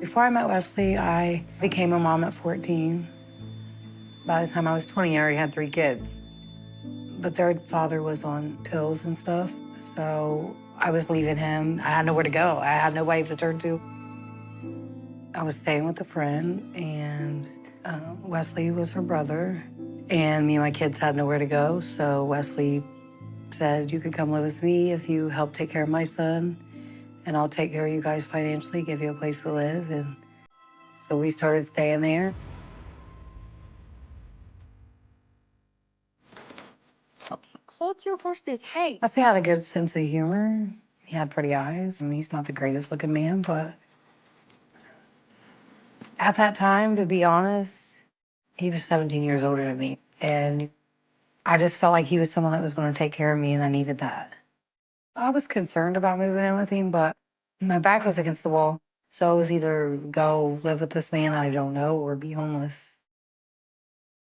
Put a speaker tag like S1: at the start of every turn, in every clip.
S1: Before I met Wesley, I became a mom at 14. By the time I was 20, I already had 3 kids. But their father was on pills and stuff, so I was leaving him. I had nowhere to go. I had nobody to turn to. I was staying with a friend, and Wesley was her brother. And me and my kids had nowhere to go, so Wesley said, you could come live with me if you help take care of my son, and I'll take care of you guys financially, give you a place to live. And so we started staying there.
S2: Hold your horses, hey.
S1: Wesley had a good sense of humor. He had pretty eyes. I mean, he's not the greatest looking man, but at that time, to be honest, he was 17 years older than me. And I just felt like he was someone that was going to take care of me, and I needed that. I was concerned about moving in with him, but my back was against the wall. So it was either go live with this man that I don't know or be homeless.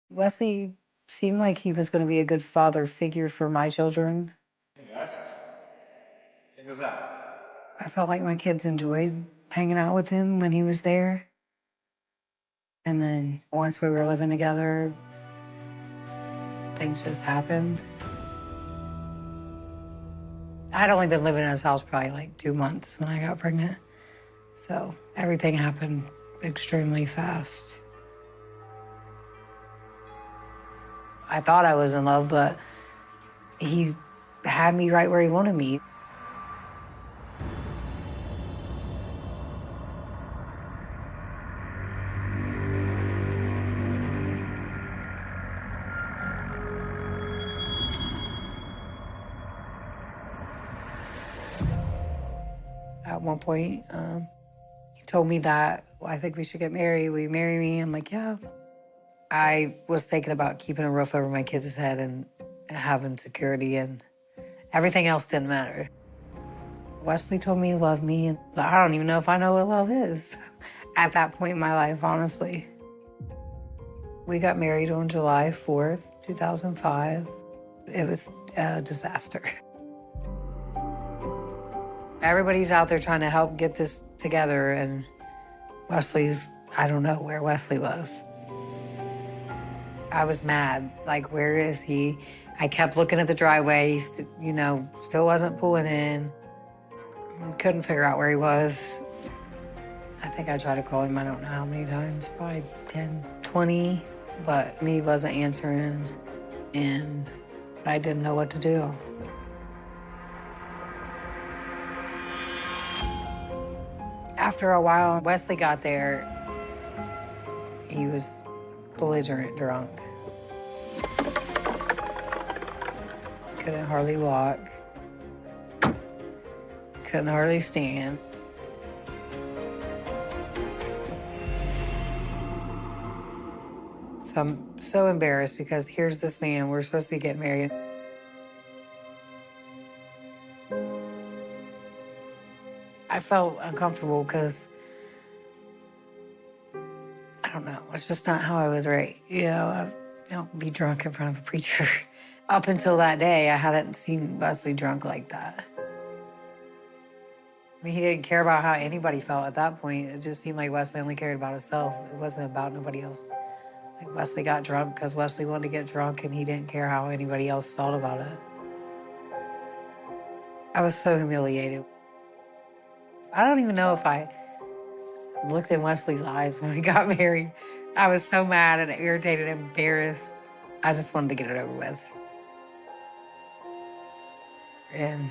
S1: Wesley seemed like he was going to be a good father figure for my children.
S3: Hey guys, check this out.
S1: I felt like my kids enjoyed hanging out with him when he was there. And then once we were living together, things just happened. I'd only been living in his house probably like 2 months when I got pregnant. So everything happened extremely fast. I thought I was in love, but he had me right where he wanted me. At one point, he told me that, well, I think we should get married. Will you marry me? I'm like, yeah. I was thinking about keeping a roof over my kids' head and having security, and everything else didn't matter. Wesley told me he loved me, and I don't even know if I know what love is at that point in my life, honestly. We got married on July 4th, 2005. It was a disaster. Everybody's out there trying to help get this together, and Wesley's, I don't know where Wesley was. I was mad, like, where is he? I kept looking at the driveway, he still wasn't pulling in. Couldn't figure out where he was. I think I tried to call him, I don't know how many times, probably 10, 20, but he wasn't answering, and I didn't know what to do. After a while, Wesley got there. He was belligerent drunk. Couldn't hardly walk. Couldn't hardly stand. So I'm so embarrassed because here's this man, we're supposed to be getting married. I felt uncomfortable because, I don't know, it's just not how I was raised. I don't be drunk in front of a preacher. Up until that day, I hadn't seen Wesley drunk like that. I mean, he didn't care about how anybody felt at that point. It just seemed like Wesley only cared about himself. It wasn't about nobody else. Like, Wesley got drunk because Wesley wanted to get drunk, and he didn't care how anybody else felt about it. I was so humiliated. I don't even know if I looked in Wesley's eyes when we got married. I was so mad and irritated and embarrassed. I just wanted to get it over with. And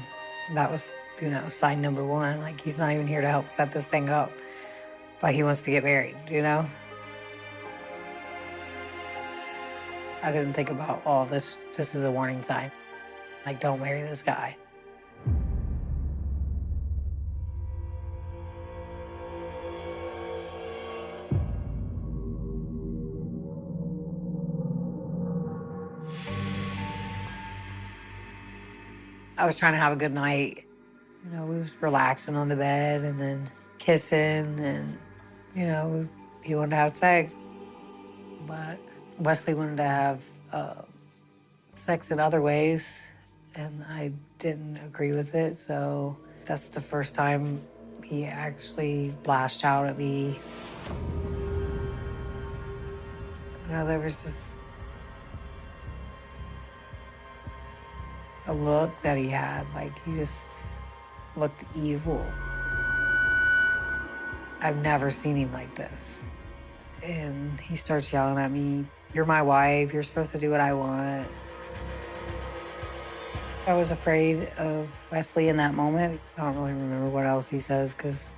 S1: that was, sign number one. Like, he's not even here to help set this thing up, but he wants to get married, I didn't think about, oh, this is a warning sign. Like, don't marry this guy. I was trying to have a good night. We was relaxing on the bed and then kissing and, he wanted to have sex. But Wesley wanted to have sex in other ways, and I didn't agree with it. So that's the first time He actually lashed out at me. There was a look that he had, like he just looked evil. I've never seen him like this. And he starts yelling at me, "You're my wife, you're supposed to do what I want." I was afraid of Wesley in that moment. I don't really remember what else he says because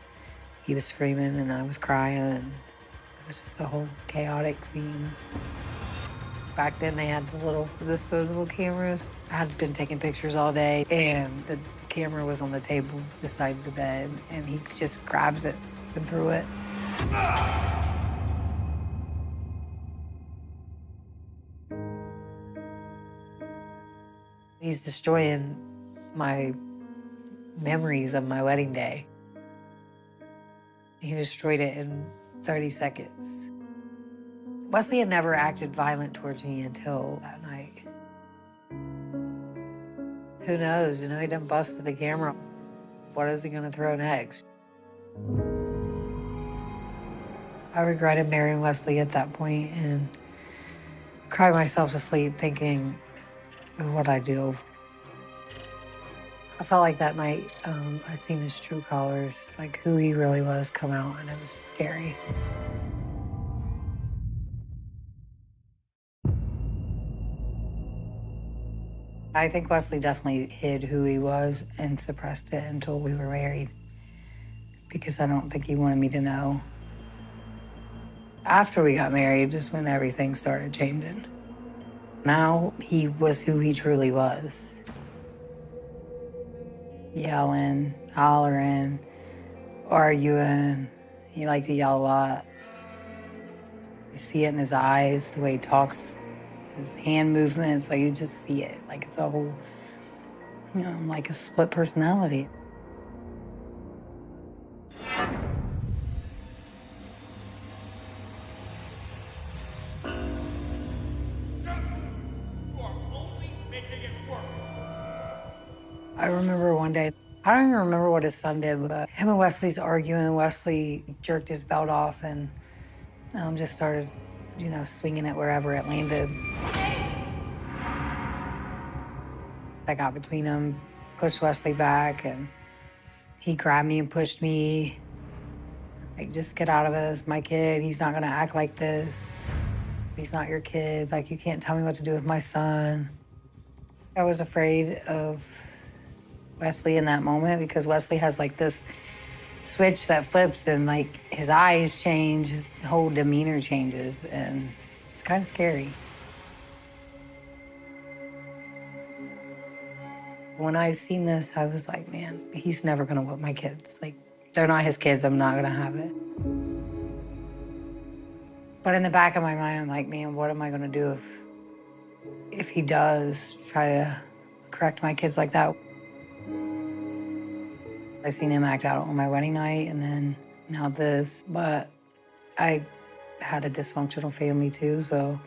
S1: he was screaming and I was crying, and it was just a whole chaotic scene. Back then they had the little disposable cameras. I had been taking pictures all day, and the camera was on the table beside the bed, and he just grabs it and threw it. He's destroying my memories of my wedding day. He destroyed it in 30 seconds. Wesley had never acted violent towards me until that night. Who knows, he done busted the camera. What is he gonna throw next? I regretted marrying Wesley at that point and cried myself to sleep thinking, what'd I do? I felt like that night I seen his true colors, like who he really was come out, and it was scary. I think Wesley definitely hid who he was and suppressed it until we were married, because I don't think he wanted me to know. After we got married is when everything started changing. Now he was who he truly was. Yelling, hollering, arguing. He liked to yell a lot. You see it in his eyes, the way he talks, his hand movements, like you just see it. Like it's a whole, like a split personality. I remember one day, I don't even remember what his son did, but him and Wesley's arguing. Wesley jerked his belt off and just started, swinging it wherever it landed. I got between them, pushed Wesley back, and he grabbed me and pushed me. Like, just get out of it. It's my kid. He's not gonna act like this. He's not your kid. Like, you can't tell me what to do with my son. I was afraid of Wesley in that moment because Wesley has like this switch that flips and like his eyes change, his whole demeanor changes, and it's kind of scary. When I seen this, I was like, man, he's never gonna whip my kids. Like, they're not his kids, I'm not gonna have it. But in the back of my mind, I'm like, man, what am I gonna do if he does try to correct my kids like that? I seen him act out on my wedding night and then now this, but I had a dysfunctional family too, so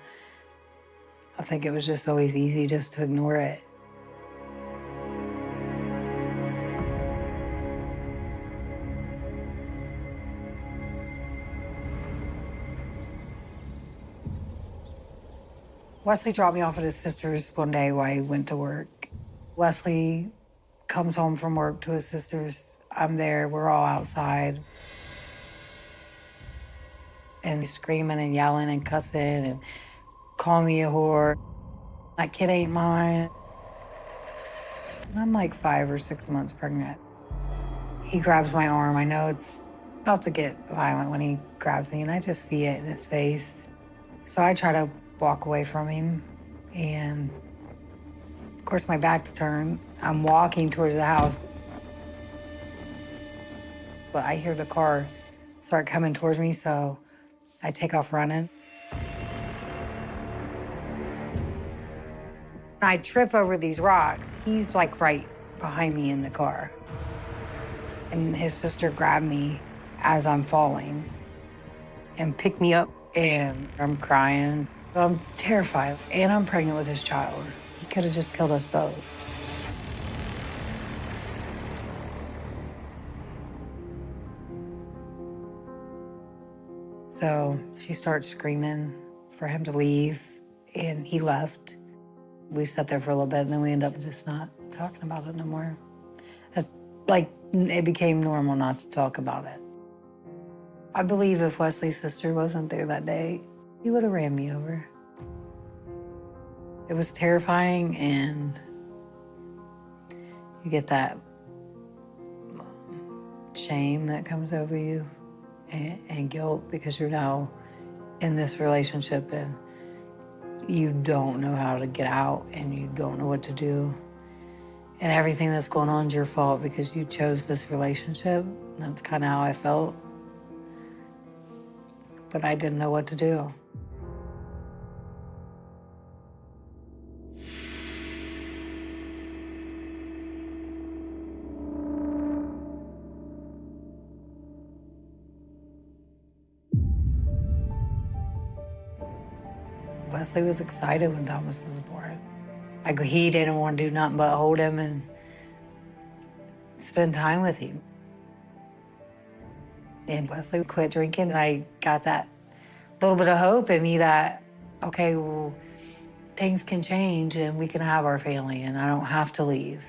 S1: I think it was just always easy just to ignore it. Wesley dropped me off at his sister's one day while he went to work. Wesley comes home from work to his sister's. I'm there, we're all outside. And he's screaming and yelling and cussing and calling me a whore. That kid ain't mine. And I'm like 5 or 6 months pregnant. He grabs my arm. I know it's about to get violent when he grabs me, and I just see it in his face. So I try to walk away from him, and of course my back's turned. I'm walking towards the house, but I hear the car start coming towards me, so I take off running. I trip over these rocks. He's like right behind me in the car. And his sister grabbed me as I'm falling and picked me up, and I'm crying. I'm terrified, and I'm pregnant with his child. He could have just killed us both. So she starts screaming for him to leave, and he left. We sat there for a little bit, and then we ended up just not talking about it no more. It's like it became normal not to talk about it. I believe if Wesley's sister wasn't there that day, he would have ran me over. It was terrifying, and you get that shame that comes over you and guilt because you're now in this relationship and you don't know how to get out and you don't know what to do. And everything that's going on is your fault because you chose this relationship. That's kind of how I felt. But I didn't know what to do. Wesley was excited when Thomas was born. Like, he didn't want to do nothing but hold him and spend time with him. And Wesley quit drinking, and I got that little bit of hope in me that, okay, well, things can change and we can have our family and I don't have to leave,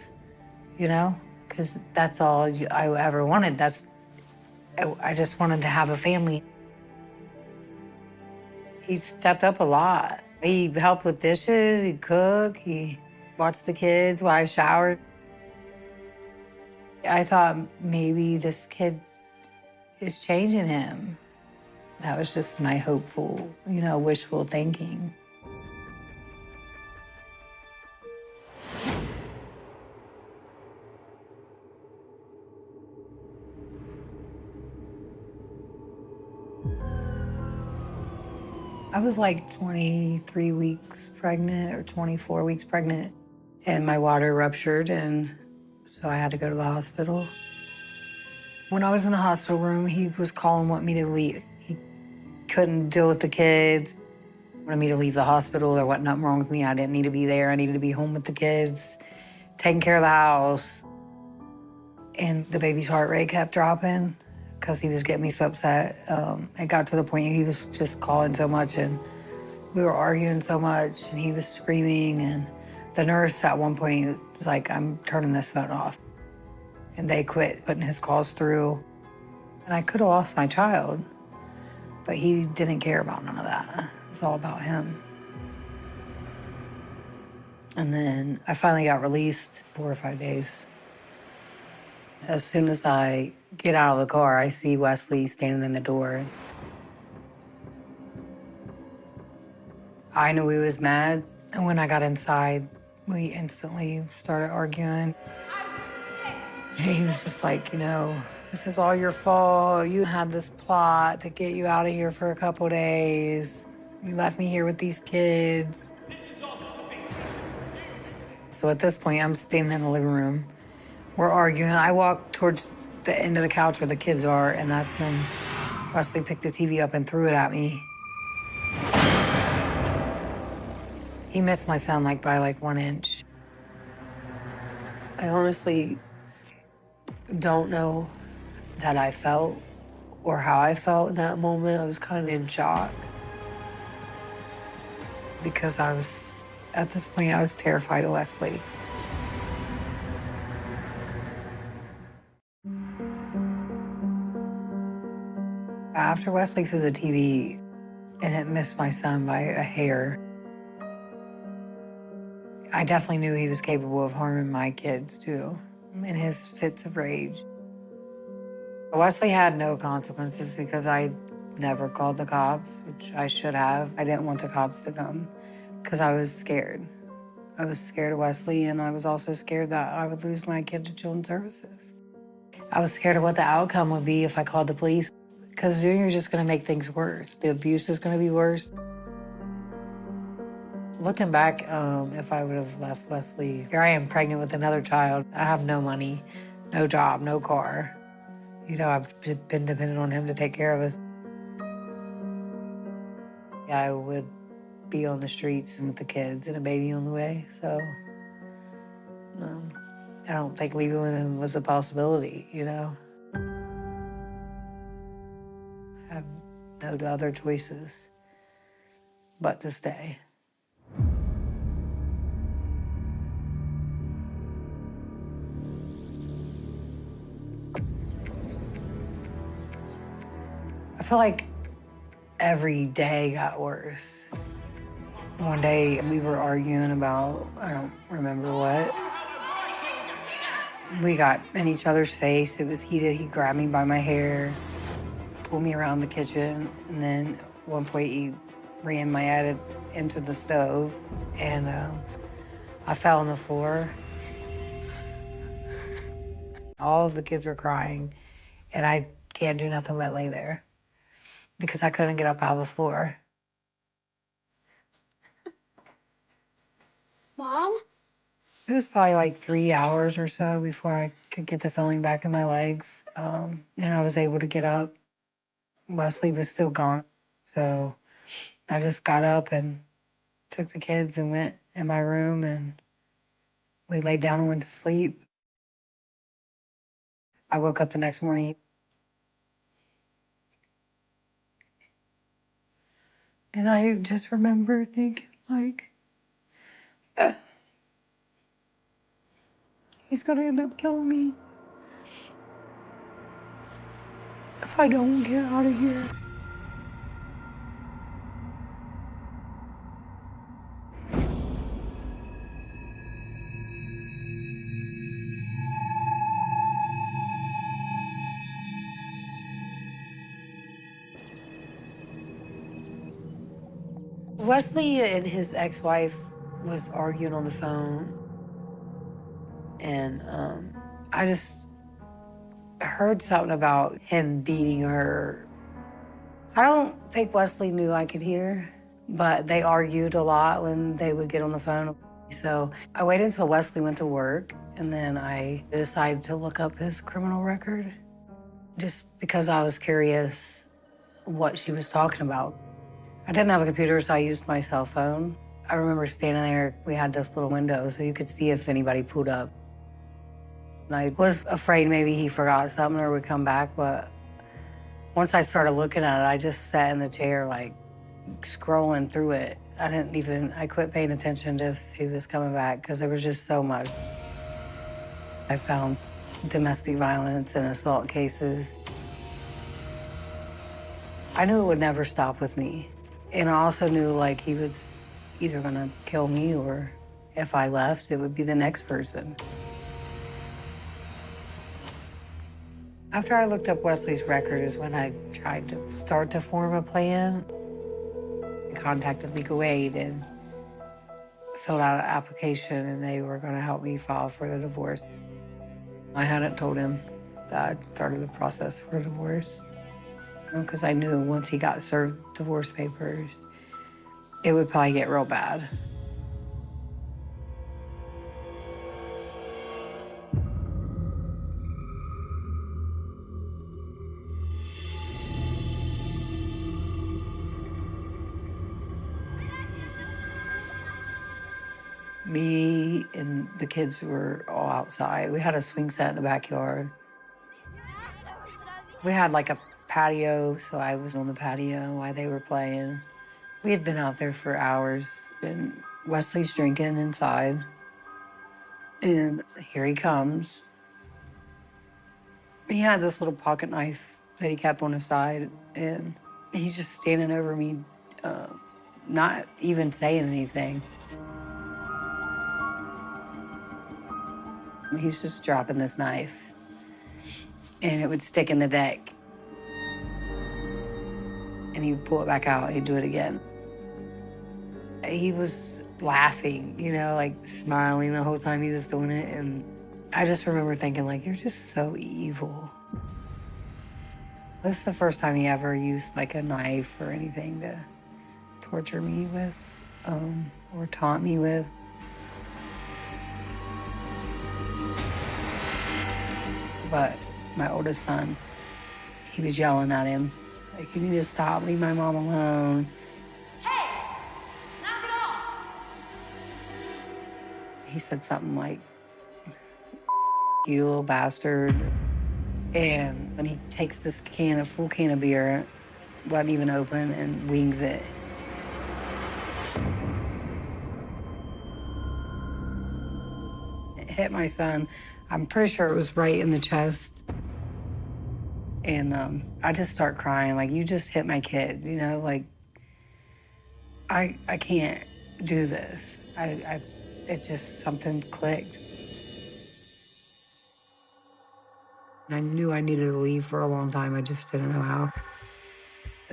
S1: you know? Because that's all I ever wanted. I just wanted to have a family. He stepped up a lot. He helped with dishes, he'd cook, he watched the kids while I showered. I thought maybe this kid is changing him. That was just my hopeful, wishful thinking. I was like 23 weeks pregnant or 24 weeks pregnant, and my water ruptured, and so I had to go to the hospital. When I was in the hospital room, he was calling, wanting me to leave. He couldn't deal with the kids, wanted me to leave the hospital. There wasn't nothing wrong with me. I didn't need to be there. I needed to be home with the kids, taking care of the house. And the baby's heart rate kept dropping because he was getting me so upset. It got to the point he was just calling so much, and we were arguing so much, and he was screaming. And the nurse at one point was like, I'm turning this phone off. And they quit putting his calls through. And I could have lost my child, but he didn't care about none of that. It was all about him. And then I finally got released 4 or 5 days. As soon as I get out of the car, I see Wesley standing in the door. I knew he was mad, and when I got inside, we instantly started arguing. He was just like, this is all your fault. You had this plot to get you out of here for a couple days. You left me here with these kids. So at this point, I'm standing in the living room. We're arguing. I walk towards the end of the couch where the kids are, and that's when Wesley picked the TV up and threw it at me. He missed my son by 1 inch. I honestly don't know that I felt or how I felt in that moment. I was kind of in shock because at this point, I was terrified of Wesley. After Wesley threw the TV and it missed my son by a hair, I definitely knew he was capable of harming my kids too, in his fits of rage. Wesley had no consequences because I never called the cops, which I should have. I didn't want the cops to come because I was scared. I was scared of Wesley, and I was also scared that I would lose my kid to Children's Services. I was scared of what the outcome would be if I called the police, because you're just going to make things worse. The abuse is going to be worse. Looking back, if I would have left Wesley, here I am pregnant with another child. I have no money, no job, no car. I've been dependent on him to take care of us. I would be on the streets and with the kids and a baby on the way, so I don't think leaving with him was a possibility, I have no no other choices but to stay. I feel like every day got worse. One day we were arguing about, I don't remember what. We got in each other's face. It was heated. He grabbed me by my hair, pulled me around the kitchen, and then at one point he ran my head into the stove, and I fell on the floor. All of the kids were crying, and I can't do nothing but lay there because I couldn't get up out of the floor.
S2: Mom?
S1: It was probably like 3 hours or so before I could get the feeling back in my legs. And I was able to get up. Wesley was still gone. So I just got up and took the kids and went in my room, and we laid down and went to sleep. I woke up the next morning. And I just remember thinking, like, he's gonna end up killing me if I don't get out of here. Wesley and his ex-wife was arguing on the phone, and I just heard something about him beating her. I don't think Wesley knew I could hear, but they argued a lot when they would get on the phone. So I waited until Wesley went to work, and then I decided to look up his criminal record just because I was curious what she was talking about. I didn't have a computer, so I used my cell phone. I remember standing there, we had this little window so you could see if anybody pulled up. And I was afraid maybe he forgot something or would come back, but once I started looking at it, I just sat in the chair, like, scrolling through it. I quit paying attention to if he was coming back because there was just so much. I found domestic violence and assault cases. I knew it would never stop with me. And I also knew, like, he was either gonna kill me or if I left, it would be the next person. After I looked up Wesley's record is when I tried to start to form a plan. I contacted legal aid and filled out an application, and they were gonna help me file for the divorce. I hadn't told him that I'd started the process for a divorce, because I knew once he got served divorce papers, it would probably get real bad. Me and the kids were all outside. We had a swing set in the backyard. We had like a patio, so I was on the patio while they were playing. We had been out there for hours, and Wesley's drinking inside. And here he comes. He had this little pocket knife that he kept on his side, and he's just standing over me, not even saying anything. He's just dropping this knife, and it would stick in the deck. And he'd pull it back out, he'd do it again. He was laughing, you know, like smiling the whole time he was doing it. And I just remember thinking, like, you're just so evil. This is the first time he ever used like a knife or anything to torture me with, or taunt me with. But my oldest son, he was yelling at him, like, you need to stop, leave my mom alone.
S2: Hey! Knock it off!
S1: He said something like, you little bastard. And he takes this full can of beer, wasn't even open, and wings it. It hit my son. I'm pretty sure it was right in the chest. And I just start crying, like, you just hit my kid, you know, like, I can't do this. It just, something clicked. I knew I needed to leave for a long time. I just didn't know how.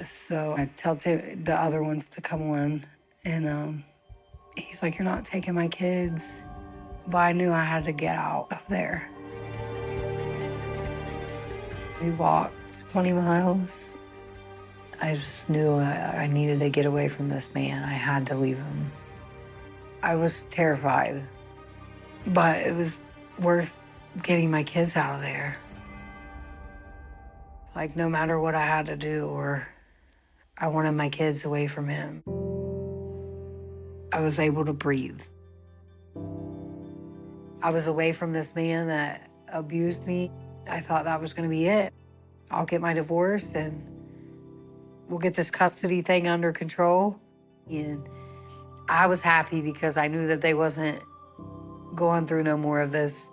S1: So I tell the other ones to come on, and he's like, "You're not taking my kids." But I knew I had to get out of there. So we walked 20 miles. I just knew I needed to get away from this man. I had to leave him. I was terrified, but it was worth getting my kids out of there. Like, no matter what I had to do, or I wanted my kids away from him. I was able to breathe. I was away from this man that abused me. I thought that was gonna be it. I'll get my divorce and we'll get this custody thing under control. And I was happy because I knew that they wasn't going through no more of this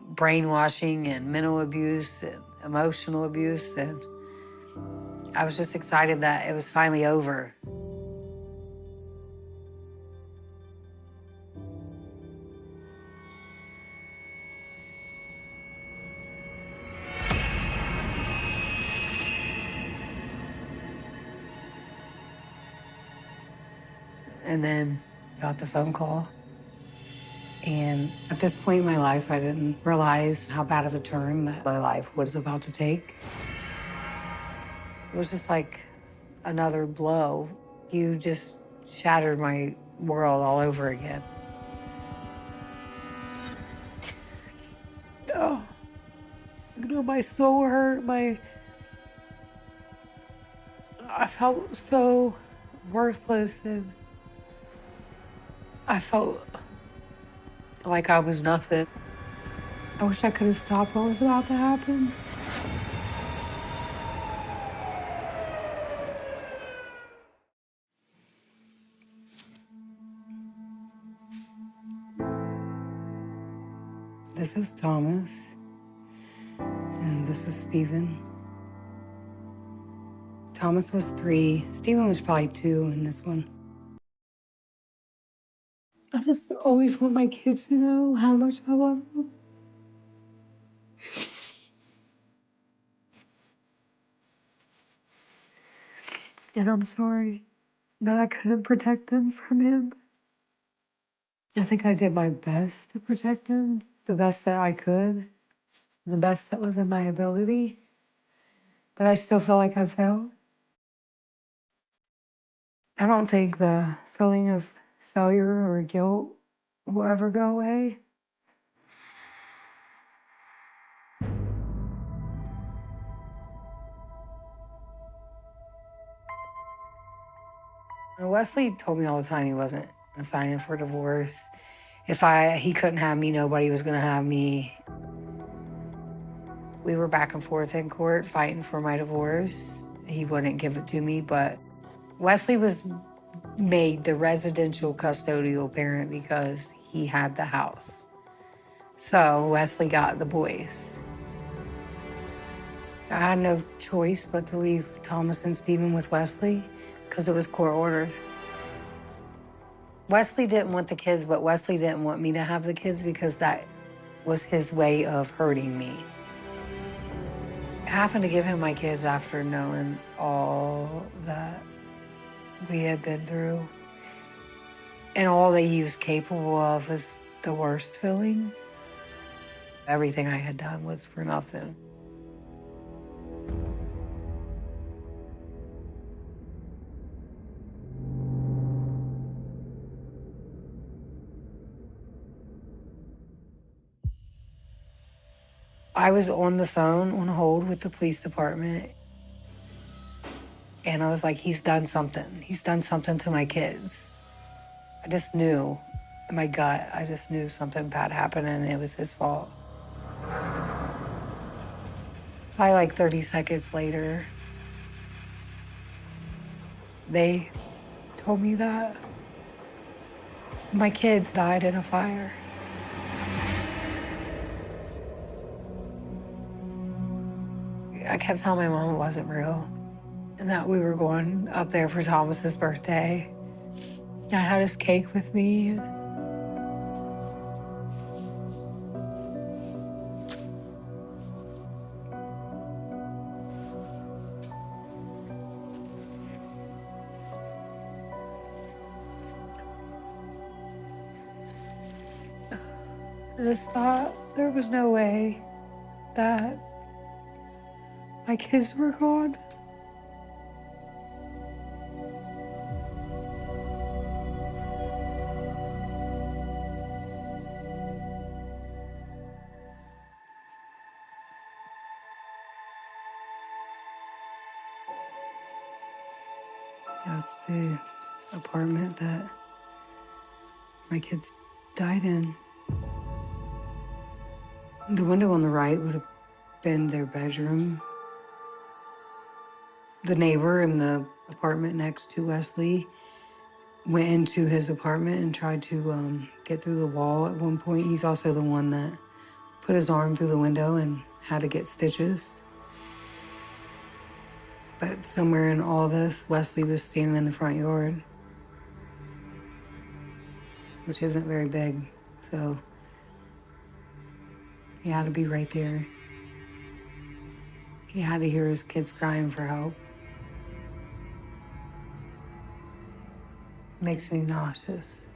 S1: brainwashing and mental abuse and emotional abuse. And I was just excited that it was finally over. And then got the phone call. And at this point in my life, I didn't realize how bad of a turn that my life was about to take. It was just like another blow. You just shattered my world all over again. Oh, you know, my soul hurt. I felt so worthless, and I felt like I was nothing. I wish I could have stopped what was about to happen. This is Thomas, and this is Stephen. Thomas was 3. Stephen was probably 2 in this one. I just always want my kids to know how much I love them. And I'm sorry that I couldn't protect them from him. I think I did my best to protect them, the best that I could, the best that was in my ability. But I still feel like I failed. I don't think the feeling of failure or guilt will ever go away. Wesley told me all the time he wasn't signing for divorce. If he couldn't have me, nobody was gonna have me. We were back and forth in court fighting for my divorce. He wouldn't give it to me, but Wesley was made the residential custodial parent because he had the house. So Wesley got the boys. I had no choice but to leave Thomas and Stephen with Wesley because it was court ordered. Wesley didn't want the kids, but Wesley didn't want me to have the kids because that was his way of hurting me. Having to give him my kids after knowing all that we had been through and all that he was capable of was the worst feeling. Everything I had done was for nothing. I was on the phone on hold with the police department, and I was like, he's done something. He's done something to my kids. I just knew, in my gut, I just knew something bad happened and it was his fault. Probably like 30 seconds later, They told me that my kids died in a fire. I kept telling my mom it wasn't real and that we were going up there for Thomas's birthday. I had his cake with me. I just thought there was no way that my kids were gone. That's the apartment that my kids died in. The window on the right would have been their bedroom. The neighbor in the apartment next to Wesley went into his apartment and tried to get through the wall at one point. He's also the one that put his arm through the window and had to get stitches. But somewhere in all this, Wesley was standing in the front yard, which isn't very big, so he had to be right there. He had to hear his kids crying for help. Makes me nauseous.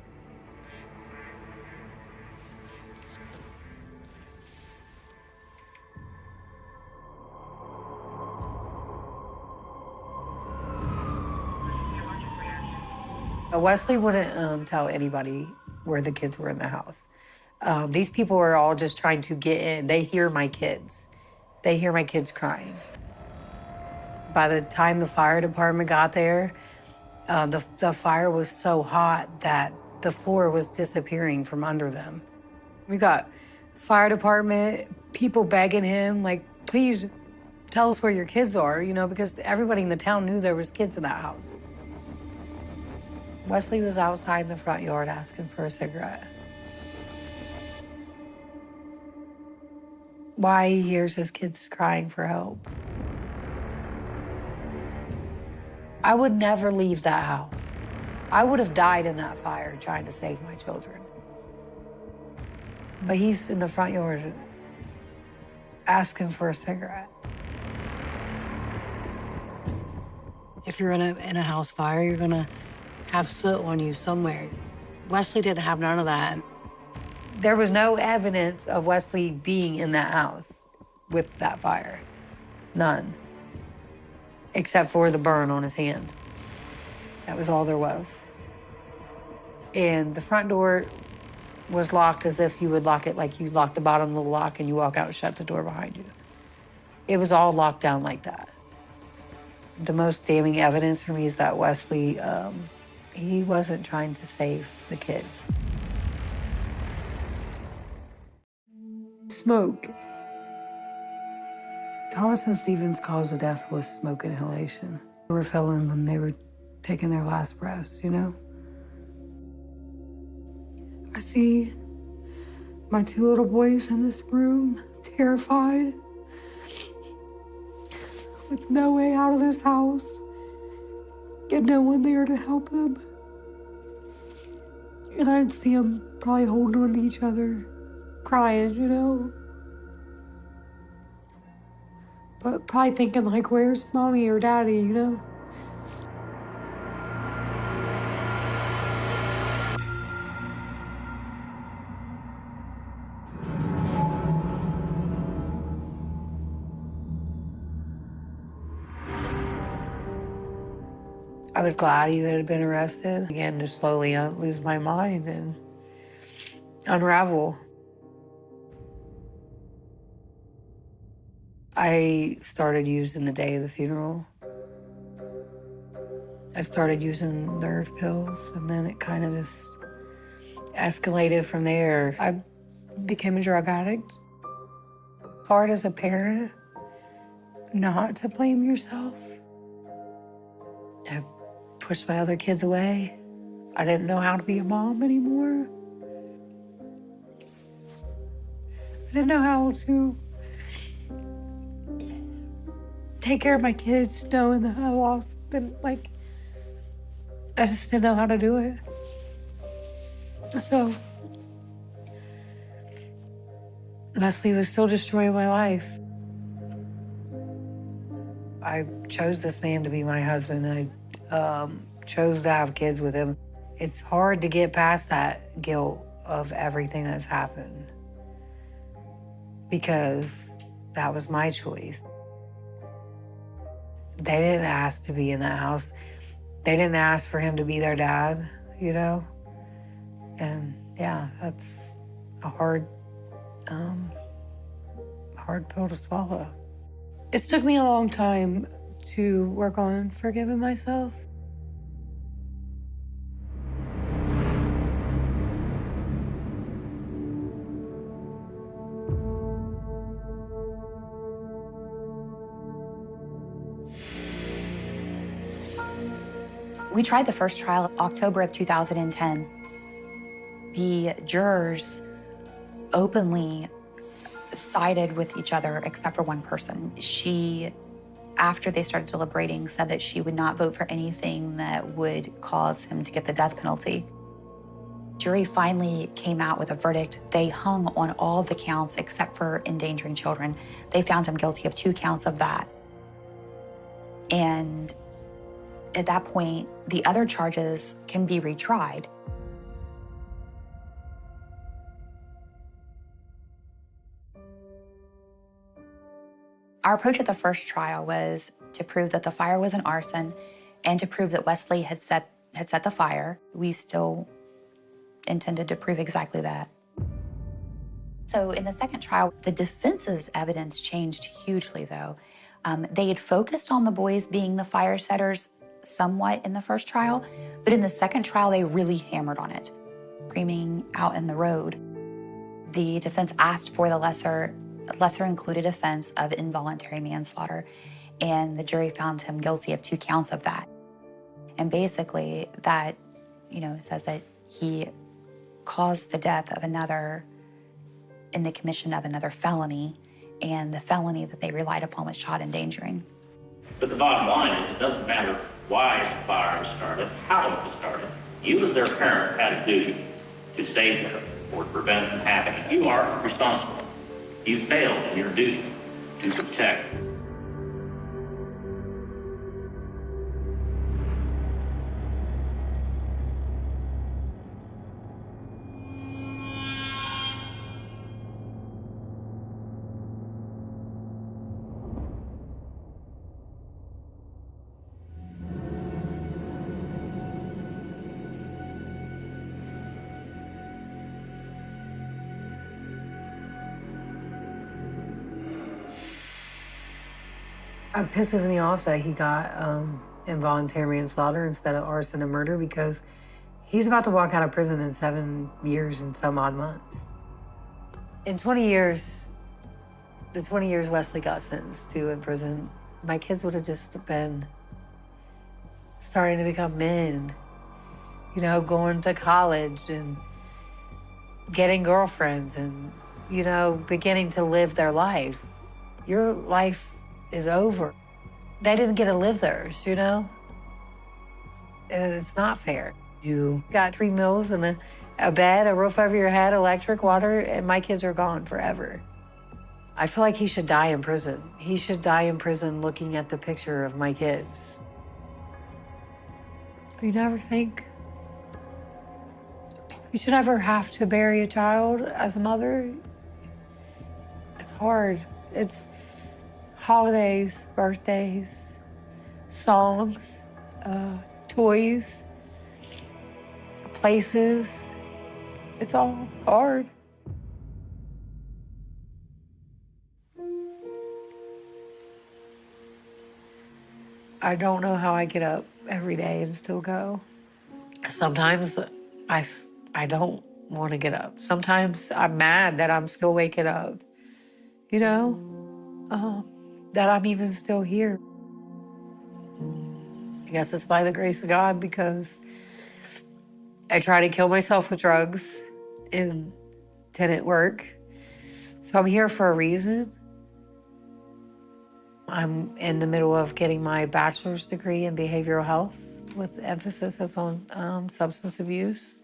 S1: Wesley wouldn't tell anybody where the kids were in the house. These people are all just trying to get in. They hear my kids. They hear my kids crying. By the time the fire department got there, the fire was so hot that the floor was disappearing from under them. We got fire department, people begging him, like, please tell us where your kids are, you know, because everybody in the town knew there was kids in that house. Wesley was outside in the front yard asking for a cigarette. Why he hears his kids crying for help. I would never leave that house. I would have died in that fire trying to save my children. But he's in the front yard asking for a cigarette. If you're in a house fire, you're gonna have soot on you somewhere. Wesley didn't have none of that. There was no evidence of Wesley being in that house with that fire. None. Except for the burn on his hand. That was all there was. And the front door was locked as if you would lock it like you lock the bottom of the lock and you walk out and shut the door behind you. It was all locked down like that. The most damning evidence for me is that Wesley, he wasn't trying to save the kids. Smoke. Thomas and Stephen's cause of death was smoke inhalation. They were feeling when they were taking their last breaths, you know? I see my two little boys in this room, terrified, with no way out of this house, and no one there to help them. And I'd see them probably holding on to each other, crying, you know? But probably thinking, like, where's mommy or daddy, you know? I was glad he had been arrested. Again, to slowly lose my mind and unravel. I started using the day of the funeral. I started using nerve pills, and then it kind of just escalated from there. I became a drug addict. It's hard as a parent not to blame yourself. I pushed my other kids away. I didn't know how to be a mom anymore. I didn't know how to take care of my kids knowing that I lost them. Like, I just didn't know how to do it. So, Leslie was still destroying my life. I chose this man to be my husband. I chose to have kids with him. It's hard to get past that guilt of everything that's happened because that was my choice. They didn't ask to be in that house. They didn't ask for him to be their dad, you know? And yeah, that's a hard pill to swallow. It's took me a long time to work on forgiving myself.
S4: We tried the first trial October of 2010. The jurors openly sided with each other except for one person. She, after they started deliberating, said that she would not vote for anything that would cause him to get the death penalty. Jury finally came out with a verdict. They hung on all the counts except for endangering children. They found him guilty of 2 counts of that. And at that point, the other charges can be retried. Our approach at the first trial was to prove that the fire was an arson and to prove that Wesley had set the fire. We still intended to prove exactly that. So in the second trial, the defense's evidence changed hugely, though. They had focused on the boys being the fire setters somewhat in the first trial, but in the second trial, they really hammered on it. Screaming out in the road, the defense asked for the lesser included offense of involuntary manslaughter, and the jury found him guilty of 2 counts of that. And basically that, says that he caused the death of another in the commission of another felony, and the felony that they relied upon was child endangering.
S5: But the bottom line is it doesn't matter why the fire was started, how it was started. You as their parent had a duty to save them or to prevent it from happening. You are responsible. You failed in your duty to protect.
S1: It pisses me off that he got involuntary manslaughter instead of arson and murder because he's about to walk out of prison in 7 years and some odd months. In 20 years, the 20 years Wesley got sentenced to in prison, my kids would have just been starting to become men, going to college and getting girlfriends and, beginning to live their life. Your life is over. They didn't get to live theirs, And it's not fair. You got 3 meals and a bed, a roof over your head, electric, water, and my kids are gone forever. I feel like he should die in prison. He should die in prison looking at the picture of my kids. You never think you should ever have to bury a child as a mother. It's hard. It's holidays, birthdays, songs, toys, places. It's all hard. I don't know how I get up every day and still go. Sometimes I don't want to get up. Sometimes I'm mad that I'm still waking up, that I'm even still here. I guess it's by the grace of God because I tried to kill myself with drugs and didn't work. So I'm here for a reason. I'm in the middle of getting my bachelor's degree in behavioral health with emphasis on substance abuse.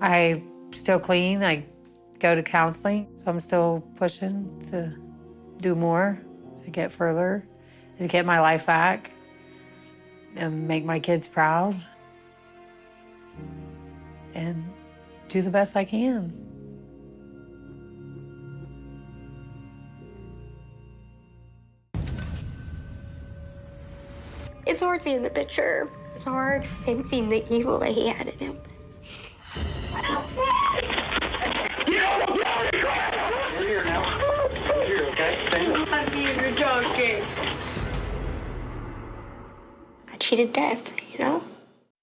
S1: I still clean. I go to counseling. So I'm still pushing to do more, to get further, to get my life back and make my kids proud and do the best I can.
S6: It's hard seeing the picture. It's hard sensing the evil that he had in him.
S3: We're here now. We're here, okay?
S6: I'm here talking. I cheated death, you know?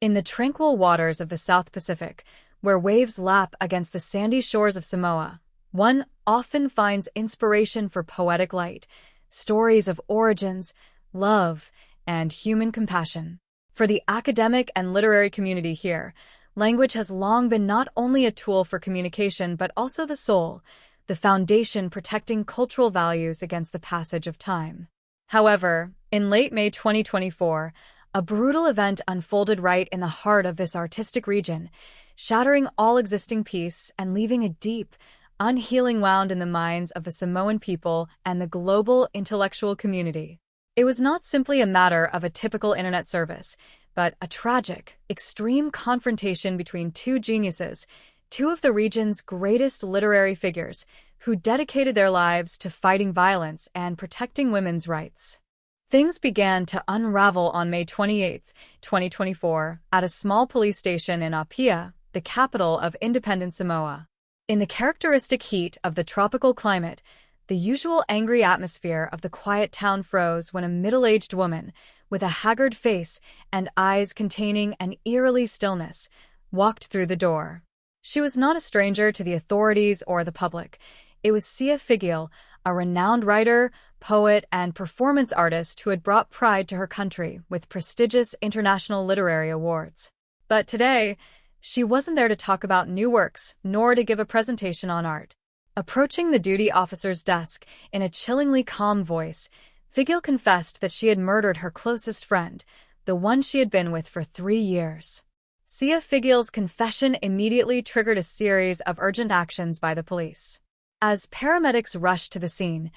S7: In the tranquil waters of the South Pacific, where waves lap against the sandy shores of Samoa, one often finds inspiration for poetic light, stories of origins, love, and human compassion. For the academic and literary community here, language has long been not only a tool for communication but also the soul, the foundation protecting cultural values against the passage of time. However, in late May 2024, a brutal event unfolded right in the heart of this artistic region, shattering all existing peace and leaving a deep, unhealing wound in the minds of the Samoan people and the global intellectual community. It was not simply a matter of a typical internet service, but a tragic, extreme confrontation between two geniuses, two of the region's greatest literary figures, who dedicated their lives to fighting violence and protecting women's rights. Things began to unravel on May 28, 2024, at a small police station in Apia, the capital of independent Samoa. In the characteristic heat of the tropical climate, the usual angry atmosphere of the quiet town froze when a middle-aged woman, with a haggard face and eyes containing an eerily stillness, walked through the door. She was not a stranger to the authorities or the public. It was Sia Figiel, a renowned writer, poet, and performance artist who had brought pride to her country with prestigious international literary awards. But today, she wasn't there to talk about new works, nor to give a presentation on art. Approaching the duty officer's desk in a chillingly calm voice, Figiel confessed that she had murdered her closest friend, the one she had been with for 3 years. Sia Figiel's confession immediately triggered a series of urgent actions by the police. As paramedics rushed to the scene,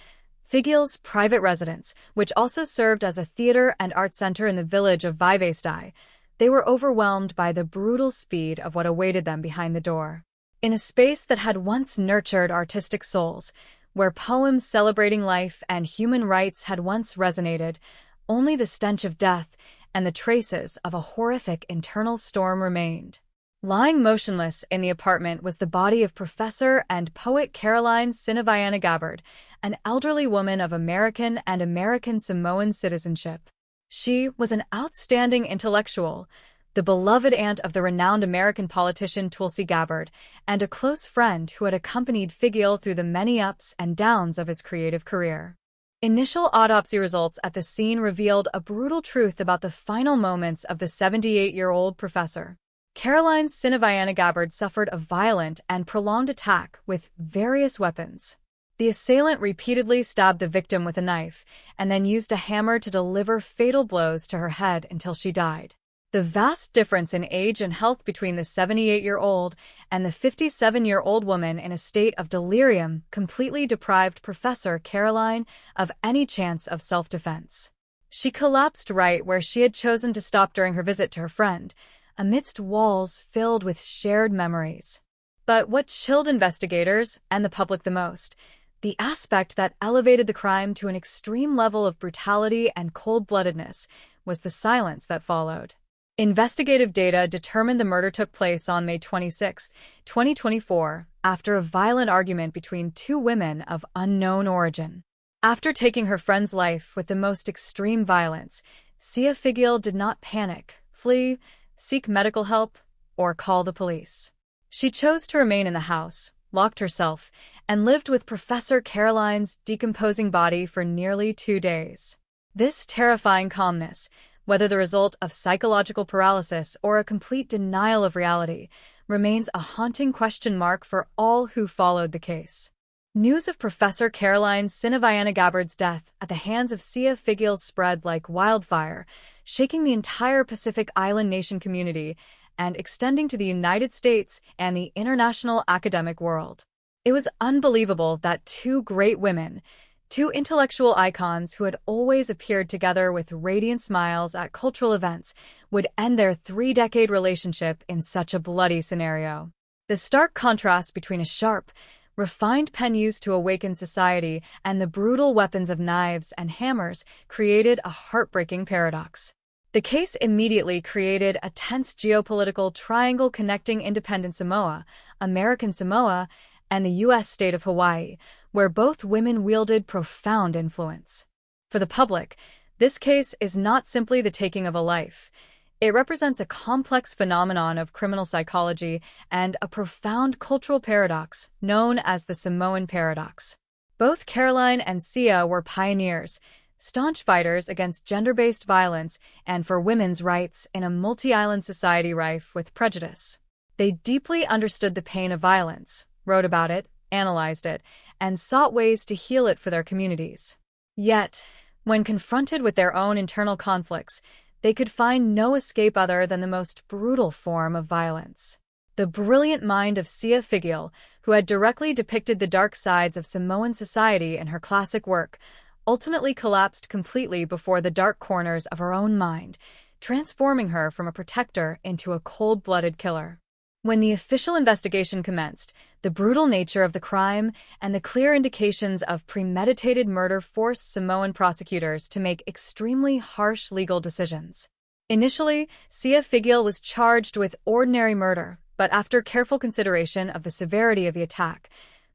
S7: Figiel's private residence, which also served as a theater and art center in the village of Vivestai, they were overwhelmed by the brutal speed of what awaited them behind the door. In a space that had once nurtured artistic souls, where poems celebrating life and human rights had once resonated, only the stench of death and the traces of a horrific internal storm remained. Lying motionless in the apartment was the body of professor and poet Caroline Sinaviana Gabbard, an elderly woman of American and American Samoan citizenship. She was an outstanding intellectual, the beloved aunt of the renowned American politician Tulsi Gabbard, and a close friend who had accompanied Figiel through the many ups and downs of his creative career. Initial autopsy results at the scene revealed a brutal truth about the final moments of the 78-year-old professor. Caroline Sinaviana Gabbard suffered a violent and prolonged attack with various weapons. The assailant repeatedly stabbed the victim with a knife and then used a hammer to deliver fatal blows to her head until she died. The vast difference in age and health between the 78-year-old and the 57-year-old woman in a state of delirium completely deprived Professor Caroline of any chance of self-defense. She collapsed right where she had chosen to stop during her visit to her friend, amidst walls filled with shared memories. But what chilled investigators and the public the most, the aspect that elevated the crime to an extreme level of brutality and cold-bloodedness, was the silence that followed. Investigative data determined the murder took place on May 26, 2024, after a violent argument between two women of unknown origin. After taking her friend's life with the most extreme violence, Sia Figiel did not panic, flee, seek medical help, or call the police. She chose to remain in the house, locked herself, and lived with Professor Caroline's decomposing body for nearly 2 days. This terrifying calmness, whether the result of psychological paralysis or a complete denial of reality, remains a haunting question mark for all who followed the case. News of Professor Caroline Sinaviana-Gabbard's death at the hands of Sia Figiel spread like wildfire, shaking the entire Pacific Island nation community and extending to the United States and the international academic world. It was unbelievable that two great women, two intellectual icons who had always appeared together with radiant smiles at cultural events, would end their 3-decade relationship in such a bloody scenario. The stark contrast between a sharp, refined pen used to awaken society and the brutal weapons of knives and hammers created a heartbreaking paradox. The case immediately created a tense geopolitical triangle connecting independent Samoa, American Samoa, and the U.S. state of Hawaii, where both women wielded profound influence. For the public, this case is not simply the taking of a life. It represents a complex phenomenon of criminal psychology and a profound cultural paradox known as the Samoan paradox. Both Caroline and Sia were pioneers, staunch fighters against gender-based violence and for women's rights in a multi-island society rife with prejudice. They deeply understood the pain of violence, wrote about it, analyzed it, and sought ways to heal it for their communities. Yet, when confronted with their own internal conflicts, they could find no escape other than the most brutal form of violence. The brilliant mind of Sia Figiel, who had directly depicted the dark sides of Samoan society in her classic work, ultimately collapsed completely before the dark corners of her own mind, transforming her from a protector into a cold-blooded killer. When the official investigation commenced, the brutal nature of the crime and the clear indications of premeditated murder forced Samoan prosecutors to make extremely harsh legal decisions. Initially, Sia Figiel was charged with ordinary murder, but after careful consideration of the severity of the attack,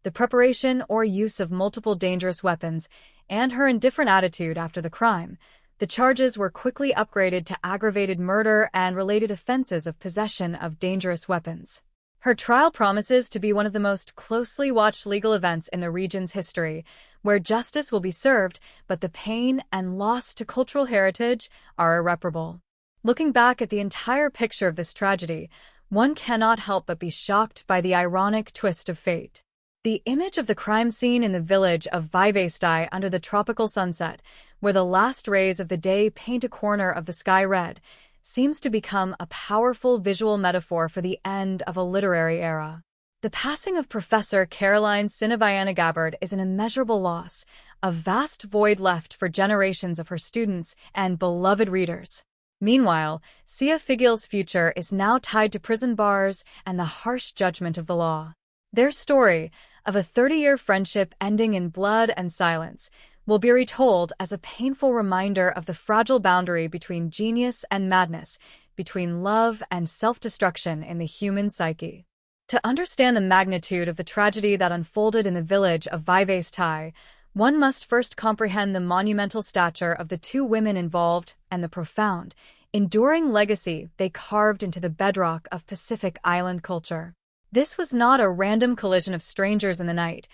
S7: the preparation or use of multiple dangerous weapons, and her indifferent attitude after the crime, the charges were quickly upgraded to aggravated murder and related offenses of possession of dangerous weapons. Her trial promises to be one of the most closely watched legal events in the region's history, where justice will be served, but the pain and loss to cultural heritage are irreparable. Looking back at the entire picture of this tragedy, one cannot help but be shocked by the ironic twist of fate. The image of the crime scene in the village of Vaivastai under the tropical sunset, where the last rays of the day paint a corner of the sky red, seems to become a powerful visual metaphor for the end of a literary era. The passing of Professor Caroline Sinaviana-Gabbard is an immeasurable loss, a vast void left for generations of her students and beloved readers. Meanwhile, Sia Figiel's future is now tied to prison bars and the harsh judgment of the law. Their story, of a 30-year friendship ending in blood and silence, will be retold as a painful reminder of the fragile boundary between genius and madness, between love and self-destruction in the human psyche. To understand the magnitude of the tragedy that unfolded in the village of Vaivastai, one must first comprehend the monumental stature of the two women involved and the profound, enduring legacy they carved into the bedrock of Pacific Island culture. This was not a random collision of strangers in the night,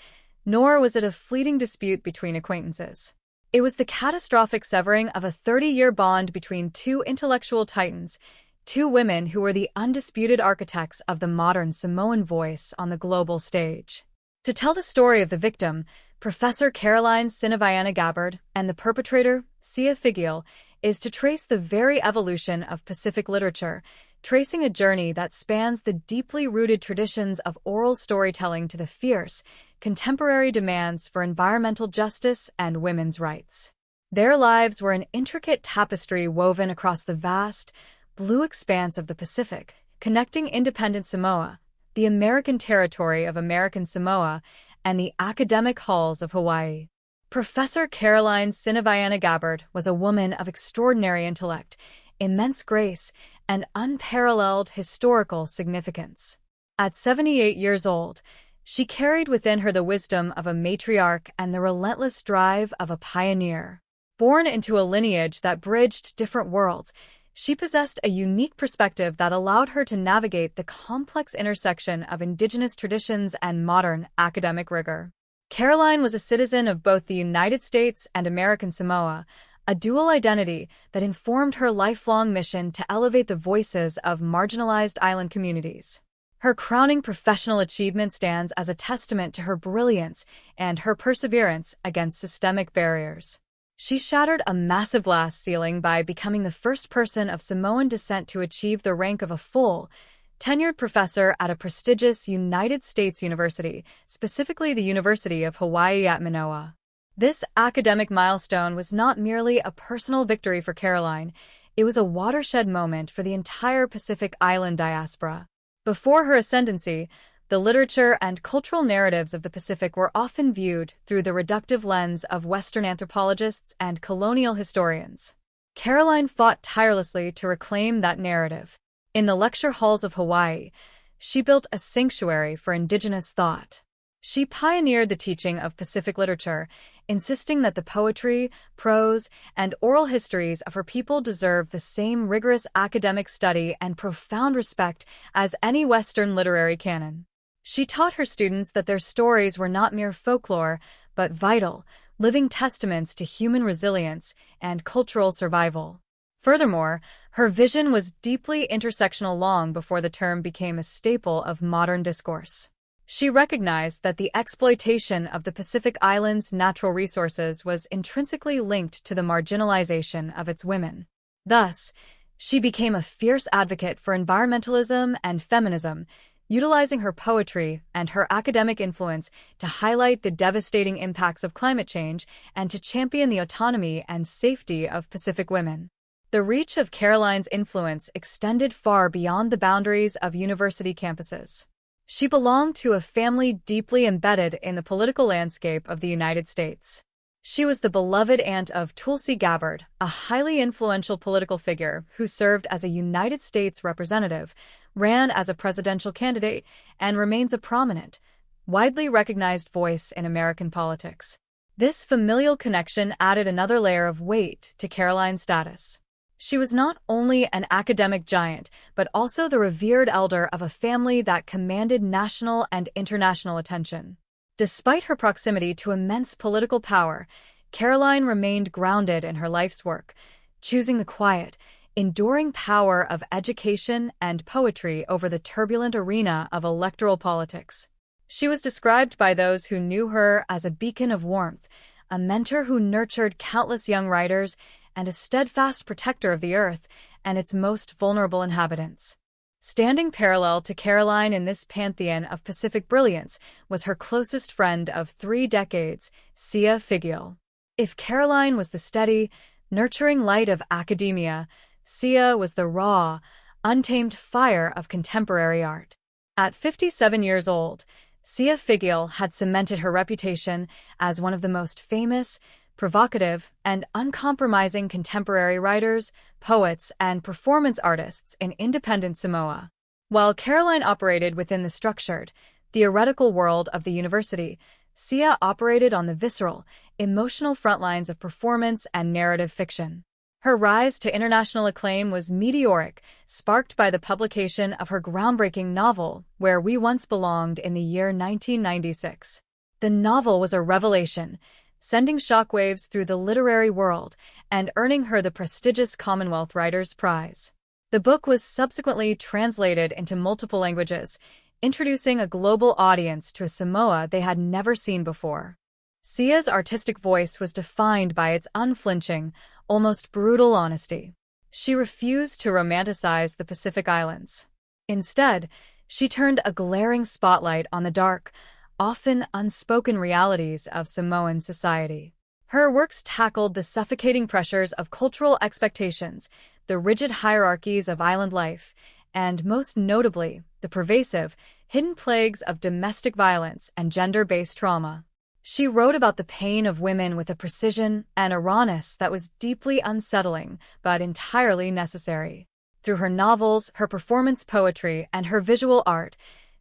S7: nor was it a fleeting dispute between acquaintances. It was the catastrophic severing of a 30-year bond between two intellectual titans, two women who were the undisputed architects of the modern Samoan voice on the global stage. To tell the story of the victim, Professor Caroline Sinaviana-Gabbard, and the perpetrator, Sia Figiel, is to trace the very evolution of Pacific literature, tracing a journey that spans the deeply rooted traditions of oral storytelling to the fierce, contemporary demands for environmental justice and women's rights. Their lives were an intricate tapestry woven across the vast, blue expanse of the Pacific, connecting independent Samoa, the American territory of American Samoa, and the academic halls of Hawaii. Professor Caroline Sinaviana-Gabbard was a woman of extraordinary intellect, immense grace, and unparalleled historical significance. At 78 years old, she carried within her the wisdom of a matriarch and the relentless drive of a pioneer. Born into a lineage that bridged different worlds, she possessed a unique perspective that allowed her to navigate the complex intersection of indigenous traditions and modern academic rigor. Caroline was a citizen of both the United States and American Samoa, a dual identity that informed her lifelong mission to elevate the voices of marginalized island communities. Her crowning professional achievement stands as a testament to her brilliance and her perseverance against systemic barriers. She shattered a massive glass ceiling by becoming the first person of Samoan descent to achieve the rank of a full, tenured professor at a prestigious United States university, specifically the University of Hawaii at Manoa. This academic milestone was not merely a personal victory for Caroline, it was a watershed moment for the entire Pacific Island diaspora. Before her ascendancy, the literature and cultural narratives of the Pacific were often viewed through the reductive lens of Western anthropologists and colonial historians. Caroline fought tirelessly to reclaim that narrative. In the lecture halls of Hawaii, she built a sanctuary for indigenous thought. She pioneered the teaching of Pacific literature, insisting that the poetry, prose, and oral histories of her people deserve the same rigorous academic study and profound respect as any Western literary canon. She taught her students that their stories were not mere folklore, but vital, living testaments to human resilience and cultural survival. Furthermore, her vision was deeply intersectional long before the term became a staple of modern discourse. She recognized that the exploitation of the Pacific Islands' natural resources was intrinsically linked to the marginalization of its women. Thus, she became a fierce advocate for environmentalism and feminism, utilizing her poetry and her academic influence to highlight the devastating impacts of climate change and to champion the autonomy and safety of Pacific women. The reach of Caroline's influence extended far beyond the boundaries of university campuses. She belonged to a family deeply embedded in the political landscape of the United States. She was the beloved aunt of Tulsi Gabbard, a highly influential political figure who served as a United States representative, ran as a presidential candidate, and remains a prominent, widely recognized voice in American politics. This familial connection added another layer of weight to Caroline's status. She was not only an academic giant, but also the revered elder of a family that commanded national and international attention. Despite her proximity to immense political power, Caroline remained grounded in her life's work, choosing the quiet, enduring power of education and poetry over the turbulent arena of electoral politics. She was described by those who knew her as a beacon of warmth, a mentor who nurtured countless young writers, and a steadfast protector of the earth and its most vulnerable inhabitants. Standing parallel to Caroline in this pantheon of Pacific brilliance was her closest friend of 3 decades, Sia Figiel. If Caroline was the steady, nurturing light of academia, Sia was the raw, untamed fire of contemporary art. At 57 years old, Sia Figiel had cemented her reputation as one of the most famous, provocative, and uncompromising contemporary writers, poets, and performance artists in independent Samoa. While Caroline operated within the structured, theoretical world of the university, Sia operated on the visceral, emotional frontlines of performance and narrative fiction. Her rise to international acclaim was meteoric, sparked by the publication of her groundbreaking novel, Where We Once Belonged, in the year 1996. The novel was a revelation, sending shockwaves through the literary world and earning her the prestigious Commonwealth Writers' Prize. The book was subsequently translated into multiple languages, introducing a global audience to a Samoa they had never seen before. Sia's artistic voice was defined by its unflinching, almost brutal honesty. She refused to romanticize the Pacific Islands. Instead, she turned a glaring spotlight on the dark, often unspoken realities of Samoan society. Her works tackled the suffocating pressures of cultural expectations, the rigid hierarchies of island life, and most notably, the pervasive, hidden plagues of domestic violence and gender-based trauma. She wrote about the pain of women with a precision and a rawness that was deeply unsettling but entirely necessary. Through her novels, her performance poetry, and her visual art,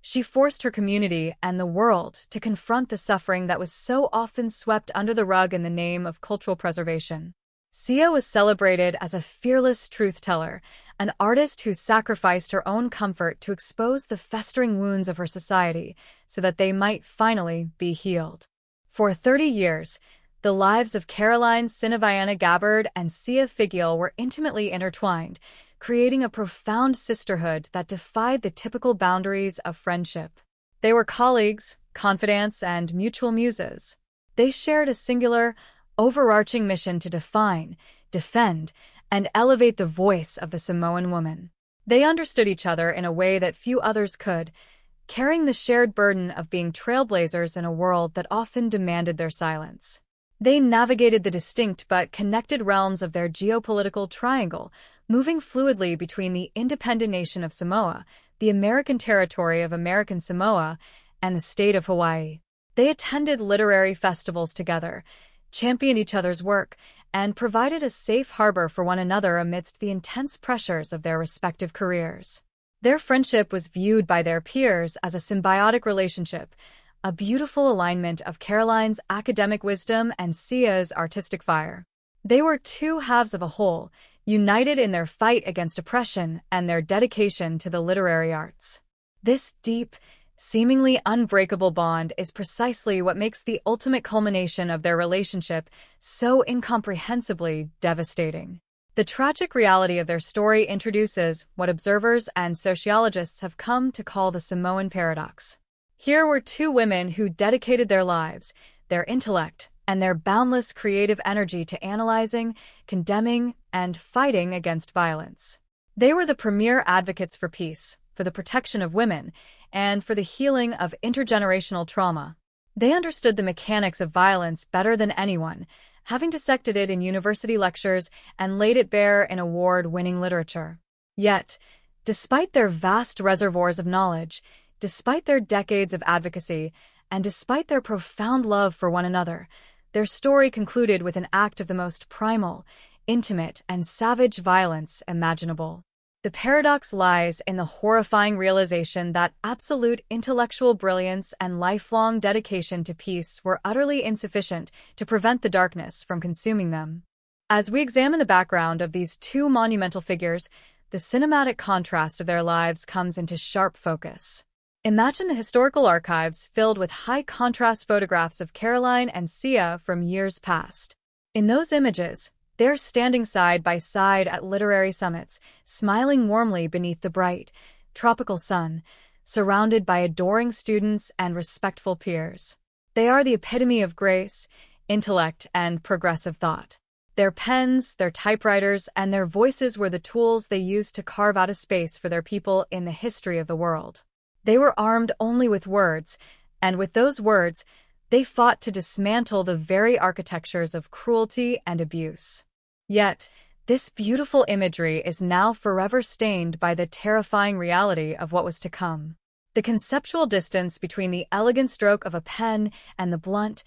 S7: she forced her community and the world to confront the suffering that was so often swept under the rug in the name of cultural preservation. Sia was celebrated as a fearless truth-teller, an artist who sacrificed her own comfort to expose the festering wounds of her society so that they might finally be healed. For 30 years, The lives of Caroline Sinaviana Gabbard and Sia Figiel were intimately intertwined, creating a profound sisterhood that defied the typical boundaries of friendship. They were colleagues, confidants, and mutual muses. They shared a singular, overarching mission to define, defend, and elevate the voice of the Samoan woman. They understood each other in a way that few others could, carrying the shared burden of being trailblazers in a world that often demanded their silence. They navigated the distinct but connected realms of their geopolitical triangle, moving fluidly between the independent nation of Samoa, the American territory of American Samoa, and the state of Hawaii. They attended literary festivals together, championed each other's work, and provided a safe harbor for one another amidst the intense pressures of their respective careers. Their friendship was viewed by their peers as a symbiotic relationship, a beautiful alignment of Caroline's academic wisdom and Sia's artistic fire. They were two halves of a whole, united in their fight against oppression and their dedication to the literary arts. This deep, seemingly unbreakable bond is precisely what makes the ultimate culmination of their relationship so incomprehensibly devastating. The tragic reality of their story introduces what observers and sociologists have come to call the Samoan paradox. Here were two women who dedicated their lives, their intellect, and their boundless creative energy to analyzing, condemning, and fighting against violence. They were the premier advocates for peace, for the protection of women, and for the healing of intergenerational trauma. They understood the mechanics of violence better than anyone, having dissected it in university lectures and laid it bare in award-winning literature. Yet, despite their vast reservoirs of knowledge, despite their decades of advocacy, and despite their profound love for one another, their story concluded with an act of the most primal, intimate, and savage violence imaginable. The paradox lies in the horrifying realization that absolute intellectual brilliance and lifelong dedication to peace were utterly insufficient to prevent the darkness from consuming them. As we examine the background of these two monumental figures, the cinematic contrast of their lives comes into sharp focus. Imagine the historical archives filled with high-contrast photographs of Caroline and Sia from years past. In those images, they're standing side by side at literary summits, smiling warmly beneath the bright, tropical sun, surrounded by adoring students and respectful peers. They are the epitome of grace, intellect, and progressive thought. Their pens, their typewriters, and their voices were the tools they used to carve out a space for their people in the history of the world. They were armed only with words, and with those words, they fought to dismantle the very architectures of cruelty and abuse. Yet, this beautiful imagery is now forever stained by the terrifying reality of what was to come. The conceptual distance between the elegant stroke of a pen and the blunt,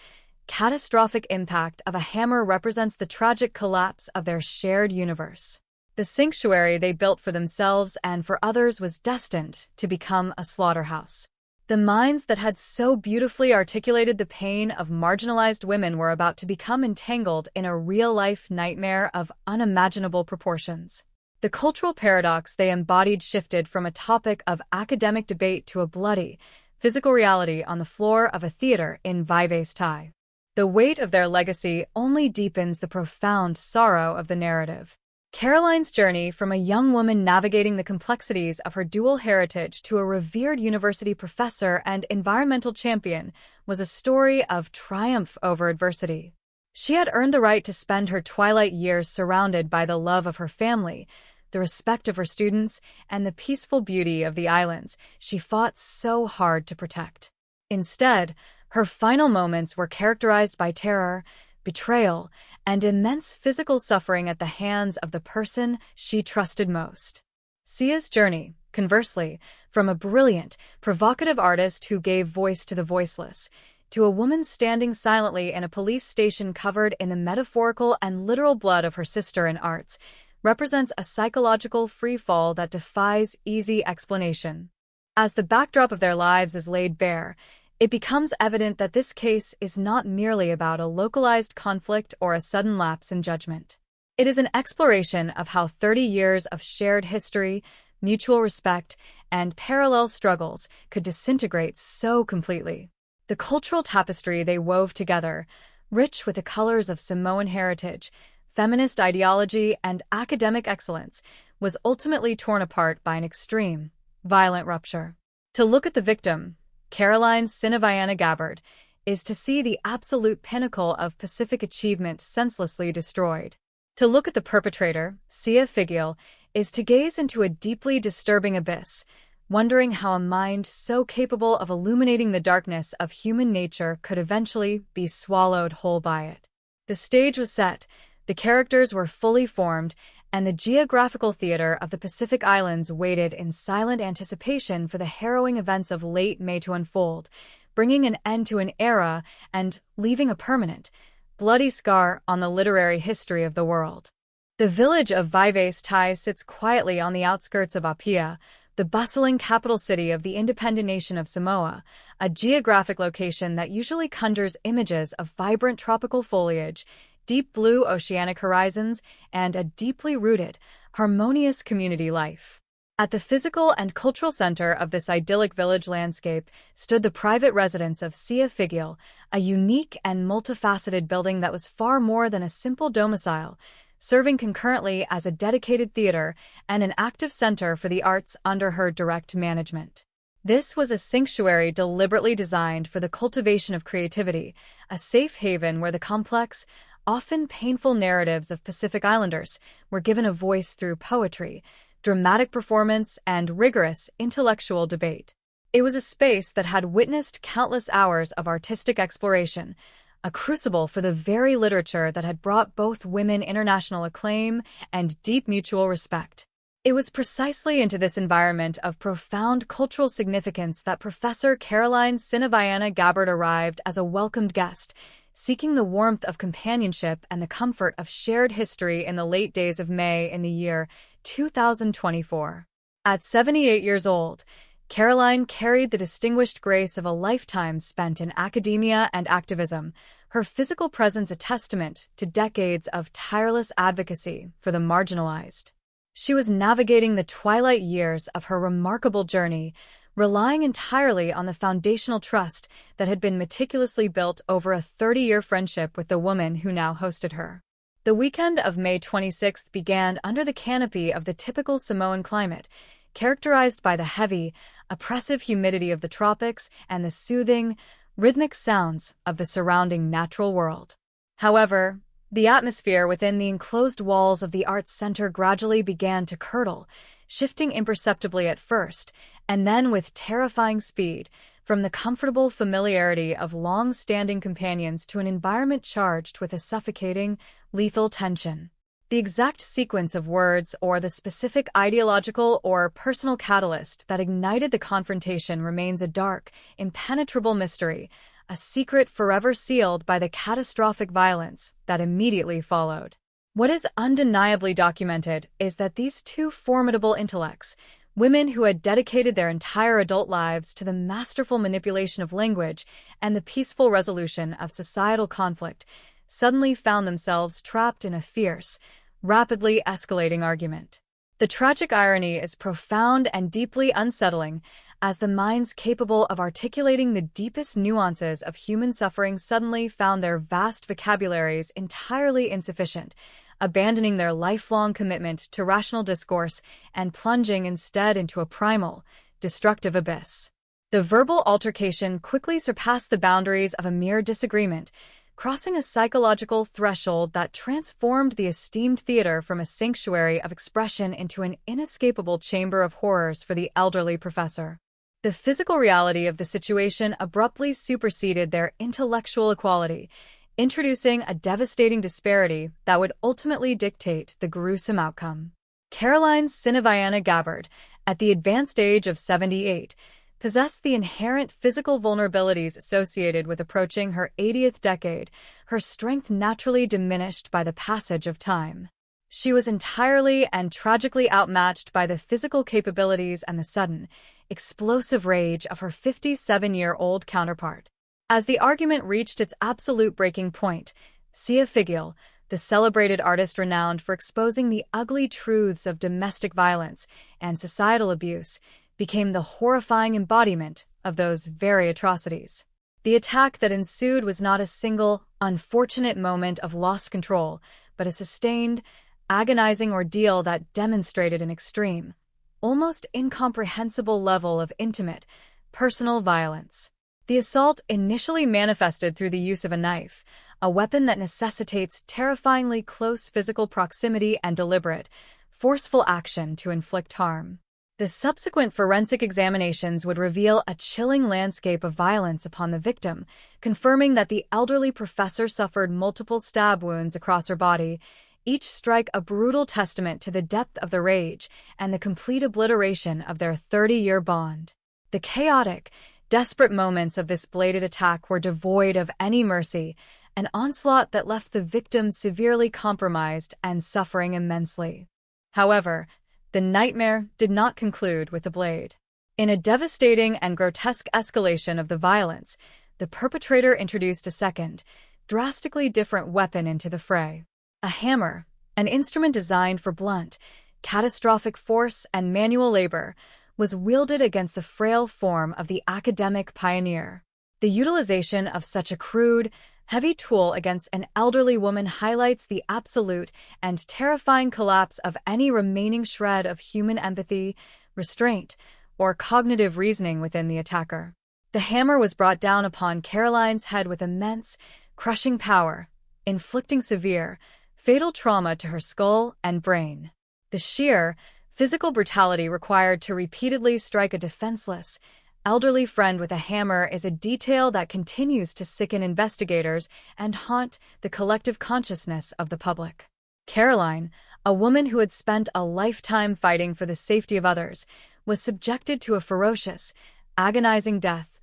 S7: catastrophic impact of a hammer represents the tragic collapse of their shared universe. The sanctuary they built for themselves and for others was destined to become a slaughterhouse. The minds that had so beautifully articulated the pain of marginalized women were about to become entangled in a real-life nightmare of unimaginable proportions. The cultural paradox they embodied shifted from a topic of academic debate to a bloody, physical reality on the floor of a theater in Vives, Thai. The weight of their legacy only deepens the profound sorrow of the narrative. Caroline's journey from a young woman navigating the complexities of her dual heritage to a revered university professor and environmental champion was a story of triumph over adversity. She had earned the right to spend her twilight years surrounded by the love of her family, the respect of her students, and the peaceful beauty of the islands she fought so hard to protect. Instead, her final moments were characterized by terror, betrayal, and immense physical suffering at the hands of the person she trusted most. Sia's journey, conversely, from a brilliant, provocative artist who gave voice to the voiceless, to a woman standing silently in a police station covered in the metaphorical and literal blood of her sister in arts, represents a psychological freefall that defies easy explanation. As the backdrop of their lives is laid bare, it becomes evident that this case is not merely about a localized conflict or a sudden lapse in judgment. It is an exploration of how 30 years of shared history, mutual respect, and parallel struggles could disintegrate so completely. The cultural tapestry they wove together, rich with the colors of Samoan heritage, feminist ideology, and academic excellence, was ultimately torn apart by an extreme, violent rupture. To look at the victim, Caroline Sinaviana Gabbard, is to see the absolute pinnacle of Pacific achievement senselessly destroyed. To look at the perpetrator, Sia Figiel, is to gaze into a deeply disturbing abyss, wondering how a mind so capable of illuminating the darkness of human nature could eventually be swallowed whole by it. The stage was set, the characters were fully formed, and the geographical theater of the Pacific Islands waited in silent anticipation for the harrowing events of late May to unfold, bringing an end to an era and leaving a permanent, bloody scar on the literary history of the world. The village of Vives Tai sits quietly on the outskirts of Apia, the bustling capital city of the independent nation of Samoa, a geographic location that usually conjures images of vibrant tropical foliage, deep blue oceanic horizons, and a deeply rooted, harmonious community life. At the physical and cultural center of this idyllic village landscape stood the private residence of Sia Figiel, a unique and multifaceted building that was far more than a simple domicile, serving concurrently as a dedicated theater and an active center for the arts under her direct management. This was a sanctuary deliberately designed for the cultivation of creativity, a safe haven where the complex, often painful narratives of Pacific Islanders were given a voice through poetry, dramatic performance, and rigorous intellectual debate. It was a space that had witnessed countless hours of artistic exploration, a crucible for the very literature that had brought both women international acclaim and deep mutual respect. It was precisely into this environment of profound cultural significance that Professor Caroline Sinaviana Gabbard arrived as a welcomed guest, seeking the warmth of companionship and the comfort of shared history in the late days of May in the year 2024. At 78 years old, Caroline carried the distinguished grace of a lifetime spent in academia and activism, her physical presence a testament to decades of tireless advocacy for the marginalized. She was navigating the twilight years of her remarkable journey, relying entirely on the foundational trust that had been meticulously built over a 30-year friendship with the woman who now hosted her. The weekend of May 26th began under the canopy of the typical Samoan climate, characterized by the heavy, oppressive humidity of the tropics and the soothing, rhythmic sounds of the surrounding natural world. However, the atmosphere within the enclosed walls of the arts center gradually began to curdle, shifting imperceptibly at first, and then with terrifying speed, from the comfortable familiarity of long-standing companions to an environment charged with a suffocating, lethal tension. The exact sequence of words or the specific ideological or personal catalyst that ignited the confrontation remains a dark, impenetrable mystery, a secret forever sealed by the catastrophic violence that immediately followed. What is undeniably documented is that these two formidable intellects, women who had dedicated their entire adult lives to the masterful manipulation of language and the peaceful resolution of societal conflict, suddenly found themselves trapped in a fierce, rapidly escalating argument. The tragic irony is profound and deeply unsettling, as the minds capable of articulating the deepest nuances of human suffering suddenly found their vast vocabularies entirely insufficient, abandoning their lifelong commitment to rational discourse and plunging instead into a primal, destructive abyss. The verbal altercation quickly surpassed the boundaries of a mere disagreement, crossing a psychological threshold that transformed the esteemed theater from a sanctuary of expression into an inescapable chamber of horrors for the elderly professor. The physical reality of the situation abruptly superseded their intellectual equality, introducing a devastating disparity that would ultimately dictate the gruesome outcome. Caroline Sinaviana Gabbard, at the advanced age of 78, possessed the inherent physical vulnerabilities associated with approaching her 80th decade, her strength naturally diminished by the passage of time. She was entirely and tragically outmatched by the physical capabilities and the sudden, explosive rage of her 57-year-old counterpart. As the argument reached its absolute breaking point, Sia Figiel, the celebrated artist renowned for exposing the ugly truths of domestic violence and societal abuse, became the horrifying embodiment of those very atrocities. The attack that ensued was not a single, unfortunate moment of lost control, but a sustained, agonizing ordeal that demonstrated an extreme, almost incomprehensible level of intimate, personal violence. The assault initially manifested through the use of a knife, a weapon that necessitates terrifyingly close physical proximity and deliberate, forceful action to inflict harm. The subsequent forensic examinations would reveal a chilling landscape of violence upon the victim, confirming that the elderly professor suffered multiple stab wounds across her body, each strike a brutal testament to the depth of the rage and the complete obliteration of their 30-year bond. The chaotic, desperate moments of this bladed attack were devoid of any mercy, an onslaught that left the victim severely compromised and suffering immensely. However, the nightmare did not conclude with the blade. In a devastating and grotesque escalation of the violence, the perpetrator introduced a second, drastically different weapon into the fray. A hammer, an instrument designed for blunt, catastrophic force and manual labor, was wielded against the frail form of the academic pioneer. The utilization of such a crude, heavy tool against an elderly woman highlights the absolute and terrifying collapse of any remaining shred of human empathy, restraint, or cognitive reasoning within the attacker. The hammer was brought down upon Caroline's head with immense, crushing power, inflicting severe, fatal trauma to her skull and brain. The sheer, physical brutality required to repeatedly strike a defenseless, elderly friend with a hammer is a detail that continues to sicken investigators and haunt the collective consciousness of the public. Caroline, a woman who had spent a lifetime fighting for the safety of others, was subjected to a ferocious, agonizing death,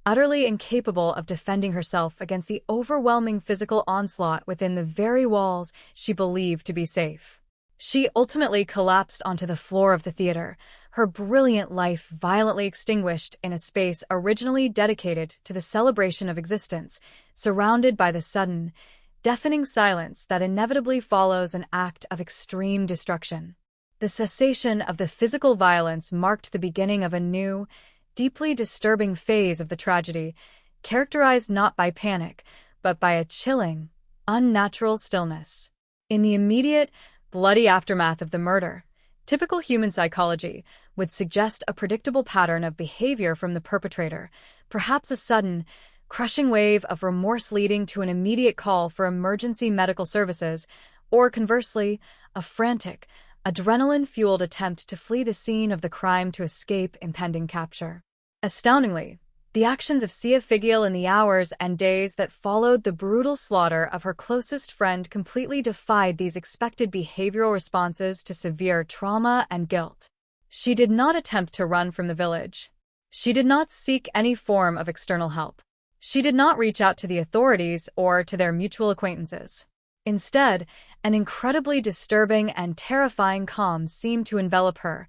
S7: utterly incapable of defending herself against the overwhelming physical onslaught within the very walls she believed to be safe. She ultimately collapsed onto the floor of the theater, her brilliant life violently extinguished in a space originally dedicated to the celebration of existence, surrounded by the sudden, deafening silence that inevitably follows an act of extreme destruction. The cessation of the physical violence marked the beginning of a new, deeply disturbing phase of the tragedy, characterized not by panic, but by a chilling, unnatural stillness. In the immediate, bloody aftermath of the murder, typical human psychology would suggest a predictable pattern of behavior from the perpetrator, perhaps a sudden, crushing wave of remorse leading to an immediate call for emergency medical services, or conversely, a frantic, adrenaline-fueled attempt to flee the scene of the crime to escape impending capture. Astoundingly, the actions of Sia Figiel in the hours and days that followed the brutal slaughter of her closest friend completely defied these expected behavioral responses to severe trauma and guilt. She did not attempt to run from the village. She did not seek any form of external help. She did not reach out to the authorities or to their mutual acquaintances. Instead, an incredibly disturbing and terrifying calm seemed to envelop her,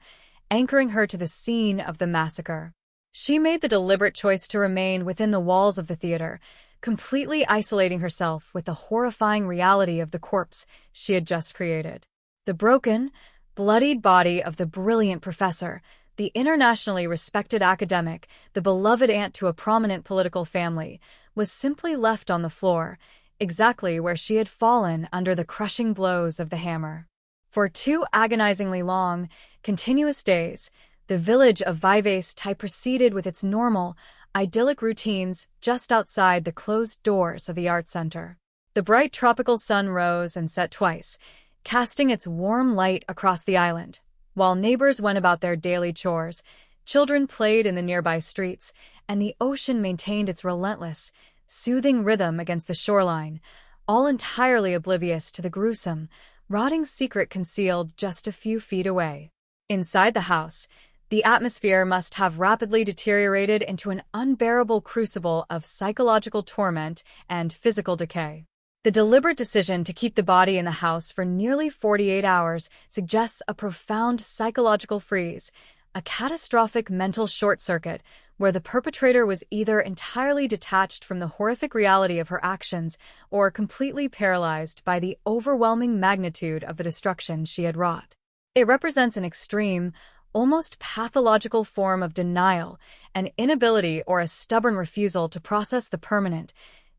S7: anchoring her to the scene of the massacre. She made the deliberate choice to remain within the walls of the theater, completely isolating herself with the horrifying reality of the corpse she had just created. The broken, bloodied body of the brilliant professor, the internationally respected academic, the beloved aunt to a prominent political family, was simply left on the floor, exactly where she had fallen under the crushing blows of the hammer. For 2 agonizingly long, continuous days, the village of Vivace proceeded with its normal, idyllic routines just outside the closed doors of the art center. The bright tropical sun rose and set twice, casting its warm light across the island. While neighbors went about their daily chores, children played in the nearby streets, and the ocean maintained its relentless, soothing rhythm against the shoreline, all entirely oblivious to the gruesome, rotting secret concealed just a few feet away. Inside the house, the atmosphere must have rapidly deteriorated into an unbearable crucible of psychological torment and physical decay. The deliberate decision to keep the body in the house for nearly 48 hours suggests a profound psychological freeze, a catastrophic mental short-circuit where the perpetrator was either entirely detached from the horrific reality of her actions or completely paralyzed by the overwhelming magnitude of the destruction she had wrought. It represents an extreme, almost pathological form of denial, an inability or a stubborn refusal to process the permanent,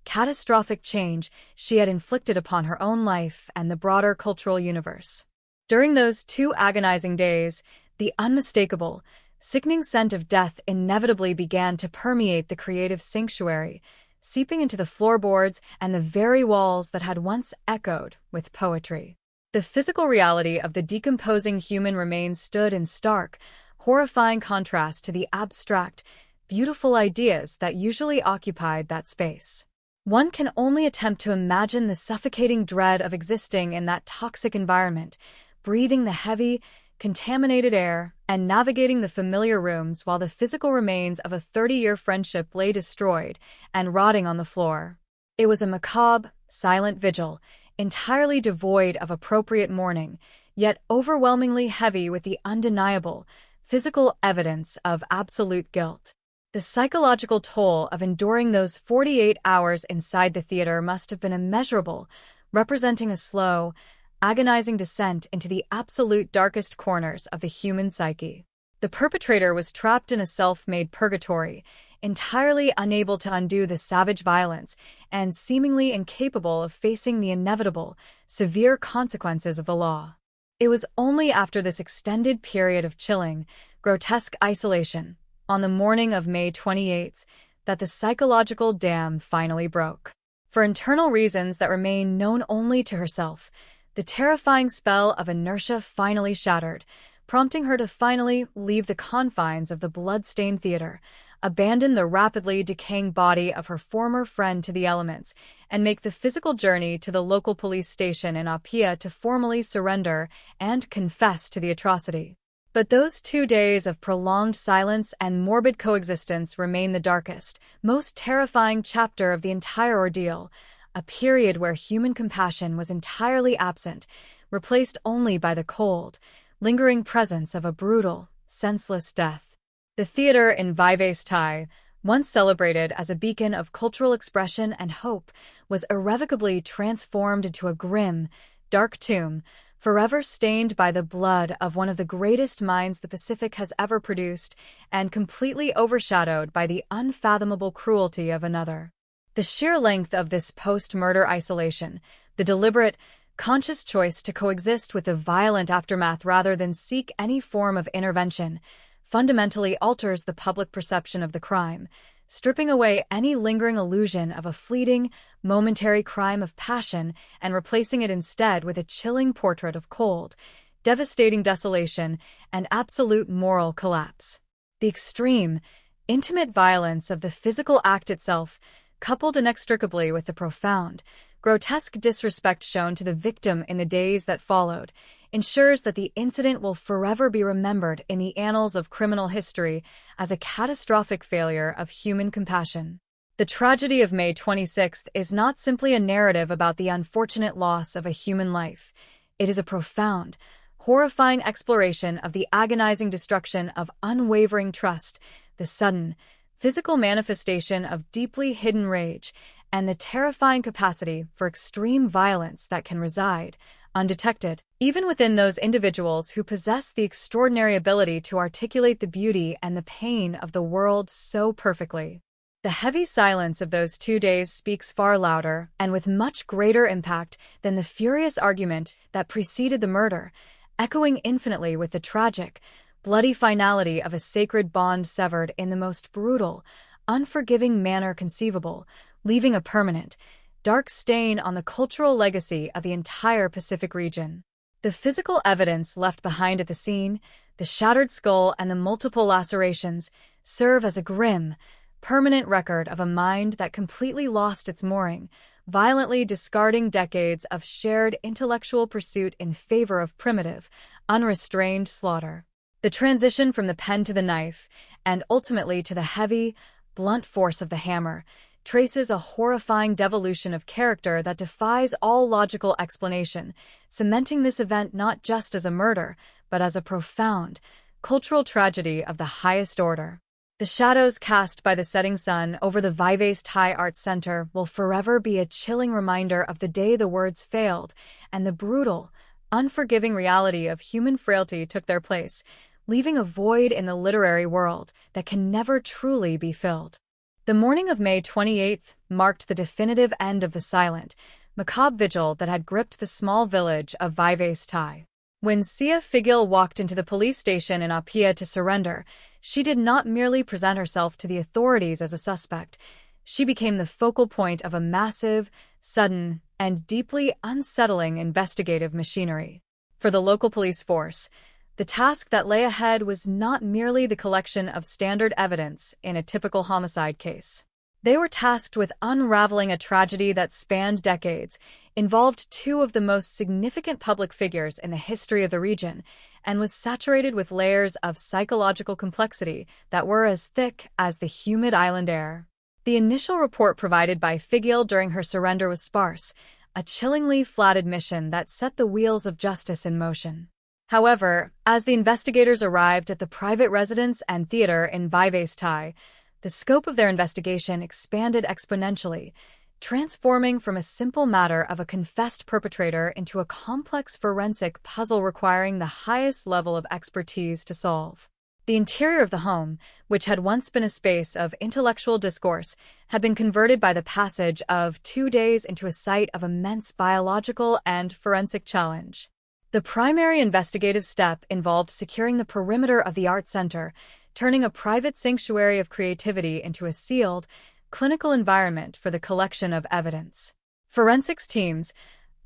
S7: catastrophic change she had inflicted upon her own life and the broader cultural universe. During those 2 agonizing days, the unmistakable, sickening scent of death inevitably began to permeate the creative sanctuary, seeping into the floorboards and the very walls that had once echoed with poetry. The physical reality of the decomposing human remains stood in stark, horrifying contrast to the abstract, beautiful ideas that usually occupied that space. One can only attempt to imagine the suffocating dread of existing in that toxic environment, breathing the heavy, contaminated air, and navigating the familiar rooms while the physical remains of a 30-year friendship lay destroyed and rotting on the floor. It was a macabre, silent vigil, entirely devoid of appropriate mourning, yet overwhelmingly heavy with the undeniable, physical evidence of absolute guilt. The psychological toll of enduring those 48 hours inside the theater must have been immeasurable, representing a slow, agonizing descent into the absolute darkest corners of the human psyche. The perpetrator was trapped in a self-made purgatory, entirely unable to undo the savage violence and seemingly incapable of facing the inevitable, severe consequences of the law. It was only after this extended period of chilling, grotesque isolation, on the morning of May 28th, that the psychological dam finally broke. For internal reasons that remain known only to herself, the terrifying spell of inertia finally shattered, prompting her to finally leave the confines of the blood-stained theater, abandon the rapidly decaying body of her former friend to the elements, and make the physical journey to the local police station in Apia to formally surrender and confess to the atrocity. But those 2 days of prolonged silence and morbid coexistence remain the darkest, most terrifying chapter of the entire ordeal, a period where human compassion was entirely absent, replaced only by the cold, lingering presence of a brutal, senseless death. The theater in Vives Thai, once celebrated as a beacon of cultural expression and hope, was irrevocably transformed into a grim, dark tomb, forever stained by the blood of one of the greatest minds the Pacific has ever produced, and completely overshadowed by the unfathomable cruelty of another. The sheer length of this post-murder isolation, the deliberate, conscious choice to coexist with the violent aftermath rather than seek any form of intervention, fundamentally alters the public perception of the crime, stripping away any lingering illusion of a fleeting, momentary crime of passion and replacing it instead with a chilling portrait of cold, devastating desolation, and absolute moral collapse. The extreme, intimate violence of the physical act itself, coupled inextricably with the profound, grotesque disrespect shown to the victim in the days that followed, ensures that the incident will forever be remembered in the annals of criminal history as a catastrophic failure of human compassion. The tragedy of May 26th is not simply a narrative about the unfortunate loss of a human life. It is a profound, horrifying exploration of the agonizing destruction of unwavering trust, the sudden, physical manifestation of deeply hidden rage, and the terrifying capacity for extreme violence that can reside, undetected, even within those individuals who possess the extraordinary ability to articulate the beauty and the pain of the world so perfectly. The heavy silence of those 2 days speaks far louder and with much greater impact than the furious argument that preceded the murder, echoing infinitely with the tragic, bloody finality of a sacred bond severed in the most brutal, unforgiving manner conceivable, leaving a permanent, dark stain on the cultural legacy of the entire Pacific region. The physical evidence left behind at the scene, the shattered skull and the multiple lacerations, serve as a grim, permanent record of a mind that completely lost its mooring, violently discarding decades of shared intellectual pursuit in favor of primitive, unrestrained slaughter. The transition from the pen to the knife, and ultimately to the heavy, blunt force of the hammer, traces a horrifying devolution of character that defies all logical explanation, cementing this event not just as a murder, but as a profound, cultural tragedy of the highest order. The shadows cast by the setting sun over the Vives Thai Arts Center will forever be a chilling reminder of the day the words failed and the brutal, unforgiving reality of human frailty took their place, leaving a void in the literary world that can never truly be filled. The morning of May 28th marked the definitive end of the silent, macabre vigil that had gripped the small village of Vives Tai. When Sia Figil walked into the police station in Apia to surrender, she did not merely present herself to the authorities as a suspect. She became the focal point of a massive, sudden, and deeply unsettling investigative machinery. For the local police force, the task that lay ahead was not merely the collection of standard evidence in a typical homicide case. They were tasked with unraveling a tragedy that spanned decades, involved two of the most significant public figures in the history of the region, and was saturated with layers of psychological complexity that were as thick as the humid island air. The initial report provided by Figil during her surrender was sparse, a chillingly flat admission that set the wheels of justice in motion. However, as the investigators arrived at the private residence and theater in Vives Tai, the scope of their investigation expanded exponentially, transforming from a simple matter of a confessed perpetrator into a complex forensic puzzle requiring the highest level of expertise to solve. The interior of the home, which had once been a space of intellectual discourse, had been converted by the passage of 2 days into a site of immense biological and forensic challenge. The primary investigative step involved securing the perimeter of the art center, turning a private sanctuary of creativity into a sealed, clinical environment for the collection of evidence. Forensics teams,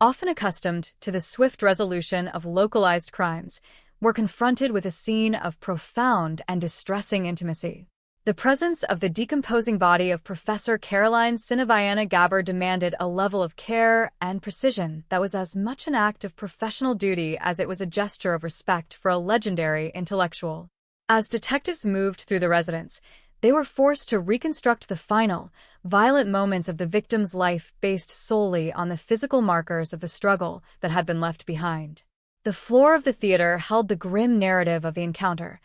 S7: often accustomed to the swift resolution of localized crimes, were confronted with a scene of profound and distressing intimacy. The presence of the decomposing body of Professor Caroline Sinaviana Gabber demanded a level of care and precision that was as much an act of professional duty as it was a gesture of respect for a legendary intellectual. As detectives moved through the residence, they were forced to reconstruct the final, violent moments of the victim's life based solely on the physical markers of the struggle that had been left behind. The floor of the theater held the grim narrative of the encounter.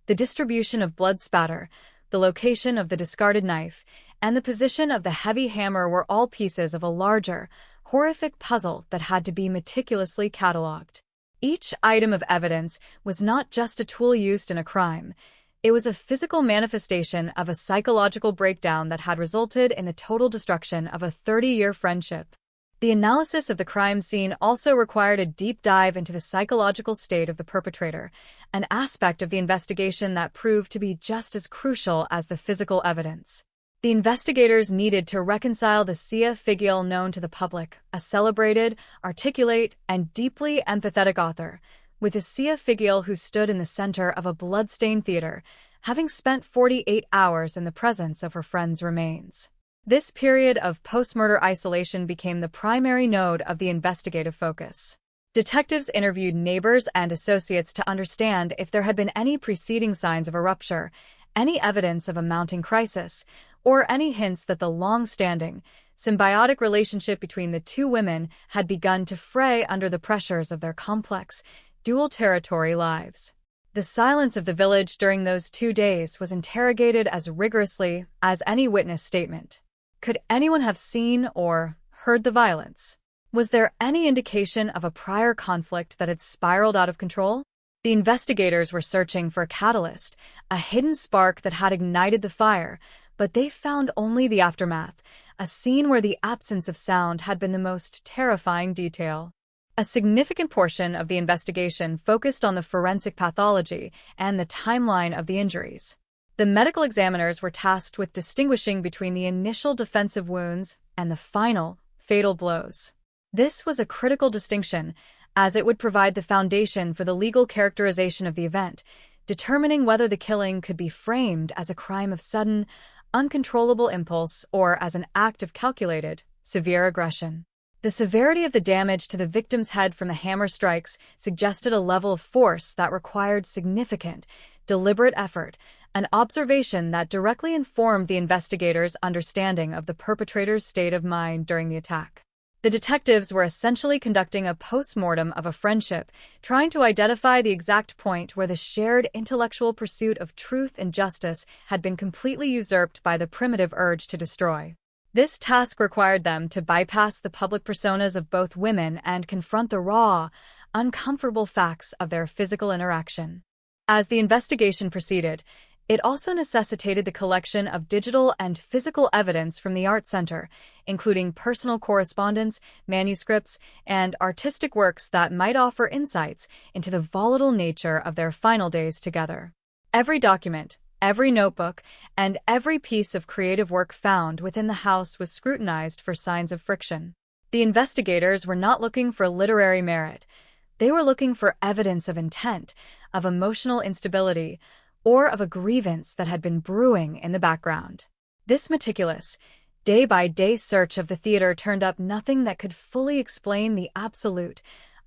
S7: The distribution of blood spatter, the location of the discarded knife, and the position of the heavy hammer were all pieces of a larger, horrific puzzle that had to be meticulously catalogued. Each item of evidence was not just a tool used in a crime. It was a physical manifestation of a psychological breakdown that had resulted in the total destruction of a 30-year friendship. The analysis of the crime scene also required a deep dive into the psychological state of the perpetrator, an aspect of the investigation that proved to be just as crucial as the physical evidence. The investigators needed to reconcile the Sia Figil known to the public, a celebrated, articulate, and deeply empathetic author, with the Sia Figil who stood in the center of a blood-stained theater, having spent 48 hours in the presence of her friend's remains. This period of post-murder isolation became the primary node of the investigative focus. Detectives interviewed neighbors and associates to understand if there had been any preceding signs of a rupture, any evidence of a mounting crisis, or any hints that the long-standing, symbiotic relationship between the two women had begun to fray under the pressures of their complex, dual-territory lives. The silence of the village during those 2 days was interrogated as rigorously as any witness statement. Could anyone have seen or heard the violence? Was there any indication of a prior conflict that had spiraled out of control? The investigators were searching for a catalyst, a hidden spark that had ignited the fire, but they found only the aftermath, a scene where the absence of sound had been the most terrifying detail. A significant portion of the investigation focused on the forensic pathology and the timeline of the injuries. The medical examiners were tasked with distinguishing between the initial defensive wounds and the final, fatal blows. This was a critical distinction, as it would provide the foundation for the legal characterization of the event, determining whether the killing could be framed as a crime of sudden, uncontrollable impulse or as an act of calculated, severe aggression. The severity of the damage to the victim's head from the hammer strikes suggested a level of force that required significant, deliberate effort, an observation that directly informed the investigators' understanding of the perpetrator's state of mind during the attack. The detectives were essentially conducting a post-mortem of a friendship, trying to identify the exact point where the shared intellectual pursuit of truth and justice had been completely usurped by the primitive urge to destroy. This task required them to bypass the public personas of both women and confront the raw, uncomfortable facts of their physical interaction. As the investigation proceeded, It also necessitated the collection of digital and physical evidence from the Art Center, including personal correspondence, manuscripts, and artistic works that might offer insights into the volatile nature of their final days together. Every document, every notebook, and every piece of creative work found within the house was scrutinized for signs of friction. The investigators were not looking for literary merit. They were looking for evidence of intent, of emotional instability, or of a grievance that had been brewing in the background. This meticulous, day-by-day search of the theater turned up nothing that could fully explain the absolute,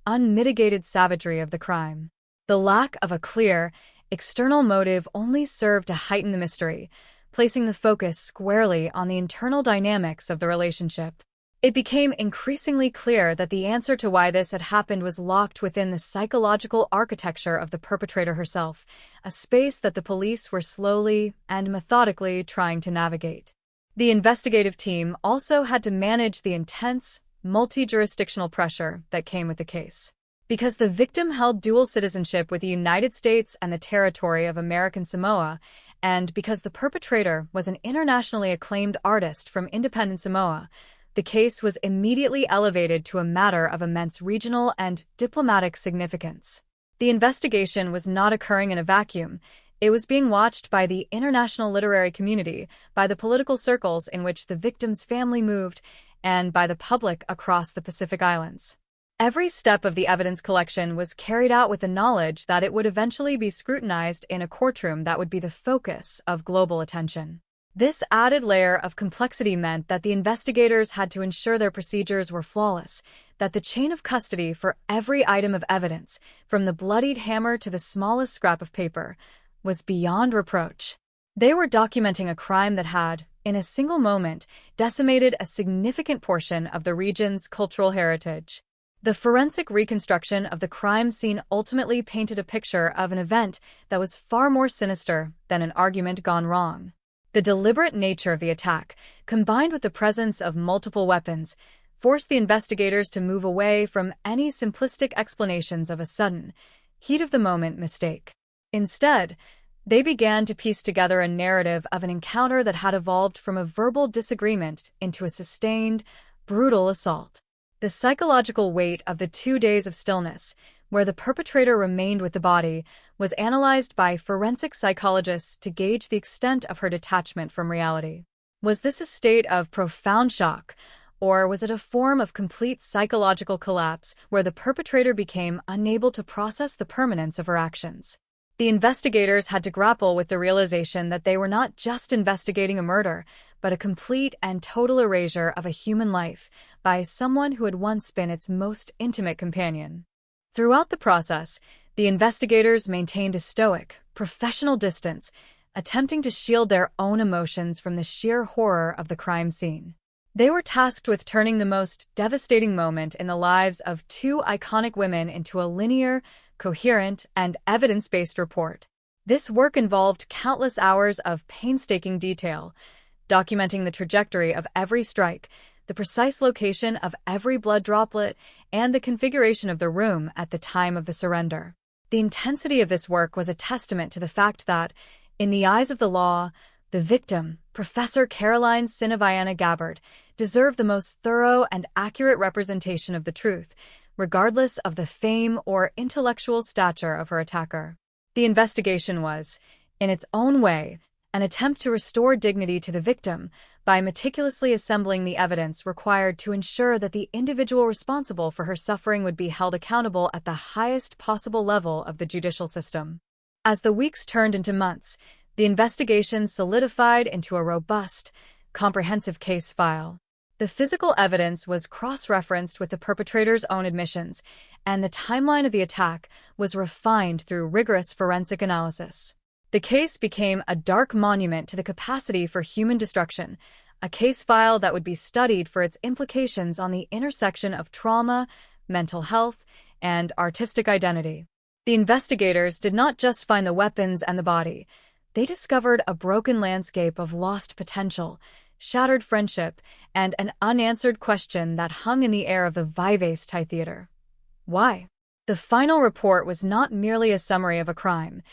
S7: unmitigated savagery of the crime. The lack of a clear, external motive only served to heighten the mystery, placing the focus squarely on the internal dynamics of the relationship. It became increasingly clear that the answer to why this had happened was locked within the psychological architecture of the perpetrator herself, a space that the police were slowly and methodically trying to navigate. The investigative team also had to manage the intense, multi-jurisdictional pressure that came with the case. Because the victim held dual citizenship with the United States and the territory of American Samoa, and because the perpetrator was an internationally acclaimed artist from independent Samoa, the case was immediately elevated to a matter of immense regional and diplomatic significance. The investigation was not occurring in a vacuum. It was being watched by the international literary community, by the political circles in which the victim's family moved, and by the public across the Pacific Islands. Every step of the evidence collection was carried out with the knowledge that it would eventually be scrutinized in a courtroom that would be the focus of global attention. This added layer of complexity meant that the investigators had to ensure their procedures were flawless, that the chain of custody for every item of evidence, from the bloodied hammer to the smallest scrap of paper, was beyond reproach. They were documenting a crime that had, in a single moment, decimated a significant portion of the region's cultural heritage. The forensic reconstruction of the crime scene ultimately painted a picture of an event that was far more sinister than an argument gone wrong. The deliberate nature of the attack, combined with the presence of multiple weapons, forced the investigators to move away from any simplistic explanations of a sudden, heat-of-the-moment mistake. Instead, they began to piece together a narrative of an encounter that had evolved from a verbal disagreement into a sustained, brutal assault. The psychological weight of the 2 days of stillness, where the perpetrator remained with the body, was analyzed by forensic psychologists to gauge the extent of her detachment from reality. Was this a state of profound shock, or was it a form of complete psychological collapse where the perpetrator became unable to process the permanence of her actions? The investigators had to grapple with the realization that they were not just investigating a murder, but a complete and total erasure of a human life by someone who had once been its most intimate companion. Throughout the process, the investigators maintained a stoic, professional distance, attempting to shield their own emotions from the sheer horror of the crime scene. They were tasked with turning the most devastating moment in the lives of 2 iconic women into a linear, coherent, and evidence-based report. This work involved countless hours of painstaking detail, documenting the trajectory of every strike, the precise location of every blood droplet, and the configuration of the room at the time of the surrender. The intensity of this work was a testament to the fact that, in the eyes of the law, the victim, Professor Caroline Sinaviana Gabbard, deserved the most thorough and accurate representation of the truth, regardless of the fame or intellectual stature of her attacker. The investigation was, in its own way, an attempt to restore dignity to the victim by meticulously assembling the evidence required to ensure that the individual responsible for her suffering would be held accountable at the highest possible level of the judicial system. As the weeks turned into months, the investigation solidified into a robust, comprehensive case file. The physical evidence was cross-referenced with the perpetrator's own admissions, and the timeline of the attack was refined through rigorous forensic analysis. The case became a dark monument to the capacity for human destruction, a case file that would be studied for its implications on the intersection of trauma, mental health, and artistic identity. The investigators did not just find the weapons and the body. They discovered a broken landscape of lost potential, shattered friendship, and an unanswered question that hung in the air of the Vivace Thai Theater. Why? The final report was not merely a summary of a crime.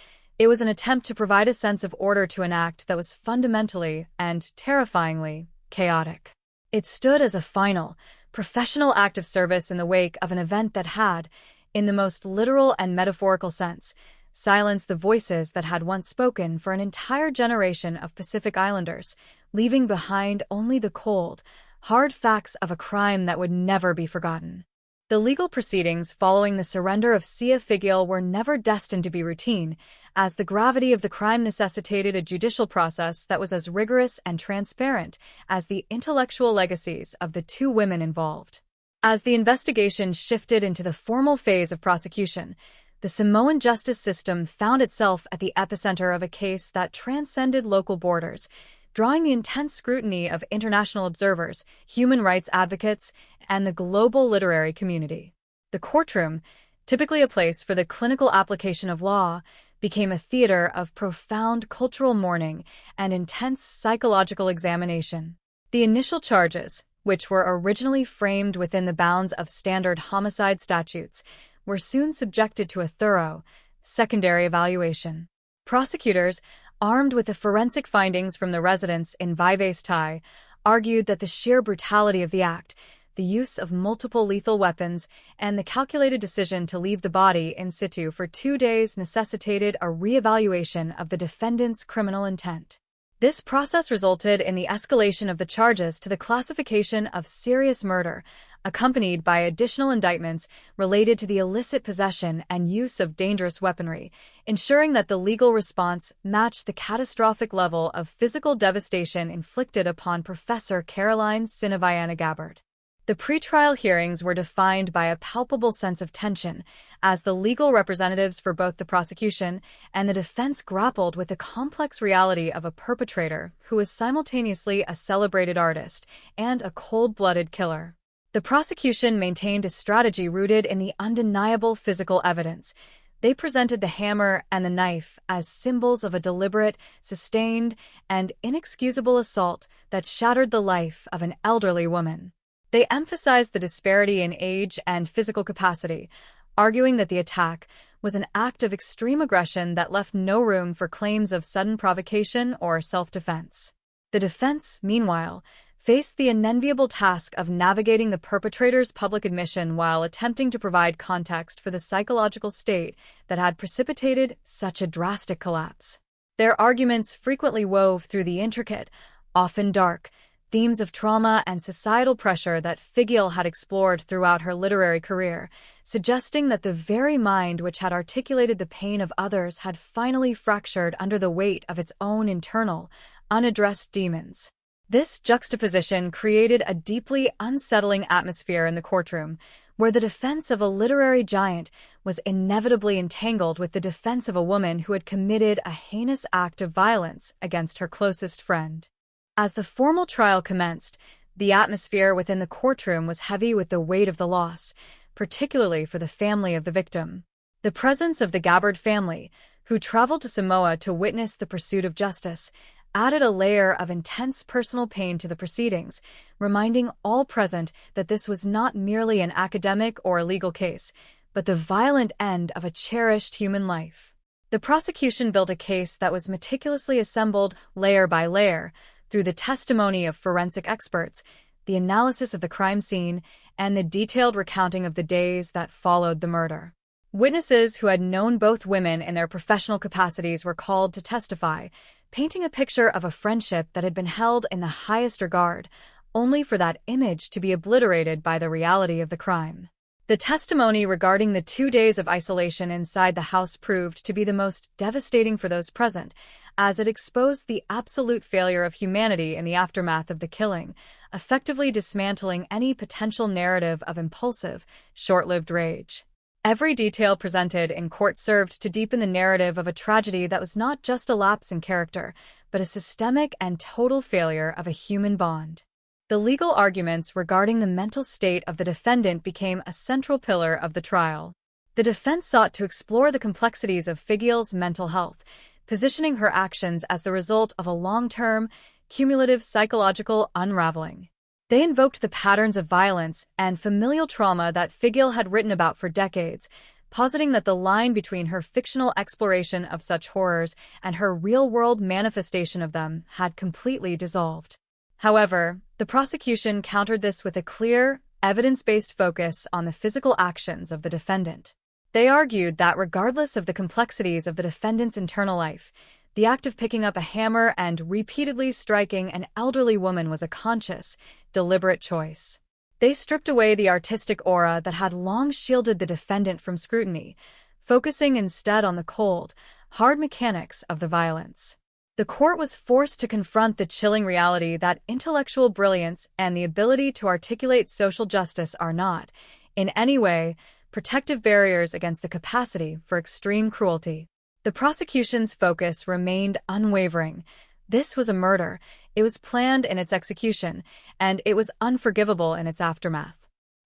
S7: It was an attempt to provide a sense of order to an act that was fundamentally and terrifyingly chaotic. It stood as a final, professional act of service in the wake of an event that had, in the most literal and metaphorical sense, silenced the voices that had once spoken for an entire generation of Pacific Islanders, leaving behind only the cold, hard facts of a crime that would never be forgotten. The legal proceedings following the surrender of Sia Figiel were never destined to be routine, as the gravity of the crime necessitated a judicial process that was as rigorous and transparent as the intellectual legacies of the two women involved. As the investigation shifted into the formal phase of prosecution, the Samoan justice system found itself at the epicenter of a case that transcended local borders, drawing the intense scrutiny of international observers, human rights advocates, and the global literary community. The courtroom, typically a place for the clinical application of law, became a theater of profound cultural mourning and intense psychological examination. The initial charges, which were originally framed within the bounds of standard homicide statutes, were soon subjected to a thorough, secondary evaluation. Prosecutors, armed with the forensic findings from the residents in Vives Tai, argued that the sheer brutality of the act, the use of multiple lethal weapons, and the calculated decision to leave the body in situ for 2 days necessitated a re-evaluation of the defendant's criminal intent. This process resulted in the escalation of the charges to the classification of serious murder, accompanied by additional indictments related to the illicit possession and use of dangerous weaponry, ensuring that the legal response matched the catastrophic level of physical devastation inflicted upon Professor Caroline Sinaviana Gabbard. The pretrial hearings were defined by a palpable sense of tension, as the legal representatives for both the prosecution and the defense grappled with the complex reality of a perpetrator who was simultaneously a celebrated artist and a cold-blooded killer. The prosecution maintained a strategy rooted in the undeniable physical evidence. They presented the hammer and the knife as symbols of a deliberate, sustained, and inexcusable assault that shattered the life of an elderly woman. They emphasized the disparity in age and physical capacity, arguing that the attack was an act of extreme aggression that left no room for claims of sudden provocation or self-defense. The defense, meanwhile, faced the unenviable task of navigating the perpetrator's public admission while attempting to provide context for the psychological state that had precipitated such a drastic collapse. Their arguments frequently wove through the intricate, often dark, themes of trauma and societal pressure that Figiel had explored throughout her literary career, suggesting that the very mind which had articulated the pain of others had finally fractured under the weight of its own internal, unaddressed demons. This juxtaposition created a deeply unsettling atmosphere in the courtroom, where the defense of a literary giant was inevitably entangled with the defense of a woman who had committed a heinous act of violence against her closest friend. As the formal trial commenced, the atmosphere within the courtroom was heavy with the weight of the loss, particularly for the family of the victim. The presence of the Gabbard family, who traveled to Samoa to witness the pursuit of justice, added a layer of intense personal pain to the proceedings, reminding all present that this was not merely an academic or a legal case, but the violent end of a cherished human life. The prosecution built a case that was meticulously assembled layer by layer, through the testimony of forensic experts, the analysis of the crime scene, and the detailed recounting of the days that followed the murder. Witnesses who had known both women in their professional capacities were called to testify, painting a picture of a friendship that had been held in the highest regard, only for that image to be obliterated by the reality of the crime. The testimony regarding the 2 days of isolation inside the house proved to be the most devastating for those present, as it exposed the absolute failure of humanity in the aftermath of the killing, effectively dismantling any potential narrative of impulsive, short-lived rage. Every detail presented in court served to deepen the narrative of a tragedy that was not just a lapse in character, but a systemic and total failure of a human bond. The legal arguments regarding the mental state of the defendant became a central pillar of the trial. The defense sought to explore the complexities of Figiel's mental health, positioning her actions as the result of a long-term, cumulative psychological unraveling. They invoked the patterns of violence and familial trauma that Figiel had written about for decades, positing that the line between her fictional exploration of such horrors and her real-world manifestation of them had completely dissolved. However, the prosecution countered this with a clear, evidence-based focus on the physical actions of the defendant. They argued that regardless of the complexities of the defendant's internal life, the act of picking up a hammer and repeatedly striking an elderly woman was a conscious, deliberate choice. They stripped away the artistic aura that had long shielded the defendant from scrutiny, focusing instead on the cold, hard mechanics of the violence. The court was forced to confront the chilling reality that intellectual brilliance and the ability to articulate social justice are not, in any way, protective barriers against the capacity for extreme cruelty. The prosecution's focus remained unwavering. This was a murder. It was planned in its execution, and it was unforgivable in its aftermath.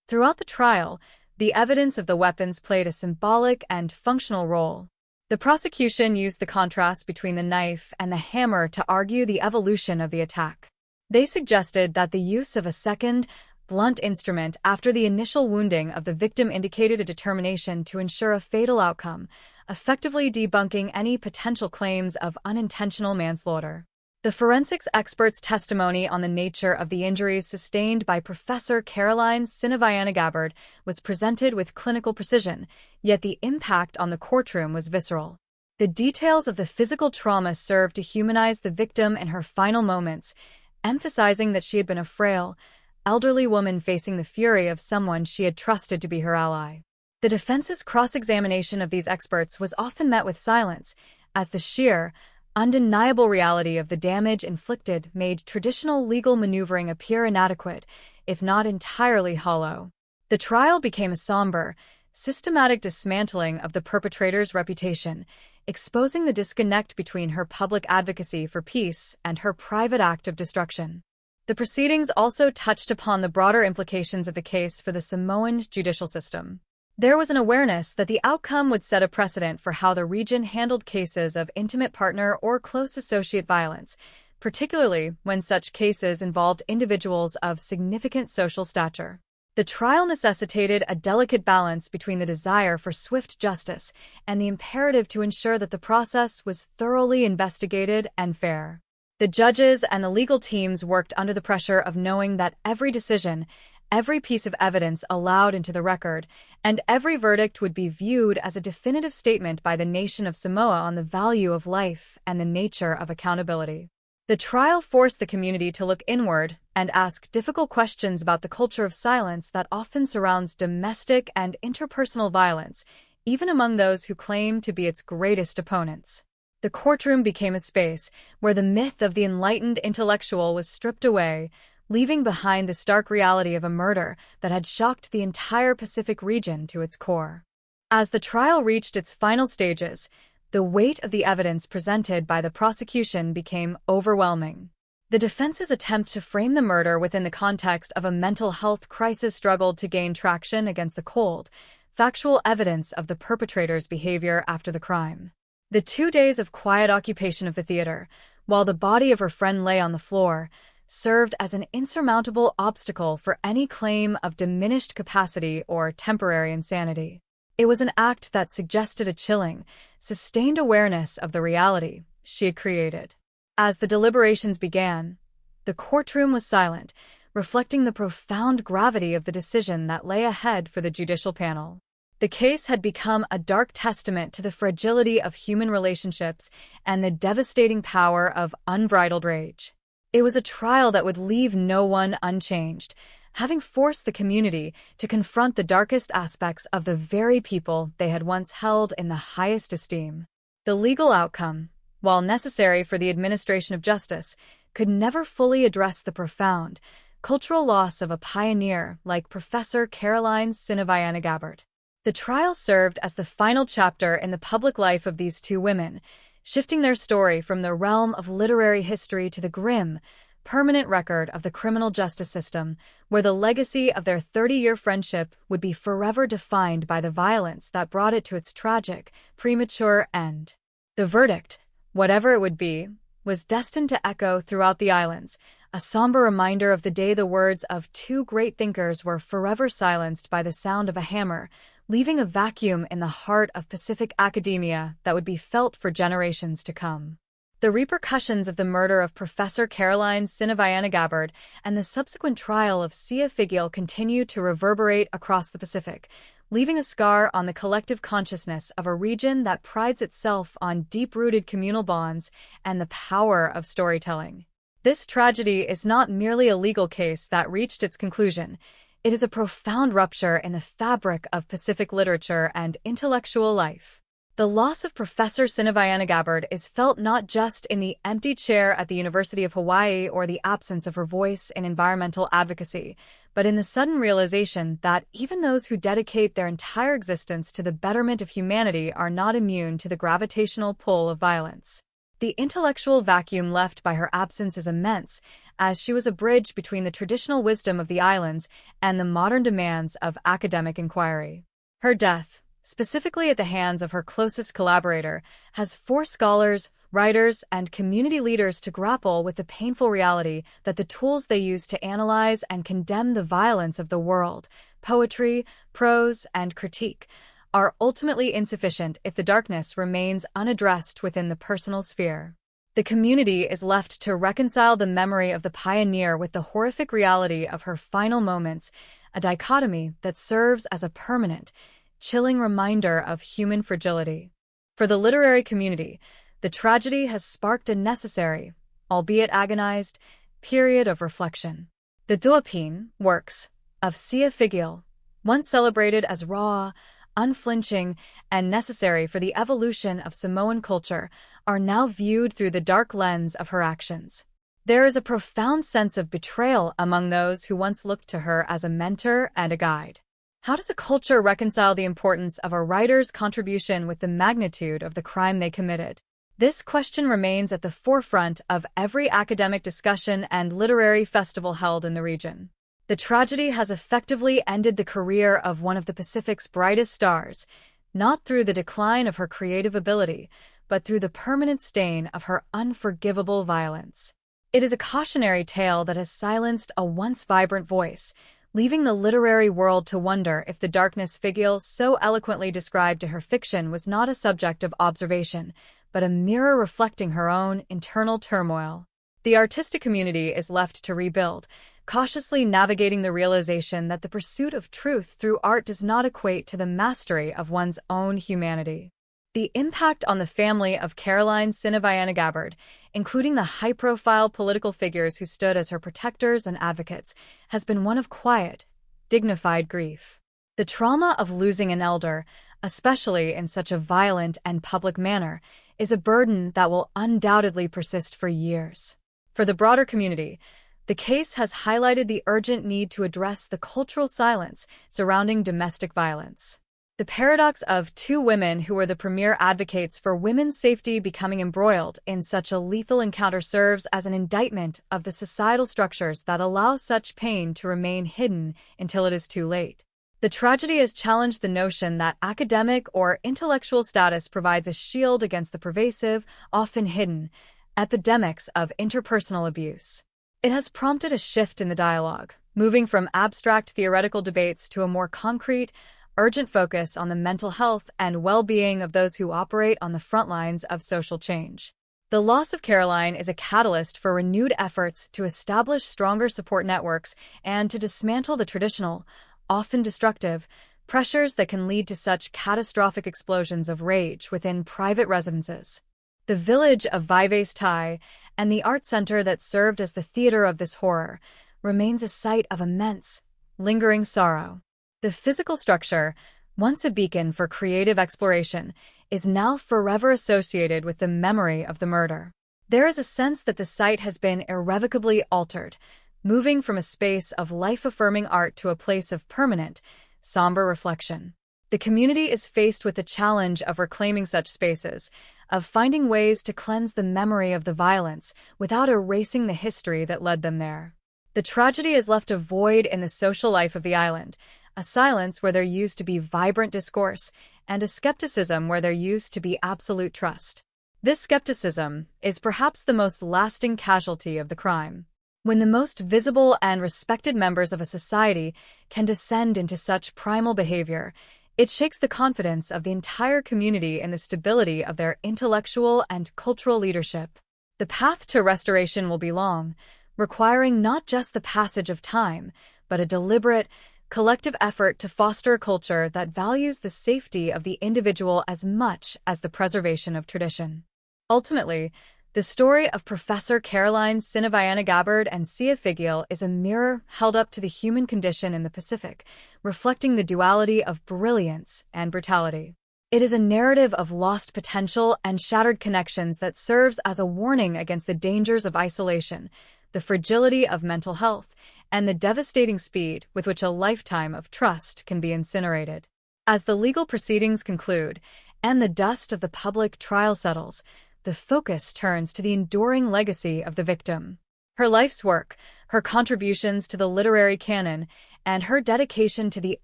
S7: Throughout the trial, the evidence of the weapons played a symbolic and functional role. The prosecution used the contrast between the knife and the hammer to argue the evolution of the attack. They suggested that the use of a second, blunt instrument after the initial wounding of the victim indicated a determination to ensure a fatal outcome, effectively debunking any potential claims of unintentional manslaughter. The forensics expert's testimony on the nature of the injuries sustained by Professor Caroline Sinaviana-Gabbard was presented with clinical precision, yet the impact on the courtroom was visceral. The details of the physical trauma served to humanize the victim in her final moments, emphasizing that she had been a frail, elderly woman facing the fury of someone she had trusted to be her ally. The defense's cross-examination of these experts was often met with silence, as the sheer, undeniable reality of the damage inflicted made traditional legal maneuvering appear inadequate, if not entirely hollow. The trial became a somber, systematic dismantling of the perpetrator's reputation, exposing the disconnect between her public advocacy for peace and her private act of destruction. The proceedings also touched upon the broader implications of the case for the Samoan judicial system. There was an awareness that the outcome would set a precedent for how the region handled cases of intimate partner or close associate violence, particularly when such cases involved individuals of significant social stature. The trial necessitated a delicate balance between the desire for swift justice and the imperative to ensure that the process was thoroughly investigated and fair. The judges and the legal teams worked under the pressure of knowing that every decision, every piece of evidence allowed into the record, and every verdict would be viewed as a definitive statement by the nation of Samoa on the value of life and the nature of accountability. The trial forced the community to look inward and ask difficult questions about the culture of silence that often surrounds domestic and interpersonal violence, even among those who claim to be its greatest opponents. The courtroom became a space where the myth of the enlightened intellectual was stripped away, leaving behind the stark reality of a murder that had shocked the entire Pacific region to its core. As the trial reached its final stages, the weight of the evidence presented by the prosecution became overwhelming. The defense's attempt to frame the murder within the context of a mental health crisis struggled to gain traction against the cold, factual evidence of the perpetrator's behavior after the crime. The 2 days of quiet occupation of the theater, while the body of her friend lay on the floor, served as an insurmountable obstacle for any claim of diminished capacity or temporary insanity. It was an act that suggested a chilling, sustained awareness of the reality she had created. As the deliberations began, the courtroom was silent, reflecting the profound gravity of the decision that lay ahead for the judicial panel. The case had become a dark testament to the fragility of human relationships and the devastating power of unbridled rage. It was a trial that would leave no one unchanged, having forced the community to confront the darkest aspects of the very people they had once held in the highest esteem. The legal outcome, while necessary for the administration of justice, could never fully address the profound, cultural loss of a pioneer like Professor Caroline Sinaviana-Gabbard. The trial served as the final chapter in the public life of these two women, shifting their story from the realm of literary history to the grim, permanent record of the criminal justice system, where the legacy of their 30-year friendship would be forever defined by the violence that brought it to its tragic, premature end. The verdict, whatever it would be, was destined to echo throughout the islands, a somber reminder of the day the words of two great thinkers were forever silenced by the sound of a hammer, leaving a vacuum in the heart of Pacific academia that would be felt for generations to come. The repercussions of the murder of Professor Caroline Sinaviana-Gabbard and the subsequent trial of Sia Figiel continue to reverberate across the Pacific, leaving a scar on the collective consciousness of a region that prides itself on deep-rooted communal bonds and the power of storytelling. This tragedy is not merely a legal case that reached its conclusion. It is a profound rupture in the fabric of Pacific literature and intellectual life. The loss of Professor Sinaviana-Gabbard is felt not just in the empty chair at the University of Hawaii or the absence of her voice in environmental advocacy, but in the sudden realization that even those who dedicate their entire existence to the betterment of humanity are not immune to the gravitational pull of violence. The intellectual vacuum left by her absence is immense, as she was a bridge between the traditional wisdom of the islands and the modern demands of academic inquiry. Her death, specifically at the hands of her closest collaborator, has forced scholars, writers, and community leaders to grapple with the painful reality that the tools they use to analyze and condemn the violence of the world, poetry, prose, and critique, are ultimately insufficient if the darkness remains unaddressed within the personal sphere. The community is left to reconcile the memory of the pioneer with the horrific reality of her final moments, a dichotomy that serves as a permanent, chilling reminder of human fragility. For the literary community, the tragedy has sparked a necessary, albeit agonized, period of reflection. The Duopin works of Sia Figiel, once celebrated as raw, unflinching, and necessary for the evolution of Samoan culture, are now viewed through the dark lens of her actions. There is a profound sense of betrayal among those who once looked to her as a mentor and a guide. How does a culture reconcile the importance of a writer's contribution with the magnitude of the crime they committed? This question remains at the forefront of every academic discussion and literary festival held in the region. The tragedy has effectively ended the career of one of the Pacific's brightest stars, not through the decline of her creative ability, but through the permanent stain of her unforgivable violence. It is a cautionary tale that has silenced a once vibrant voice, leaving the literary world to wonder if the darkness Figiel so eloquently described to her fiction was not a subject of observation, but a mirror reflecting her own internal turmoil. The artistic community is left to rebuild, cautiously navigating the realization that the pursuit of truth through art does not equate to the mastery of one's own humanity. The impact on the family of Caroline Sinaviana-Gabbard, including the high-profile political figures who stood as her protectors and advocates, has been one of quiet, dignified grief. The trauma of losing an elder, especially in such a violent and public manner, is a burden that will undoubtedly persist for years. For the broader community, the case has highlighted the urgent need to address the cultural silence surrounding domestic violence. The paradox of two women who were the premier advocates for women's safety becoming embroiled in such a lethal encounter serves as an indictment of the societal structures that allow such pain to remain hidden until it is too late. The tragedy has challenged the notion that academic or intellectual status provides a shield against the pervasive, often hidden, epidemics of interpersonal abuse. It has prompted a shift in the dialogue, moving from abstract theoretical debates to a more concrete, urgent focus on the mental health and well-being of those who operate on the front lines of social change. The loss of Caroline is a catalyst for renewed efforts to establish stronger support networks and to dismantle the traditional, often destructive, pressures that can lead to such catastrophic explosions of rage within private residences. The village of Vives Tai and the art center that served as the theater of this horror remains a site of immense, lingering sorrow. The physical structure, once a beacon for creative exploration, is now forever associated with the memory of the murder. There is a sense that the site has been irrevocably altered, moving from a space of life-affirming art to a place of permanent, somber reflection. The community is faced with the challenge of reclaiming such spaces, of finding ways to cleanse the memory of the violence without erasing the history that led them there. The tragedy has left a void in the social life of the island, a silence where there used to be vibrant discourse, and a skepticism where there used to be absolute trust. This skepticism is perhaps the most lasting casualty of the crime. When the most visible and respected members of a society can descend into such primal behavior, It shakes the confidence of the entire community in the stability of their intellectual and cultural leadership. The path to restoration will be long, requiring not just the passage of time, but a deliberate, collective effort to foster a culture that values the safety of the individual as much as the preservation of tradition. Ultimately, the story of Professor Caroline Sinaviana-Gabbard and Sia Figiel is a mirror held up to the human condition in the Pacific, reflecting the duality of brilliance and brutality. It is a narrative of lost potential and shattered connections that serves as a warning against the dangers of isolation, the fragility of mental health, and the devastating speed with which a lifetime of trust can be incinerated. As the legal proceedings conclude, and the dust of the public trial settles, the focus turns to the enduring legacy of the victim. Her life's work, her contributions to the literary canon, and her dedication to the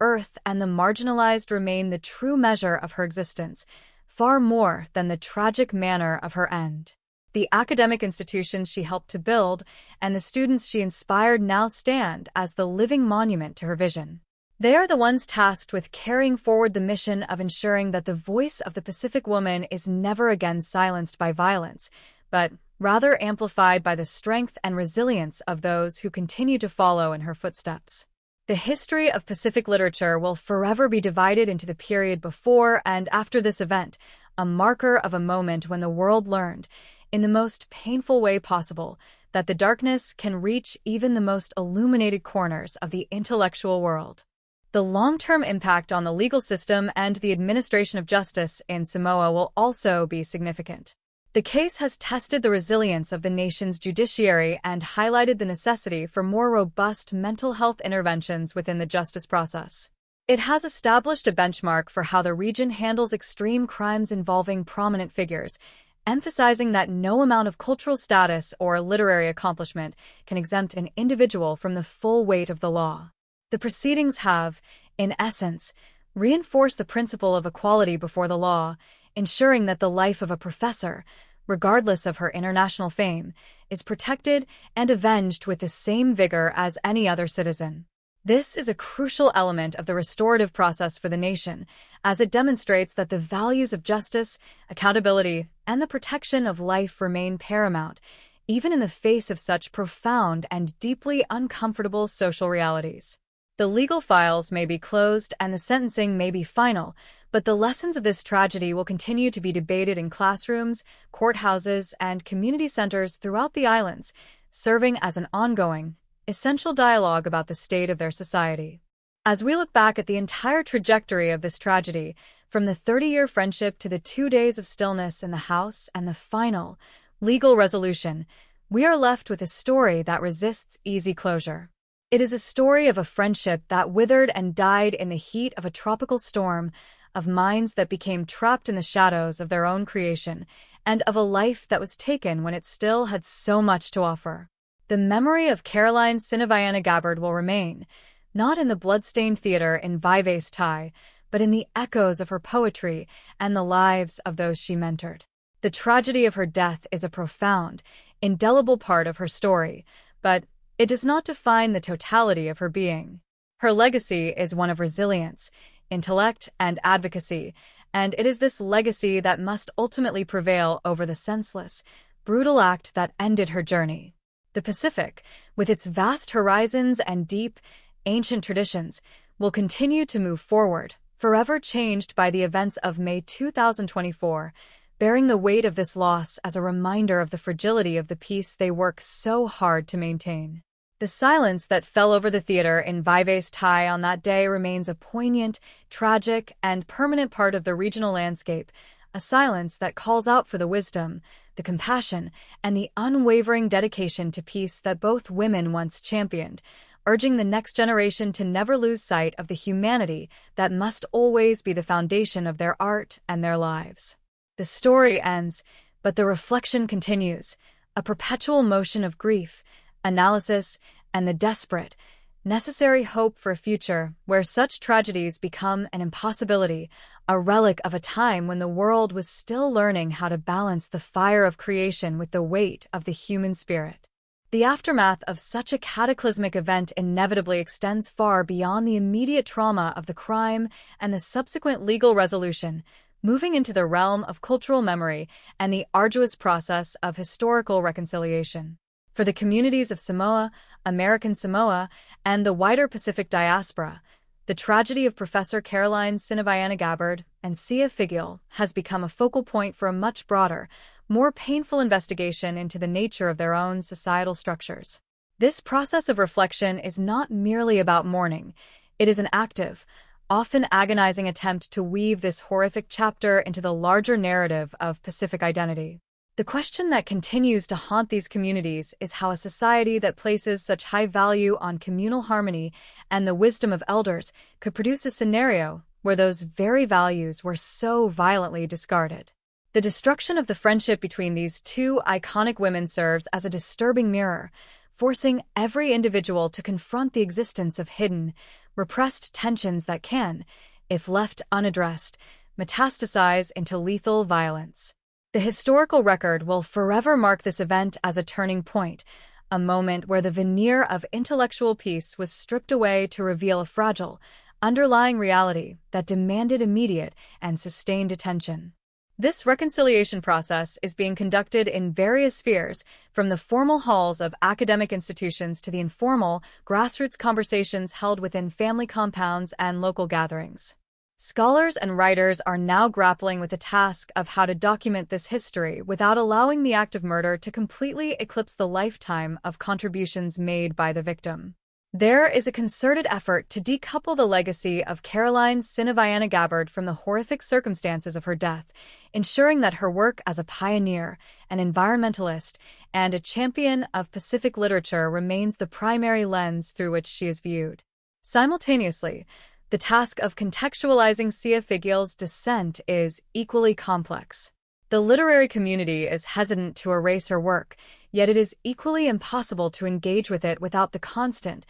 S7: earth and the marginalized remain the true measure of her existence, far more than the tragic manner of her end. The academic institutions she helped to build and the students she inspired now stand as the living monument to her vision. They are the ones tasked with carrying forward the mission of ensuring that the voice of the Pacific woman is never again silenced by violence, but rather amplified by the strength and resilience of those who continue to follow in her footsteps. The history of Pacific literature will forever be divided into the period before and after this event, a marker of a moment when the world learned, in the most painful way possible, that the darkness can reach even the most illuminated corners of the intellectual world. The long-term impact on the legal system and the administration of justice in Samoa will also be significant. The case has tested the resilience of the nation's judiciary and highlighted the necessity for more robust mental health interventions within the justice process. It has established a benchmark for how the region handles extreme crimes involving prominent figures, emphasizing that no amount of cultural status or literary accomplishment can exempt an individual from the full weight of the law. The proceedings have, in essence, reinforced the principle of equality before the law, ensuring that the life of a professor, regardless of her international fame, is protected and avenged with the same vigor as any other citizen. This is a crucial element of the restorative process for the nation, as it demonstrates that the values of justice, accountability, and the protection of life remain paramount, even in the face of such profound and deeply uncomfortable social realities. The legal files may be closed and the sentencing may be final, but the lessons of this tragedy will continue to be debated in classrooms, courthouses, and community centers throughout the islands, serving as an ongoing, essential dialogue about the state of their society. As we look back at the entire trajectory of this tragedy, from the 30-year friendship to the 2 days of stillness in the house and the final, legal resolution, we are left with a story that resists easy closure. It is a story of a friendship that withered and died in the heat of a tropical storm, of minds that became trapped in the shadows of their own creation, and of a life that was taken when it still had so much to offer. The memory of Caroline Sinaviana-Gabbard will remain, not in the bloodstained theater in Vives Tai, but in the echoes of her poetry and the lives of those she mentored. The tragedy of her death is a profound, indelible part of her story, but it does not define the totality of her being. Her legacy is one of resilience, intellect, and advocacy, and it is this legacy that must ultimately prevail over the senseless, brutal act that ended her journey. The Pacific, with its vast horizons and deep, ancient traditions, will continue to move forward, forever changed by the events of May 2024, bearing the weight of this loss as a reminder of the fragility of the peace they work so hard to maintain. The silence that fell over the theater in Vives Tai on that day remains a poignant, tragic, and permanent part of the regional landscape, a silence that calls out for the wisdom, the compassion, and the unwavering dedication to peace that both women once championed, urging the next generation to never lose sight of the humanity that must always be the foundation of their art and their lives. The story ends, but the reflection continues, a perpetual motion of grief, analysis, and the desperate, necessary hope for a future where such tragedies become an impossibility, a relic of a time when the world was still learning how to balance the fire of creation with the weight of the human spirit. The aftermath of such a cataclysmic event inevitably extends far beyond the immediate trauma of the crime and the subsequent legal resolution, moving into the realm of cultural memory and the arduous process of historical reconciliation. For the communities of Samoa, American Samoa, and the wider Pacific diaspora, the tragedy of Professor Caroline Sinaviana Gabbard and Sia Figiel has become a focal point for a much broader, more painful investigation into the nature of their own societal structures. This process of reflection is not merely about mourning. It is an active, often agonizing attempt to weave this horrific chapter into the larger narrative of Pacific identity. The question that continues to haunt these communities is how a society that places such high value on communal harmony and the wisdom of elders could produce a scenario where those very values were so violently discarded. The destruction of the friendship between these two iconic women serves as a disturbing mirror, forcing every individual to confront the existence of hidden, repressed tensions that can, if left unaddressed, metastasize into lethal violence. The historical record will forever mark this event as a turning point, a moment where the veneer of intellectual peace was stripped away to reveal a fragile, underlying reality that demanded immediate and sustained attention. This reconciliation process is being conducted in various spheres, from the formal halls of academic institutions to the informal, grassroots conversations held within family compounds and local gatherings. Scholars and writers are now grappling with the task of how to document this history without allowing the act of murder to completely eclipse the lifetime of contributions made by the victim. There is a concerted effort to decouple the legacy of Caroline Sinaviana Gabbard from the horrific circumstances of her death, ensuring that her work as a pioneer, an environmentalist, and a champion of Pacific literature remains the primary lens through which she is viewed. Simultaneously, the task of contextualizing Sia Figiel's descent is equally complex. The literary community is hesitant to erase her work, yet it is equally impossible to engage with it without the constant,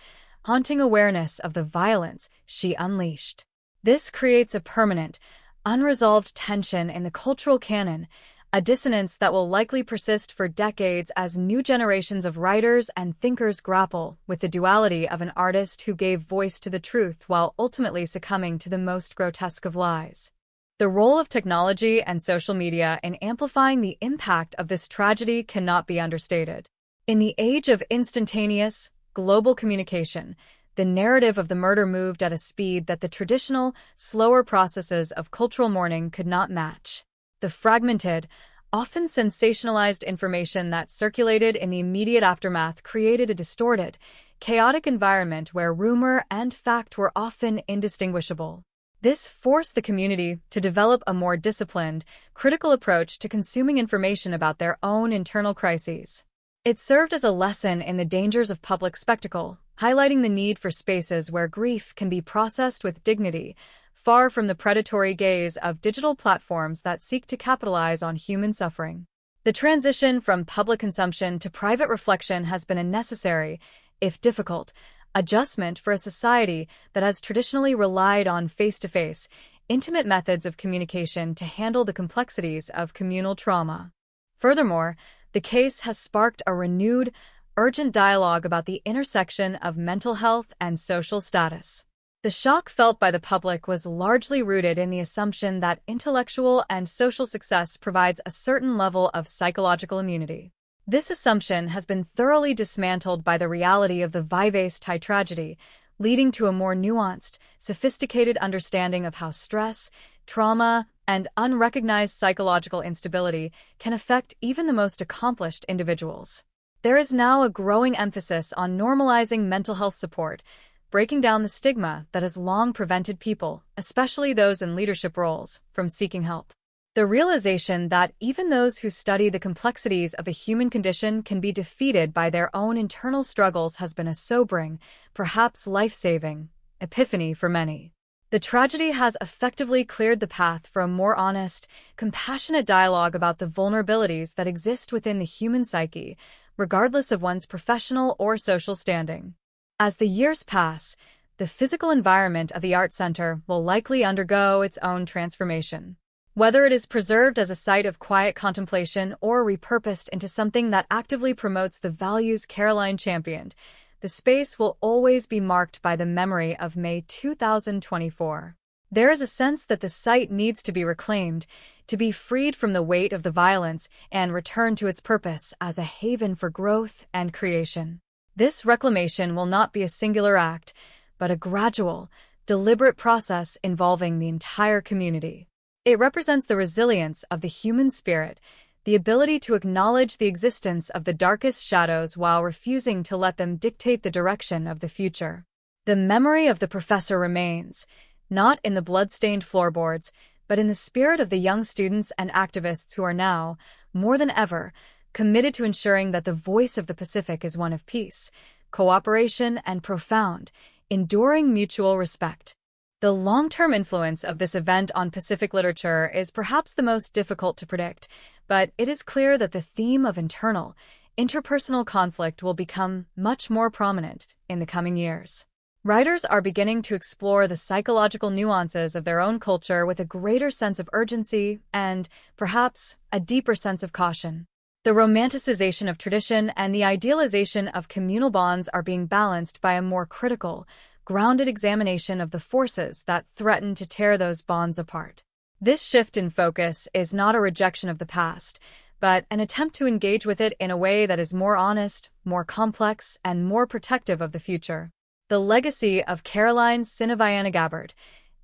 S7: haunting awareness of the violence she unleashed. This creates a permanent, unresolved tension in the cultural canon, a dissonance that will likely persist for decades as new generations of writers and thinkers grapple with the duality of an artist who gave voice to the truth while ultimately succumbing to the most grotesque of lies. The role of technology and social media in amplifying the impact of this tragedy cannot be understated. In the age of instantaneous, global communication, the narrative of the murder moved at a speed that the traditional, slower processes of cultural mourning could not match. The fragmented, often sensationalized information that circulated in the immediate aftermath created a distorted, chaotic environment where rumor and fact were often indistinguishable. This forced the community to develop a more disciplined, critical approach to consuming information about their own internal crises. It served as a lesson in the dangers of public spectacle, highlighting the need for spaces where grief can be processed with dignity, far from the predatory gaze of digital platforms that seek to capitalize on human suffering. The transition from public consumption to private reflection has been a necessary, if difficult, adjustment for a society that has traditionally relied on face-to-face, intimate methods of communication to handle the complexities of communal trauma. Furthermore, the case has sparked a renewed, urgent dialogue about the intersection of mental health and social status. The shock felt by the public was largely rooted in the assumption that intellectual and social success provides a certain level of psychological immunity. This assumption has been thoroughly dismantled by the reality of the Vivace Thai tragedy, leading to a more nuanced, sophisticated understanding of how stress, trauma, and unrecognized psychological instability can affect even the most accomplished individuals. There is now a growing emphasis on normalizing mental health support, breaking down the stigma that has long prevented people, especially those in leadership roles, from seeking help. The realization that even those who study the complexities of the human condition can be defeated by their own internal struggles has been a sobering, perhaps life-saving, epiphany for many. The tragedy has effectively cleared the path for a more honest, compassionate dialogue about the vulnerabilities that exist within the human psyche, regardless of one's professional or social standing. As the years pass, the physical environment of the Art Center will likely undergo its own transformation. Whether it is preserved as a site of quiet contemplation or repurposed into something that actively promotes the values Caroline championed, the space will always be marked by the memory of May 2024. There is a sense that the site needs to be reclaimed, to be freed from the weight of the violence and return to its purpose as a haven for growth and creation. This reclamation will not be a singular act, but a gradual, deliberate process involving the entire community. It represents the resilience of the human spirit, the ability to acknowledge the existence of the darkest shadows while refusing to let them dictate the direction of the future. The memory of the professor remains, not in the blood-stained floorboards, but in the spirit of the young students and activists who are now, more than ever, committed to ensuring that the voice of the Pacific is one of peace, cooperation, and profound, enduring mutual respect. The long-term influence of this event on Pacific literature is perhaps the most difficult to predict, but it is clear that the theme of internal, interpersonal conflict will become much more prominent in the coming years. Writers are beginning to explore the psychological nuances of their own culture with a greater sense of urgency and, perhaps, a deeper sense of caution. The romanticization of tradition and the idealization of communal bonds are being balanced by a more critical, grounded examination of the forces that threaten to tear those bonds apart. This shift in focus is not a rejection of the past, but an attempt to engage with it in a way that is more honest, more complex, and more protective of the future. The legacy of Caroline Sinaviana-Gabbard,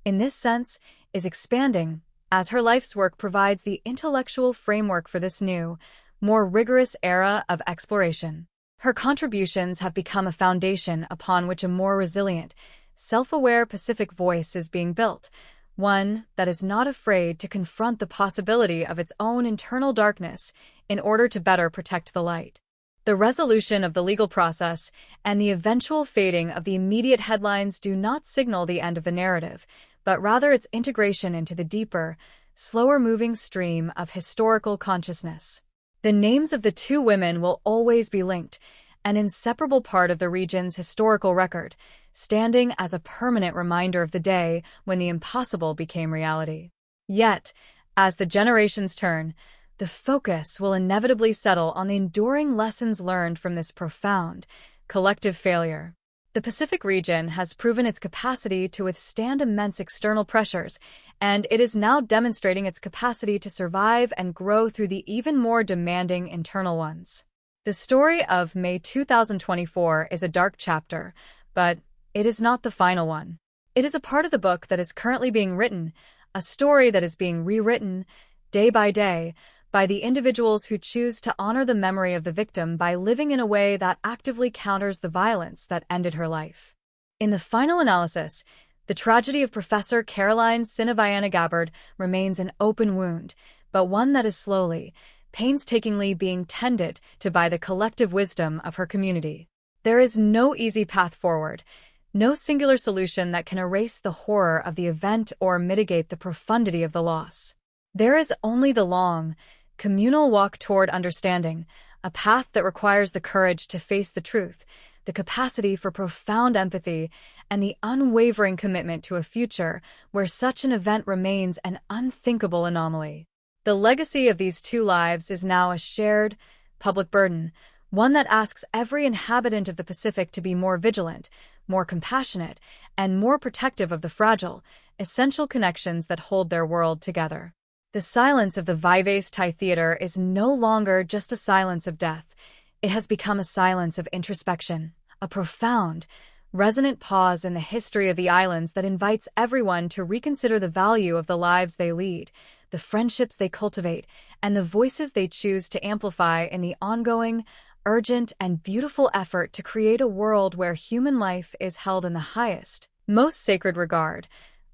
S7: in this sense, is expanding, as her life's work provides the intellectual framework for this new, more rigorous era of exploration. Her contributions have become a foundation upon which a more resilient, self-aware Pacific voice is being built, one that is not afraid to confront the possibility of its own internal darkness in order to better protect the light. The resolution of the legal process and the eventual fading of the immediate headlines do not signal the end of the narrative, but rather its integration into the deeper, slower-moving stream of historical consciousness. The names of the two women will always be linked, an inseparable part of the region's historical record, standing as a permanent reminder of the day when the impossible became reality. Yet, as the generations turn, the focus will inevitably settle on the enduring lessons learned from this profound, collective failure. The Pacific region has proven its capacity to withstand immense external pressures, and it is now demonstrating its capacity to survive and grow through the even more demanding internal ones. The story of May 2024 is a dark chapter, but it is not the final one. It is a part of the book that is currently being written, a story that is being rewritten, day by day, by the individuals who choose to honor the memory of the victim by living in a way that actively counters the violence that ended her life. In the final analysis, the tragedy of Professor Caroline Sinaviana-Gabbard remains an open wound, but one that is slowly, painstakingly being tended to by the collective wisdom of her community. There is no easy path forward, no singular solution that can erase the horror of the event or mitigate the profundity of the loss. There is only the long, communal walk toward understanding, a path that requires the courage to face the truth, the capacity for profound empathy, and the unwavering commitment to a future where such an event remains an unthinkable anomaly. The legacy of these two lives is now a shared, public burden, one that asks every inhabitant of the Pacific to be more vigilant, more compassionate, and more protective of the fragile, essential connections that hold their world together. The silence of the Vivace Thai Theater is no longer just a silence of death. It has become a silence of introspection, a profound, resonant pause in the history of the islands that invites everyone to reconsider the value of the lives they lead, the friendships they cultivate, and the voices they choose to amplify in the ongoing, urgent, and beautiful effort to create a world where human life is held in the highest, most sacred regard,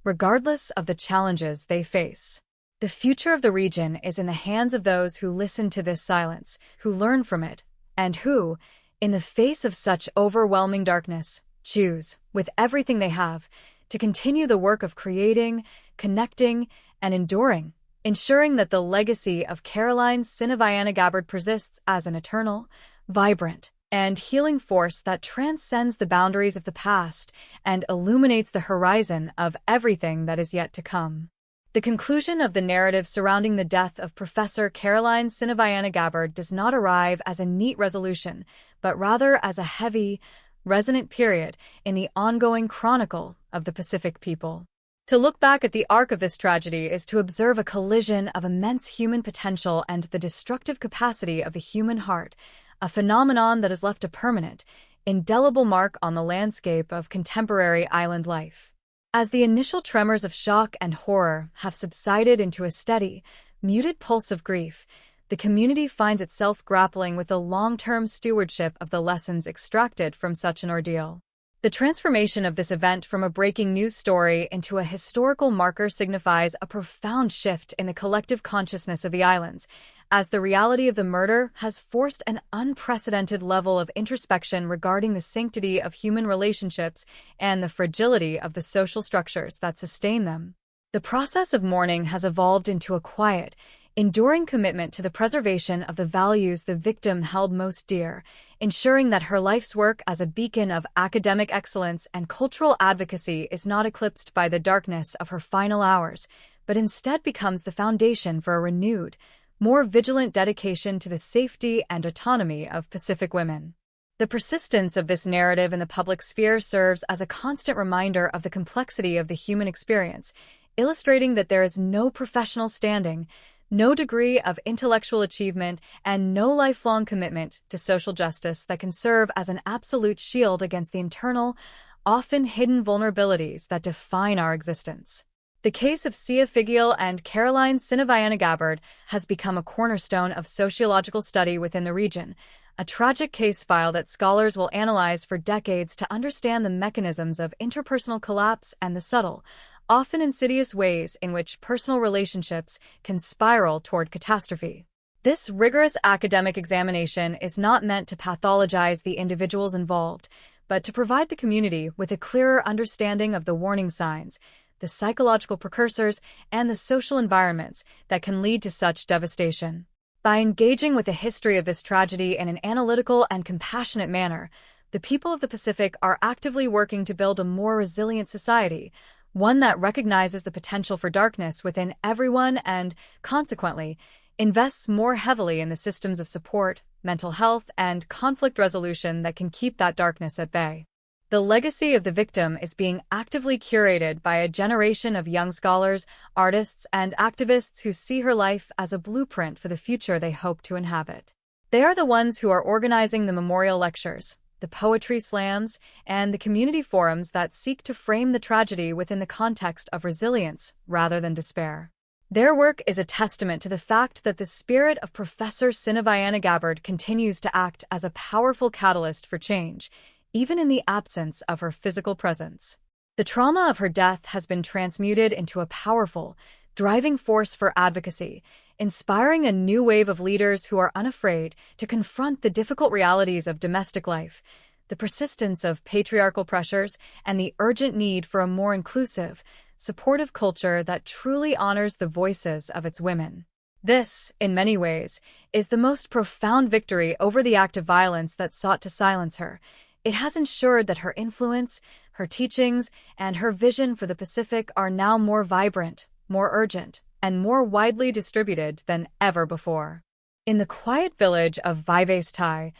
S7: regardless of the challenges they face. The future of the region is in the hands of those who listen to this silence, who learn from it, and who, in the face of such overwhelming darkness, choose, with everything they have, to continue the work of creating, connecting, and enduring, ensuring that the legacy of Caroline Sinaviana-Gabbard persists as an eternal, vibrant, and healing force that transcends the boundaries of the past and illuminates the horizon of everything that is yet to come. The conclusion of the narrative surrounding the death of Professor Caroline Sinaviana Gabbard does not arrive as a neat resolution, but rather as a heavy, resonant period in the ongoing chronicle of the Pacific people. To look back at the arc of this tragedy is to observe a collision of immense human potential and the destructive capacity of the human heart, a phenomenon that has left a permanent, indelible mark on the landscape of contemporary island life. As the initial tremors of shock and horror have subsided into a steady, muted pulse of grief, the community finds itself grappling with the long-term stewardship of the lessons extracted from such an ordeal. The transformation of this event from a breaking news story into a historical marker signifies a profound shift in the collective consciousness of the islands, as the reality of the murder has forced an unprecedented level of introspection regarding the sanctity of human relationships and the fragility of the social structures that sustain them. The process of mourning has evolved into a quiet, enduring commitment to the preservation of the values the victim held most dear, ensuring that her life's work as a beacon of academic excellence and cultural advocacy is not eclipsed by the darkness of her final hours, but instead becomes the foundation for a renewed, more vigilant dedication to the safety and autonomy of Pacific women. The persistence of this narrative in the public sphere serves as a constant reminder of the complexity of the human experience, illustrating that there is no professional standing, no degree of intellectual achievement, and no lifelong commitment to social justice that can serve as an absolute shield against the internal, often hidden vulnerabilities that define our existence. The case of Sia Figiel and Caroline Sinaviana Gabbard has become a cornerstone of sociological study within the region, a tragic case file that scholars will analyze for decades to understand the mechanisms of interpersonal collapse and the subtle, often insidious ways in which personal relationships can spiral toward catastrophe. This rigorous academic examination is not meant to pathologize the individuals involved, but to provide the community with a clearer understanding of the warning signs, the psychological precursors, and the social environments that can lead to such devastation. By engaging with the history of this tragedy in an analytical and compassionate manner, the people of the Pacific are actively working to build a more resilient society, one that recognizes the potential for darkness within everyone and, consequently, invests more heavily in the systems of support, mental health, and conflict resolution that can keep that darkness at bay. The legacy of the victim is being actively curated by a generation of young scholars, artists, and activists who see her life as a blueprint for the future they hope to inhabit. They are the ones who are organizing the memorial lectures, the poetry slams, and the community forums that seek to frame the tragedy within the context of resilience rather than despair. Their work is a testament to the fact that the spirit of Professor Sinaviana Gabbard continues to act as a powerful catalyst for change, even in the absence of her physical presence. The trauma of her death has been transmuted into a powerful, driving force for advocacy, inspiring a new wave of leaders who are unafraid to confront the difficult realities of domestic life, the persistence of patriarchal pressures, and the urgent need for a more inclusive, supportive culture that truly honors the voices of its women. This, in many ways, is the most profound victory over the act of violence that sought to silence her. It has ensured that her influence, her teachings, and her vision for the Pacific are now more vibrant, more urgent, and more widely distributed than ever before. In the quiet village of Vives Tai,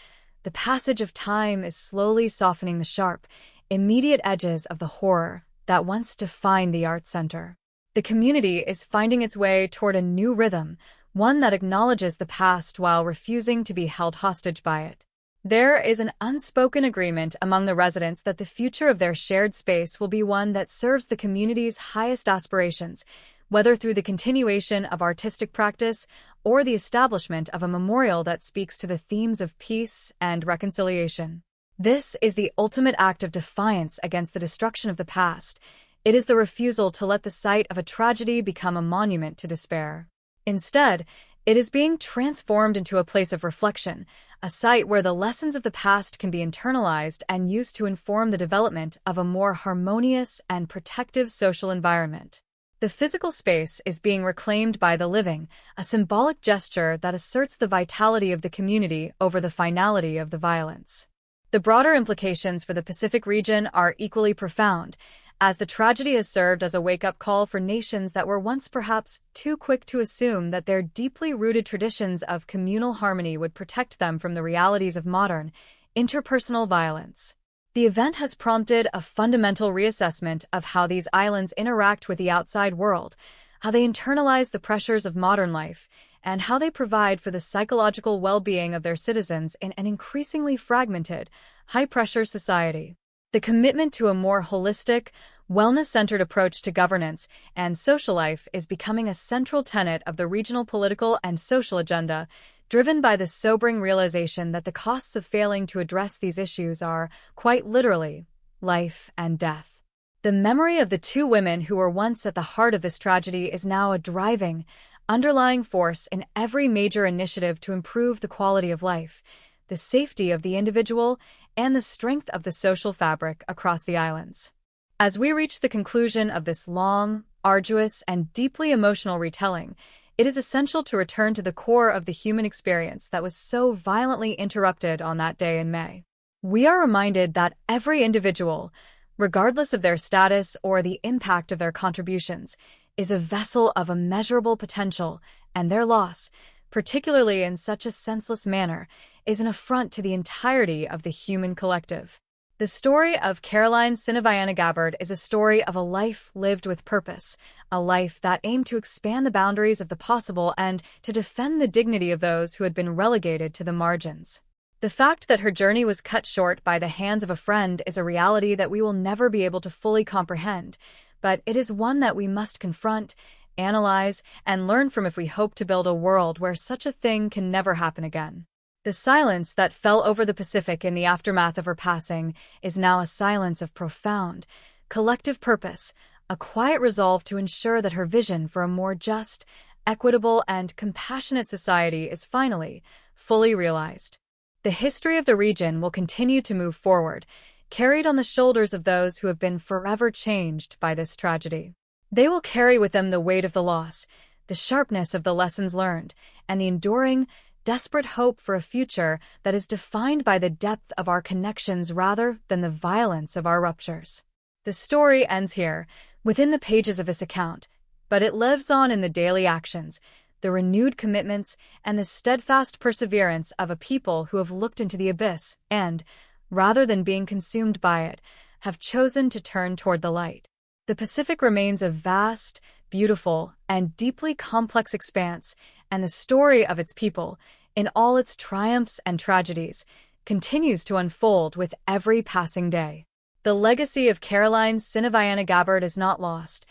S7: the passage of time is slowly softening the sharp, immediate edges of the horror that once defined the art center. The community is finding its way toward a new rhythm, one that acknowledges the past while refusing to be held hostage by it. There is an unspoken agreement among the residents that the future of their shared space will be one that serves the community's highest aspirations, whether through the continuation of artistic practice or the establishment of a memorial that speaks to the themes of peace and reconciliation. This is the ultimate act of defiance against the destruction of the past. It is the refusal to let the site of a tragedy become a monument to despair. Instead, it is being transformed into a place of reflection, a site where the lessons of the past can be internalized and used to inform the development of a more harmonious and protective social environment. The physical space is being reclaimed by the living, a symbolic gesture that asserts the vitality of the community over the finality of the violence. The broader implications for the Pacific region are equally profound, as the tragedy has served as a wake-up call for nations that were once perhaps too quick to assume that their deeply rooted traditions of communal harmony would protect them from the realities of modern, interpersonal violence. The event has prompted a fundamental reassessment of how these islands interact with the outside world, how they internalize the pressures of modern life, and how they provide for the psychological well-being of their citizens in an increasingly fragmented, high-pressure society. The commitment to a more holistic, wellness-centered approach to governance and social life is becoming a central tenet of the regional political and social agenda, driven by the sobering realization that the costs of failing to address these issues are, quite literally, life and death. The memory of the two women who were once at the heart of this tragedy is now a driving, underlying force in every major initiative to improve the quality of life, the safety of the individual, and the strength of the social fabric across the islands. As we reach the conclusion of this long, arduous, and deeply emotional retelling, it is essential to return to the core of the human experience that was so violently interrupted on that day in May. We are reminded that every individual, regardless of their status or the impact of their contributions, is a vessel of immeasurable potential, and their loss, particularly in such a senseless manner, is an affront to the entirety of the human collective. The story of Caroline Sinaviana Gabbard is a story of a life lived with purpose, a life that aimed to expand the boundaries of the possible and to defend the dignity of those who had been relegated to the margins. The fact that her journey was cut short by the hands of a friend is a reality that we will never be able to fully comprehend, but it is one that we must confront, analyze, and learn from if we hope to build a world where such a thing can never happen again. The silence that fell over the Pacific in the aftermath of her passing is now a silence of profound, collective purpose, a quiet resolve to ensure that her vision for a more just, equitable, and compassionate society is finally, fully realized. The history of the region will continue to move forward, carried on the shoulders of those who have been forever changed by this tragedy. They will carry with them the weight of the loss, the sharpness of the lessons learned, and the enduring, desperate hope for a future that is defined by the depth of our connections rather than the violence of our ruptures. The story ends here, within the pages of this account, but it lives on in the daily actions, the renewed commitments, and the steadfast perseverance of a people who have looked into the abyss and, rather than being consumed by it, have chosen to turn toward the light. The Pacific remains a vast, beautiful, and deeply complex expanse, and the story of its people, in all its triumphs and tragedies, continues to unfold with every passing day. The legacy of Caroline Sinaviana Gabbard is not lost.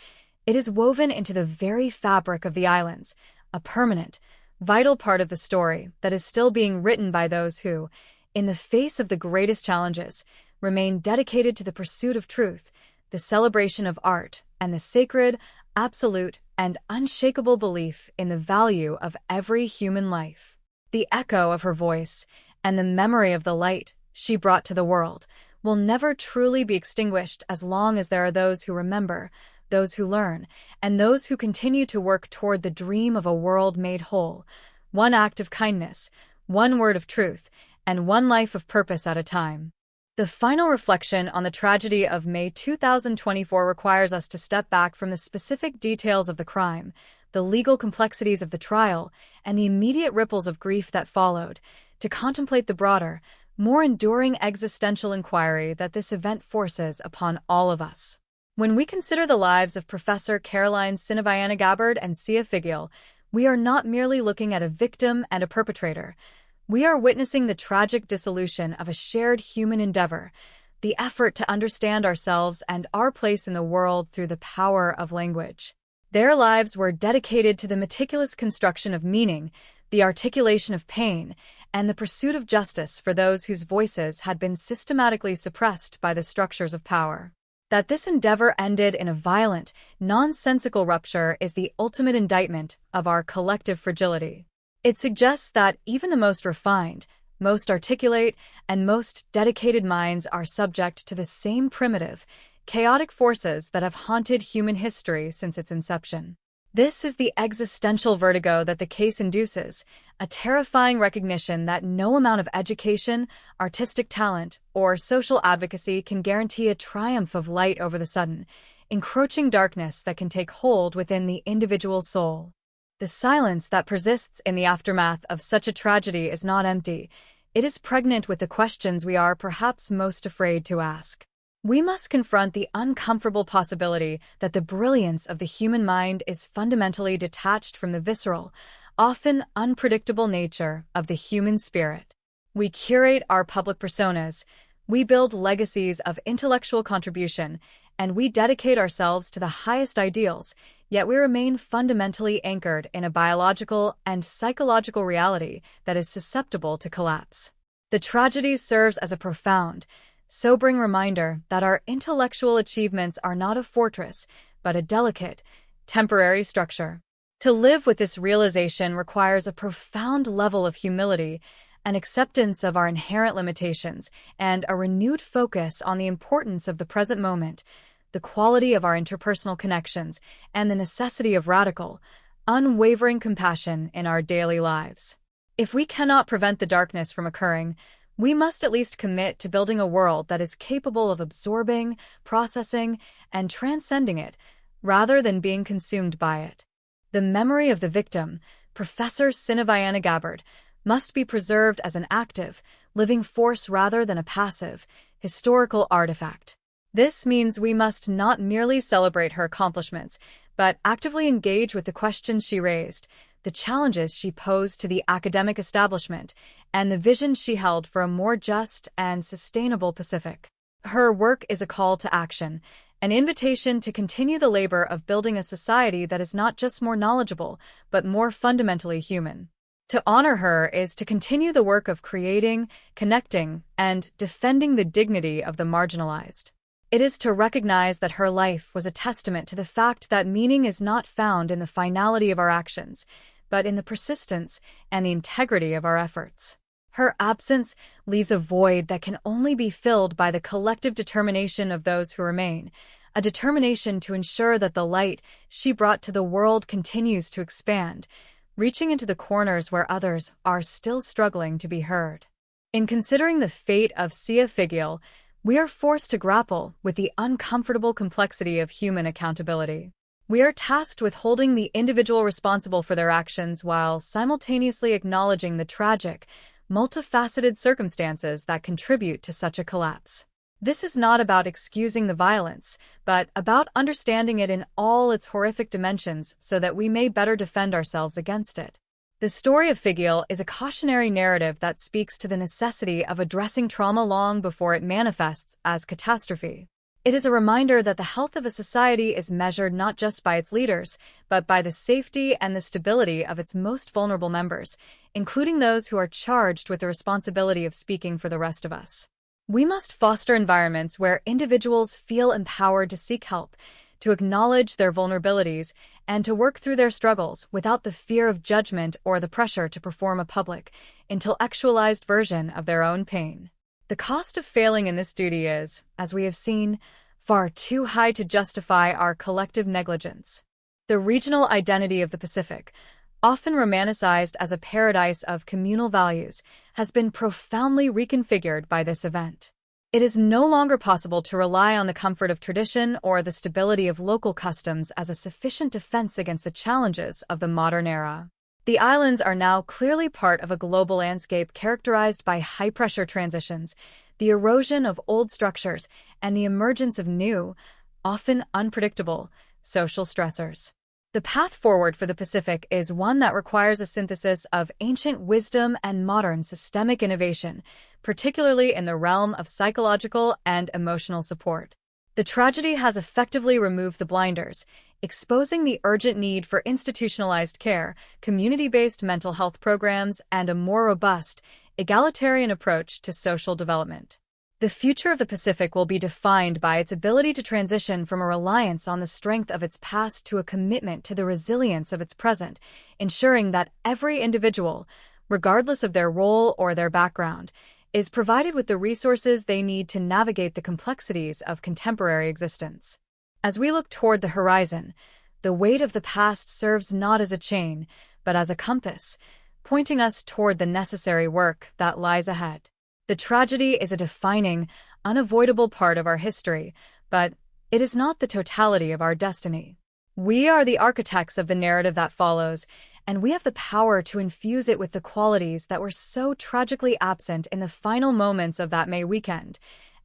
S7: It is woven into the very fabric of the islands, a permanent, vital part of the story that is still being written by those who, in the face of the greatest challenges, remain dedicated to the pursuit of truth, the celebration of art, and the sacred, absolute, and unshakable belief in the value of every human life. The echo of her voice and the memory of the light she brought to the world will never truly be extinguished as long as there are those who remember, those who learn, and those who continue to work toward the dream of a world made whole, one act of kindness, one word of truth, and one life of purpose at a time. The final reflection on the tragedy of May 2024 requires us to step back from the specific details of the crime, the legal complexities of the trial, and the immediate ripples of grief that followed, to contemplate the broader, more enduring existential inquiry that this event forces upon all of us. When we consider the lives of Professor Caroline Sinaviana Gabbard and Sia Figuel, we are not merely looking at a victim and a perpetrator. We are witnessing the tragic dissolution of a shared human endeavor, the effort to understand ourselves and our place in the world through the power of language. Their lives were dedicated to the meticulous construction of meaning, the articulation of pain, and the pursuit of justice for those whose voices had been systematically suppressed by the structures of power. That this endeavor ended in a violent, nonsensical rupture is the ultimate indictment of our collective fragility. It suggests that even the most refined, most articulate, and most dedicated minds are subject to the same primitive, chaotic forces that have haunted human history since its inception. This is the existential vertigo that the case induces, a terrifying recognition that no amount of education, artistic talent, or social advocacy can guarantee a triumph of light over the sudden, encroaching darkness that can take hold within the individual soul. The silence that persists in the aftermath of such a tragedy is not empty. It is pregnant with the questions we are perhaps most afraid to ask. We must confront the uncomfortable possibility that the brilliance of the human mind is fundamentally detached from the visceral, often unpredictable nature of the human spirit. We curate our public personas, we build legacies of intellectual contribution, and we dedicate ourselves to the highest ideals, yet we remain fundamentally anchored in a biological and psychological reality that is susceptible to collapse. The tragedy serves as a profound, sobering reminder that our intellectual achievements are not a fortress, but a delicate, temporary structure. To live with this realization requires a profound level of humility, an acceptance of our inherent limitations, and a renewed focus on the importance of the present moment, the quality of our interpersonal connections, and the necessity of radical, unwavering compassion in our daily lives. If we cannot prevent the darkness from occurring, we must at least commit to building a world that is capable of absorbing, processing, and transcending it, rather than being consumed by it. The memory of the victim, Professor Sinaviana Gabbard, must be preserved as an active, living force rather than a passive, historical artifact. This means we must not merely celebrate her accomplishments, but actively engage with the questions she raised, the challenges she posed to the academic establishment, and the vision she held for a more just and sustainable Pacific. Her work is a call to action, an invitation to continue the labor of building a society that is not just more knowledgeable, but more fundamentally human. To honor her is to continue the work of creating, connecting, and defending the dignity of the marginalized. It is to recognize that her life was a testament to the fact that meaning is not found in the finality of our actions, but in the persistence and the integrity of our efforts. Her absence leaves a void that can only be filled by the collective determination of those who remain, a determination to ensure that the light she brought to the world continues to expand, reaching into the corners where others are still struggling to be heard. In considering the fate of Sia Figiel, we are forced to grapple with the uncomfortable complexity of human accountability. We are tasked with holding the individual responsible for their actions while simultaneously acknowledging the tragic, multifaceted circumstances that contribute to such a collapse. This is not about excusing the violence, but about understanding it in all its horrific dimensions so that we may better defend ourselves against it. The story of Figiel is a cautionary narrative that speaks to the necessity of addressing trauma long before it manifests as catastrophe. It is a reminder that the health of a society is measured not just by its leaders, but by the safety and the stability of its most vulnerable members, including those who are charged with the responsibility of speaking for the rest of us. We must foster environments where individuals feel empowered to seek help, to acknowledge their vulnerabilities, and to work through their struggles without the fear of judgment or the pressure to perform a public, intellectualized version of their own pain. The cost of failing in this duty is, as we have seen, far too high to justify our collective negligence. The regional identity of the Pacific, often romanticized as a paradise of communal values, has been profoundly reconfigured by this event. It is no longer possible to rely on the comfort of tradition or the stability of local customs as a sufficient defense against the challenges of the modern era. The islands are now clearly part of a global landscape characterized by high-pressure transitions, the erosion of old structures, and the emergence of new, often unpredictable, social stressors. The path forward for the Pacific is one that requires a synthesis of ancient wisdom and modern systemic innovation, particularly in the realm of psychological and emotional support. The tragedy has effectively removed the blinders, exposing the urgent need for institutionalized care, community-based mental health programs, and a more robust, egalitarian approach to social development. The future of the Pacific will be defined by its ability to transition from a reliance on the strength of its past to a commitment to the resilience of its present, ensuring that every individual, regardless of their role or their background, is provided with the resources they need to navigate the complexities of contemporary existence. As we look toward the horizon, The weight of the past serves not as a chain, but as a compass, pointing us toward the necessary work that lies ahead. The tragedy is a defining, unavoidable part of our history, but it is not the totality of our destiny. We are the architects of the narrative that follows, and we have the power to infuse it with the qualities that were so tragically absent in the final moments of that May weekend: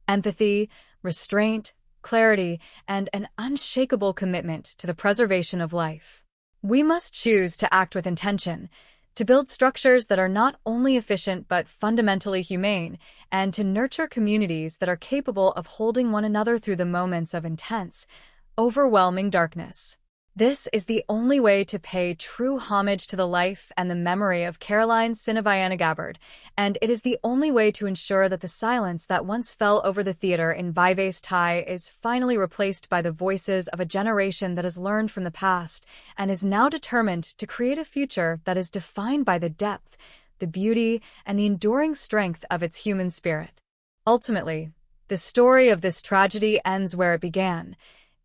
S7: empathy, restraint, clarity, and an unshakable commitment to the preservation of life. We must choose to act with intention, to build structures that are not only efficient but fundamentally humane, and to nurture communities that are capable of holding one another through the moments of intense, overwhelming darkness. This is the only way to pay true homage to the life and the memory of Caroline Sinaviana-Gabbard, and it is the only way to ensure that the silence that once fell over the theater in Vives Thai is finally replaced by the voices of a generation that has learned from the past and is now determined to create a future that is defined by the depth, the beauty, and the enduring strength of its human spirit. Ultimately, the story of this tragedy ends where it began,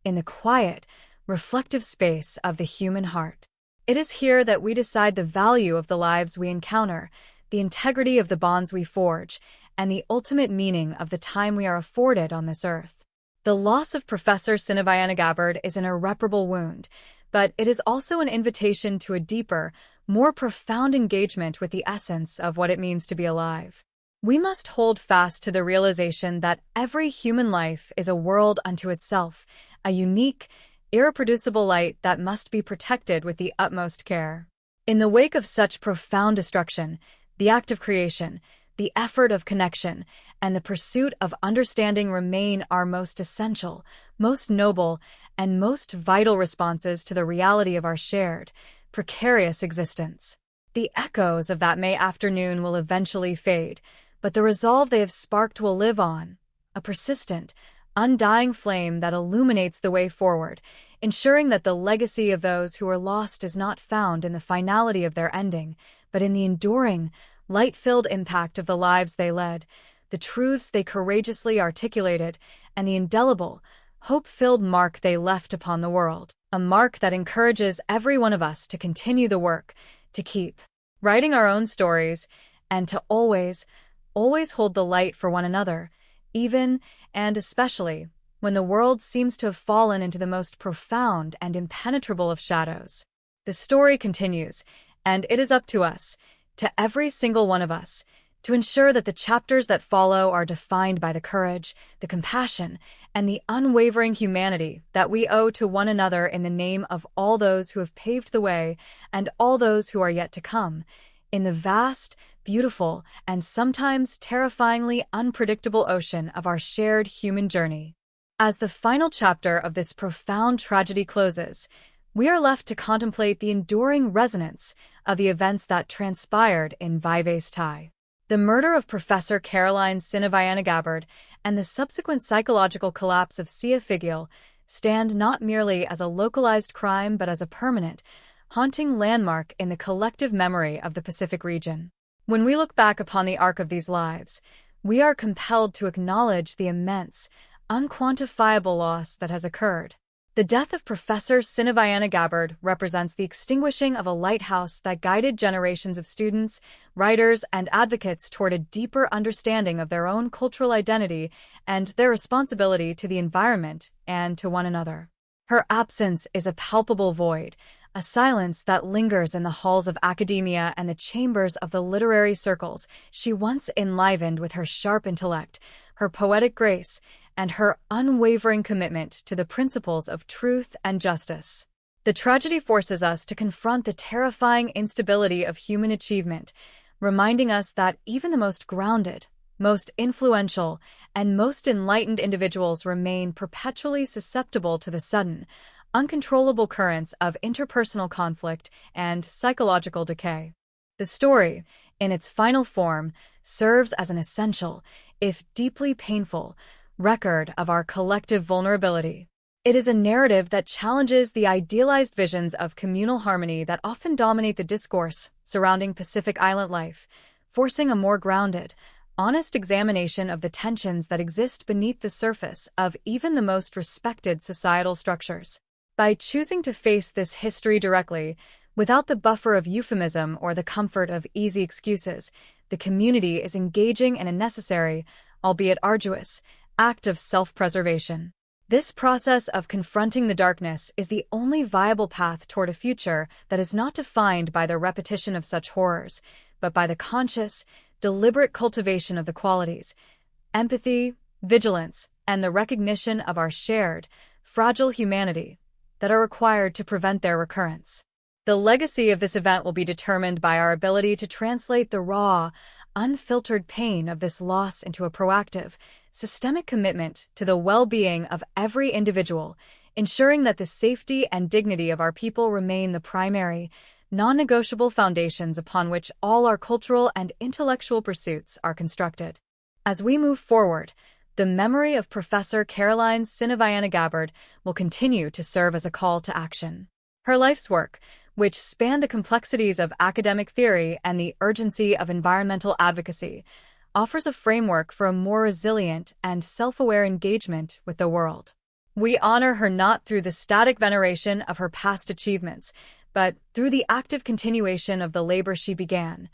S7: in the quiet, reflective space of the human heart. It is here that we decide the value of the lives we encounter, the integrity of the bonds we forge, and the ultimate meaning of the time we are afforded on this earth. The loss of Professor Sinaviana-Gabbard is an irreparable wound, but it is also an invitation to a deeper, more profound engagement with the essence of what it means to be alive. We must hold fast to the realization that every human life is a world unto itself, a unique, irreproducible light that must be protected with the utmost care. In the wake of such profound destruction, the act of creation, the effort of connection, and the pursuit of understanding remain our most essential, most noble, and most vital responses to the reality of our shared, precarious existence. The echoes of that May afternoon will eventually fade, but the resolve they have sparked will live on, a persistent, undying flame that illuminates the way forward, ensuring that the legacy of those who were lost is not found in the finality of their ending, but in the enduring, light-filled impact of the lives they led, the truths they courageously articulated, and the indelible, hope-filled mark they left upon the world. A mark that encourages every one of us to continue the work, to keep writing our own stories, and to always hold the light for one another, even and especially when the world seems to have fallen into the most profound and impenetrable of shadows. The story continues, and it is up to us, to every single one of us, to ensure that the chapters that follow are defined by the courage, the compassion, and the unwavering humanity that we owe to one another in the name of all those who have paved the way and all those who are yet to come, in the vast, beautiful, and sometimes terrifyingly unpredictable ocean of our shared human journey. As the final chapter of this profound tragedy closes, we are left to contemplate the enduring resonance of the events that transpired in Vives Thai. The murder of Professor Caroline Sinaviana-Gabbard and the subsequent psychological collapse of Sia Figiel stand not merely as a localized crime but as a permanent, haunting landmark in the collective memory of the Pacific region. When we look back upon the arc of these lives, we are compelled to acknowledge the immense, unquantifiable loss that has occurred. The death of Professor Sinaviana-Gabbard represents the extinguishing of a lighthouse that guided generations of students, writers, and advocates toward a deeper understanding of their own cultural identity and their responsibility to the environment and to one another. Her absence is a palpable void, a silence that lingers in the halls of academia and the chambers of the literary circles she once enlivened with her sharp intellect, her poetic grace, and her unwavering commitment to the principles of truth and justice. The tragedy forces us to confront the terrifying instability of human achievement, reminding us that even the most grounded, most influential, and most enlightened individuals remain perpetually susceptible to the sudden, uncontrollable currents of interpersonal conflict and psychological decay. The story, in its final form, serves as an essential, if deeply painful, record of our collective vulnerability. It is a narrative that challenges the idealized visions of communal harmony that often dominate the discourse surrounding Pacific Island life, forcing a more grounded, honest examination of the tensions that exist beneath the surface of even the most respected societal structures. By choosing to face this history directly, without the buffer of euphemism or the comfort of easy excuses, the community is engaging in a necessary, albeit arduous, act of self-preservation. This process of confronting the darkness is the only viable path toward a future that is not defined by the repetition of such horrors, but by the conscious, deliberate cultivation of the qualities, empathy, vigilance, and the recognition of our shared, fragile humanity that are required to prevent their recurrence. The legacy of this event will be determined by our ability to translate the raw, unfiltered pain of this loss into a proactive, systemic commitment to the well-being of every individual, ensuring that the safety and dignity of our people remain the primary, non-negotiable foundations upon which all our cultural and intellectual pursuits are constructed. As we move forward, the memory of Professor Caroline Sinaviana Gabbard will continue to serve as a call to action. Her life's work, which spanned the complexities of academic theory and the urgency of environmental advocacy, offers a framework for a more resilient and self-aware engagement with the world. We honor her not through the static veneration of her past achievements, but through the active continuation of the labor she began,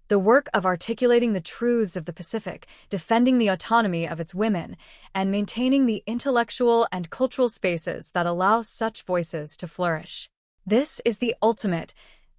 S7: the work of articulating the truths of the Pacific, defending the autonomy of its women, and maintaining the intellectual and cultural spaces that allow such voices to flourish. This is the ultimate,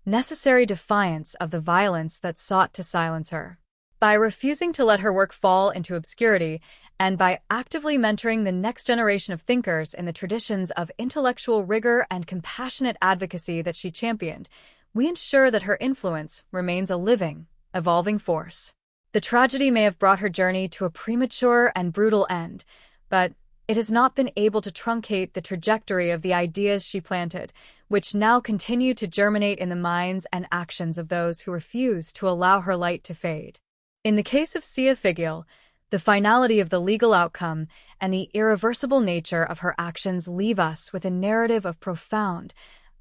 S7: necessary defiance of the violence that sought to silence her. By refusing to let her work fall into obscurity, and by actively mentoring the next generation of thinkers in the traditions of intellectual rigor and compassionate advocacy that she championed, we ensure that her influence remains a living, evolving force. The tragedy may have brought her journey to a premature and brutal end, but it has not been able to truncate the trajectory of the ideas she planted, which now continue to germinate in the minds and actions of those who refuse to allow her light to fade. In the case of Sia Figiel, the finality of the legal outcome and the irreversible nature of her actions leave us with a narrative of profound,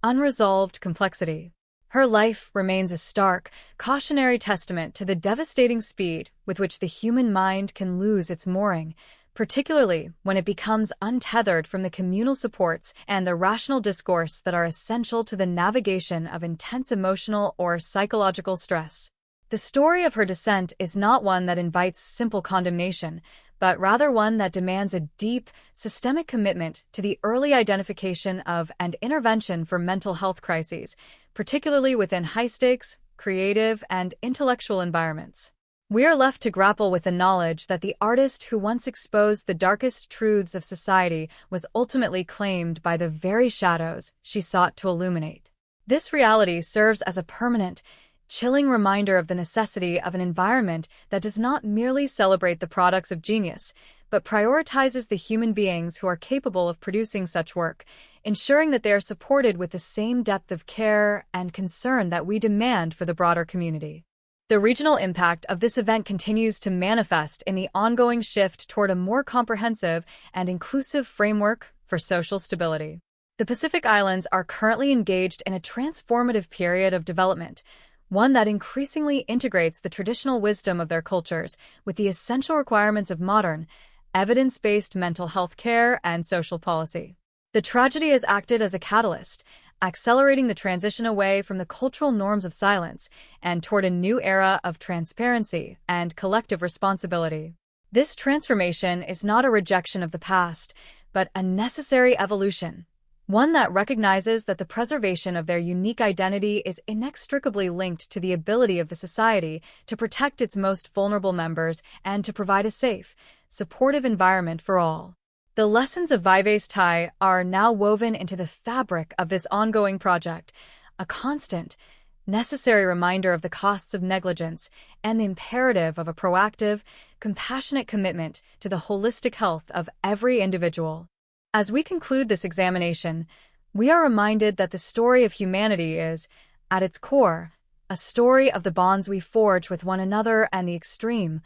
S7: unresolved complexity. Her life remains a stark, cautionary testament to the devastating speed with which the human mind can lose its mooring, particularly when it becomes untethered from the communal supports and the rational discourse that are essential to the navigation of intense emotional or psychological stress. The story of her descent is not one that invites simple condemnation, but rather one that demands a deep, systemic commitment to the early identification of and intervention for mental health crises, particularly within high-stakes, creative, and intellectual environments. We are left to grapple with the knowledge that the artist who once exposed the darkest truths of society was ultimately claimed by the very shadows she sought to illuminate. This reality serves as a permanent, chilling reminder of the necessity of an environment that does not merely celebrate the products of genius, but prioritizes the human beings who are capable of producing such work, ensuring that they are supported with the same depth of care and concern that we demand for the broader community. The regional impact of this event continues to manifest in the ongoing shift toward a more comprehensive and inclusive framework for social stability. The Pacific Islands are currently engaged in a transformative period of development, one that increasingly integrates the traditional wisdom of their cultures with the essential requirements of modern, evidence-based mental health care and social policy. The tragedy has acted as a catalyst, accelerating the transition away from the cultural norms of silence and toward a new era of transparency and collective responsibility. This transformation is not a rejection of the past, but a necessary evolution, one that recognizes that the preservation of their unique identity is inextricably linked to the ability of the society to protect its most vulnerable members and to provide a safe, supportive environment for all. The lessons of Vives Tai are now woven into the fabric of this ongoing project, a constant, necessary reminder of the costs of negligence and the imperative of a proactive, compassionate commitment to the holistic health of every individual. As we conclude this examination, we are reminded that the story of humanity is, at its core, a story of the bonds we forge with one another and the extreme,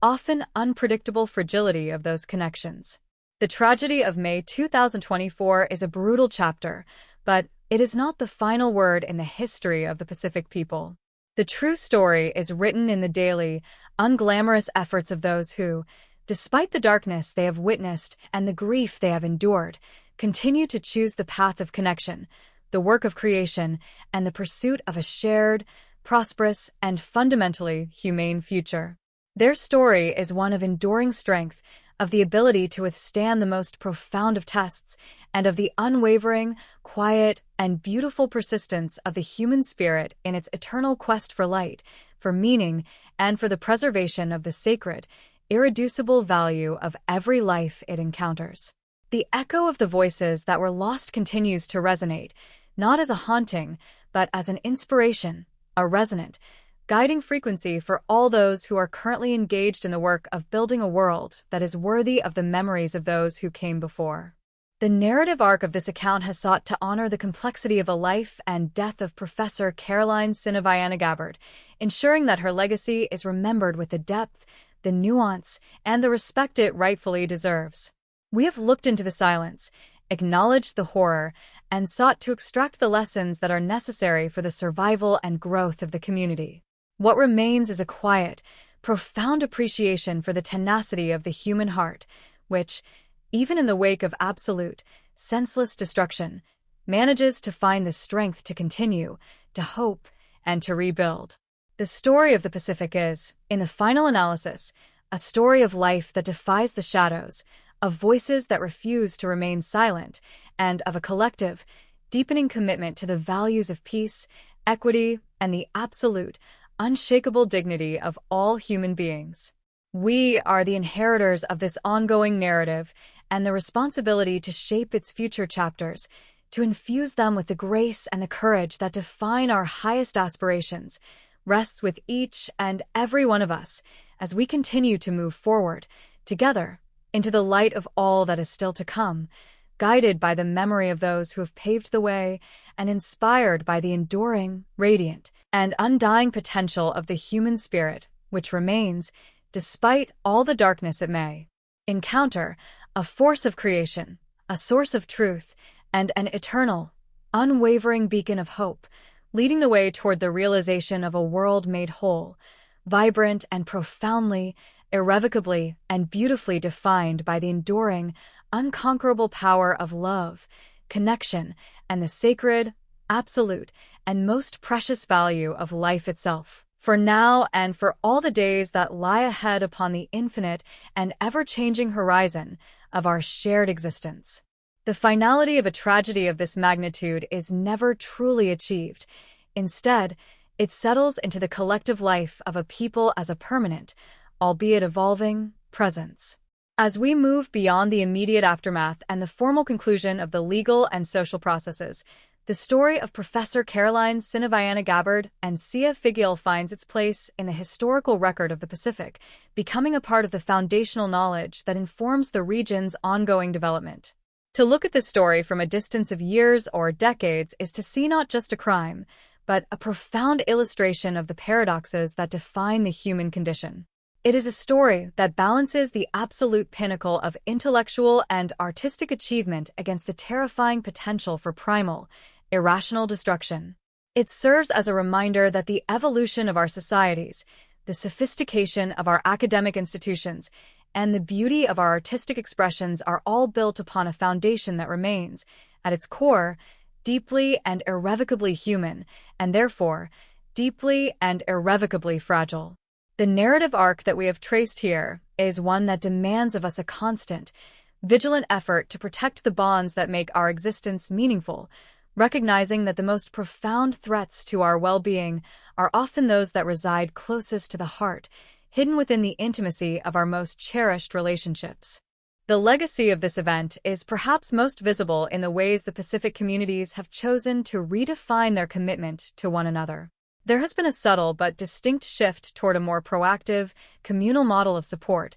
S7: often unpredictable fragility of those connections. The tragedy of May 2024 is a brutal chapter, but it is not the final word in the history of the Pacific people. The true story is written in the daily, unglamorous efforts of those who, despite the darkness they have witnessed and the grief they have endured, continue to choose the path of connection, the work of creation, and the pursuit of a shared, prosperous, and fundamentally humane future. Their story is one of enduring strength, of the ability to withstand the most profound of tests, and of the unwavering, quiet, and beautiful persistence of the human spirit in its eternal quest for light, for meaning, and for the preservation of the sacred, irreducible value of every life it encounters. The echo of the voices that were lost continues to resonate, not as a haunting, but as an inspiration, a resonant, guiding frequency for all those who are currently engaged in the work of building a world that is worthy of the memories of those who came before. The narrative arc of this account has sought to honor the complexity of the life and death of Professor Caroline Sinaviana-Gabbard, ensuring that her legacy is remembered with the depth, the nuance, and the respect it rightfully deserves. We have looked into the silence, acknowledged the horror, and sought to extract the lessons that are necessary for the survival and growth of the community. What remains is a quiet, profound appreciation for the tenacity of the human heart, which, even in the wake of absolute, senseless destruction, manages to find the strength to continue, to hope, and to rebuild. The story of the Pacific is, in the final analysis, a story of life that defies the shadows, of voices that refuse to remain silent, and of a collective, deepening commitment to the values of peace, equity, and the absolute, unshakable dignity of all human beings. We are the inheritors of this ongoing narrative and the responsibility to shape its future chapters, to infuse them with the grace and the courage that define our highest aspirations, rests with each and every one of us as we continue to move forward, together, into the light of all that is still to come, guided by the memory of those who have paved the way and inspired by the enduring, radiant, and undying potential of the human spirit, which remains, despite all the darkness it may encounter, a force of creation, a source of truth, and an eternal, unwavering beacon of hope, leading the way toward the realization of a world made whole, vibrant and profoundly, irrevocably, and beautifully defined by the enduring, unconquerable power of love, connection, and the sacred, absolute, and most precious value of life itself. For now and for all the days that lie ahead upon the infinite and ever-changing horizon of our shared existence. The finality of a tragedy of this magnitude is never truly achieved. Instead, it settles into the collective life of a people as a permanent, albeit evolving, presence. As we move beyond the immediate aftermath and the formal conclusion of the legal and social processes, the story of Professor Caroline Sinaviana-Gabbard and Sia Figiel finds its place in the historical record of the Pacific, becoming a part of the foundational knowledge that informs the region's ongoing development. To look at this story from a distance of years or decades is to see not just a crime, but a profound illustration of the paradoxes that define the human condition. It is a story that balances the absolute pinnacle of intellectual and artistic achievement against the terrifying potential for primal, irrational destruction. It serves as a reminder that the evolution of our societies, the sophistication of our academic institutions, and the beauty of our artistic expressions are all built upon a foundation that remains, at its core, deeply and irrevocably human, and therefore, deeply and irrevocably fragile. The narrative arc that we have traced here is one that demands of us a constant, vigilant effort to protect the bonds that make our existence meaningful, recognizing that the most profound threats to our well-being are often those that reside closest to the heart, hidden within the intimacy of our most cherished relationships. The legacy of this event is perhaps most visible in the ways the Pacific communities have chosen to redefine their commitment to one another. There has been a subtle but distinct shift toward a more proactive, communal model of support,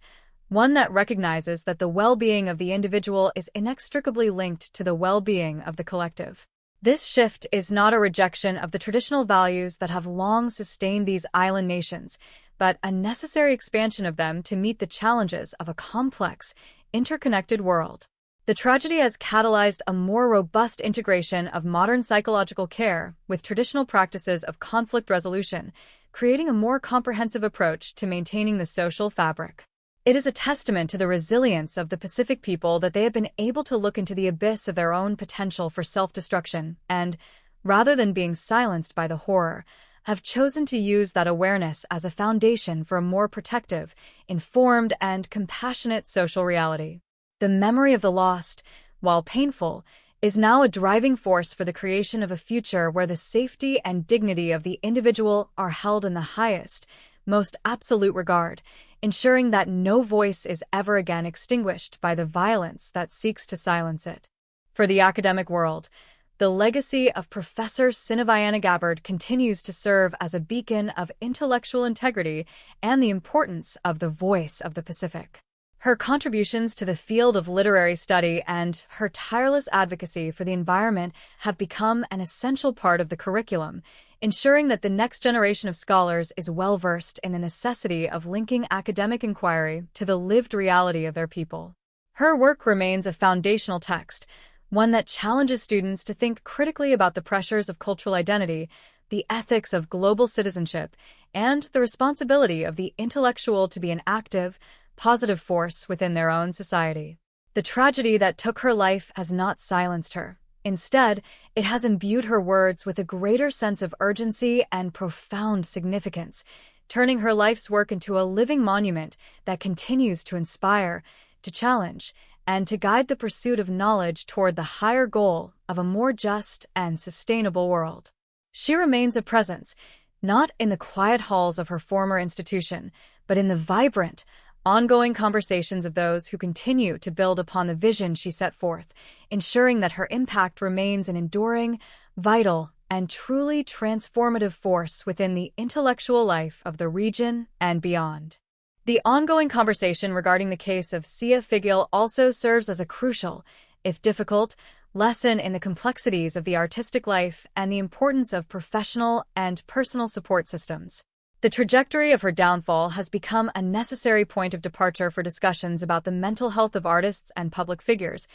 S7: one that recognizes that the well-being of the individual is inextricably linked to the well-being of the collective. This shift is not a rejection of the traditional values that have long sustained these island nations, but a necessary expansion of them to meet the challenges of a complex, interconnected world. The tragedy has catalyzed a more robust integration of modern psychological care with traditional practices of conflict resolution, creating a more comprehensive approach to maintaining the social fabric. It is a testament to the resilience of the Pacific people that they have been able to look into the abyss of their own potential for self-destruction and, rather than being silenced by the horror, have chosen to use that awareness as a foundation for a more protective, informed, and compassionate social reality. The memory of the lost, while painful, is now a driving force for the creation of a future where the safety and dignity of the individual are held in the highest, most absolute regard, ensuring that no voice is ever again extinguished by the violence that seeks to silence it. For the academic world, the legacy of Professor Sinaviana Gabbard continues to serve as a beacon of intellectual integrity and the importance of the voice of the Pacific. Her contributions to the field of literary study and her tireless advocacy for the environment have become an essential part of the curriculum, ensuring that the next generation of scholars is well-versed in the necessity of linking academic inquiry to the lived reality of their people. Her work remains a foundational text, one that challenges students to think critically about the pressures of cultural identity, the ethics of global citizenship, and the responsibility of the intellectual to be an active, positive force within their own society. The tragedy that took her life has not silenced her. Instead, it has imbued her words with a greater sense of urgency and profound significance, turning her life's work into a living monument that continues to inspire, to challenge, and to guide the pursuit of knowledge toward the higher goal of a more just and sustainable world. She remains a presence, not in the quiet halls of her former institution, but in the vibrant, ongoing conversations of those who continue to build upon the vision she set forth, ensuring that her impact remains an enduring, vital, and truly transformative force within the intellectual life of the region and beyond. The ongoing conversation regarding the case of Sia Figil also serves as a crucial, if difficult, lesson in the complexities of the artistic life and the importance of professional and personal support systems. The trajectory of her downfall has become a necessary point of departure for discussions about the mental health of artists and public figures,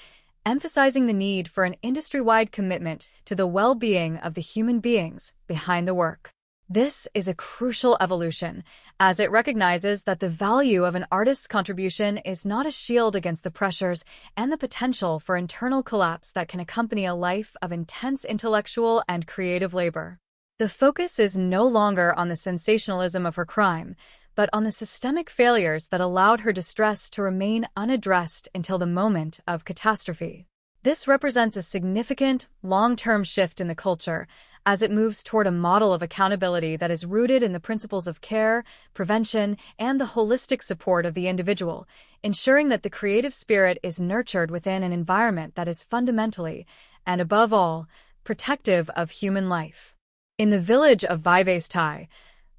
S7: emphasizing the need for an industry-wide commitment to the well-being of the human beings behind the work. This is a crucial evolution, as it recognizes that the value of an artist's contribution is not a shield against the pressures and the potential for internal collapse that can accompany a life of intense intellectual and creative labor. The focus is no longer on the sensationalism of her crime, but on the systemic failures that allowed her distress to remain unaddressed until the moment of catastrophe. This represents a significant, long-term shift in the culture, as it moves toward a model of accountability that is rooted in the principles of care, prevention, and the holistic support of the individual, ensuring that the creative spirit is nurtured within an environment that is fundamentally, and above all, protective of human life. In the village of Vives Tai,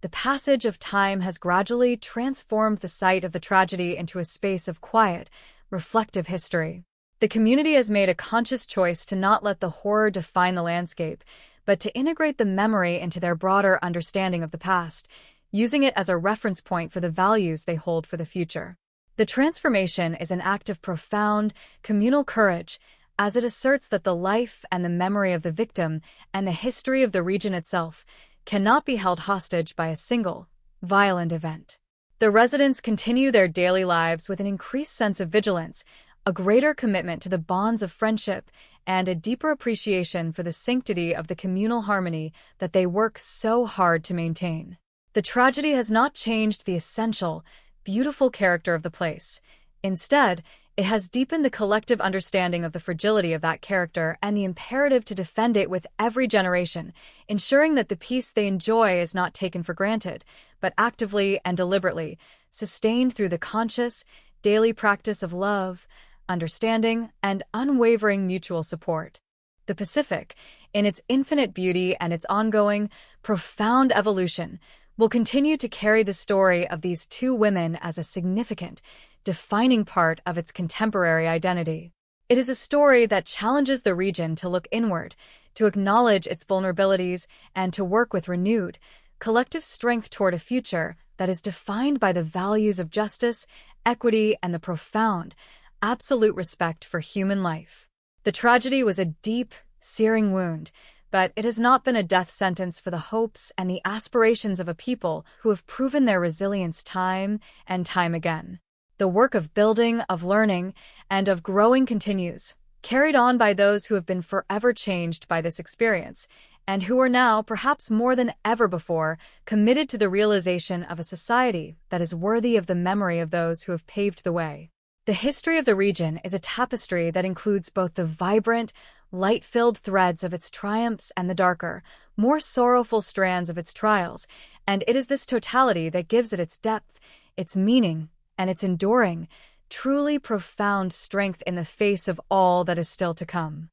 S7: the passage of time has gradually transformed the site of the tragedy into a space of quiet, reflective history. The community has made a conscious choice to not let the horror define the landscape, but to integrate the memory into their broader understanding of the past, using it as a reference point for the values they hold for the future. The transformation is an act of profound, communal courage, as it asserts that the life and the memory of the victim and the history of the region itself cannot be held hostage by a single, violent event. The residents continue their daily lives with an increased sense of vigilance, a greater commitment to the bonds of friendship, and a deeper appreciation for the sanctity of the communal harmony that they work so hard to maintain. The tragedy has not changed the essential, beautiful character of the place. Instead, it has deepened the collective understanding of the fragility of that character and the imperative to defend it with every generation, ensuring that the peace they enjoy is not taken for granted, but actively and deliberately sustained through the conscious, daily practice of love, understanding, and unwavering mutual support. The Pacific, in its infinite beauty and its ongoing, profound evolution, will continue to carry the story of these two women as a significant, defining part of its contemporary identity. It is a story that challenges the region to look inward, to acknowledge its vulnerabilities, and to work with renewed, collective strength toward a future that is defined by the values of justice, equity, and the profound, absolute respect for human life. The tragedy was a deep, searing wound, but it has not been a death sentence for the hopes and the aspirations of a people who have proven their resilience time and time again. The work of building, of learning, and of growing continues, carried on by those who have been forever changed by this experience, and who are now, perhaps more than ever before, committed to the realization of a society that is worthy of the memory of those who have paved the way. The history of the region is a tapestry that includes both the vibrant, light-filled threads of its triumphs and the darker, more sorrowful strands of its trials, and it is this totality that gives it its depth, its meaning, and its enduring, truly profound strength in the face of all that is still to come.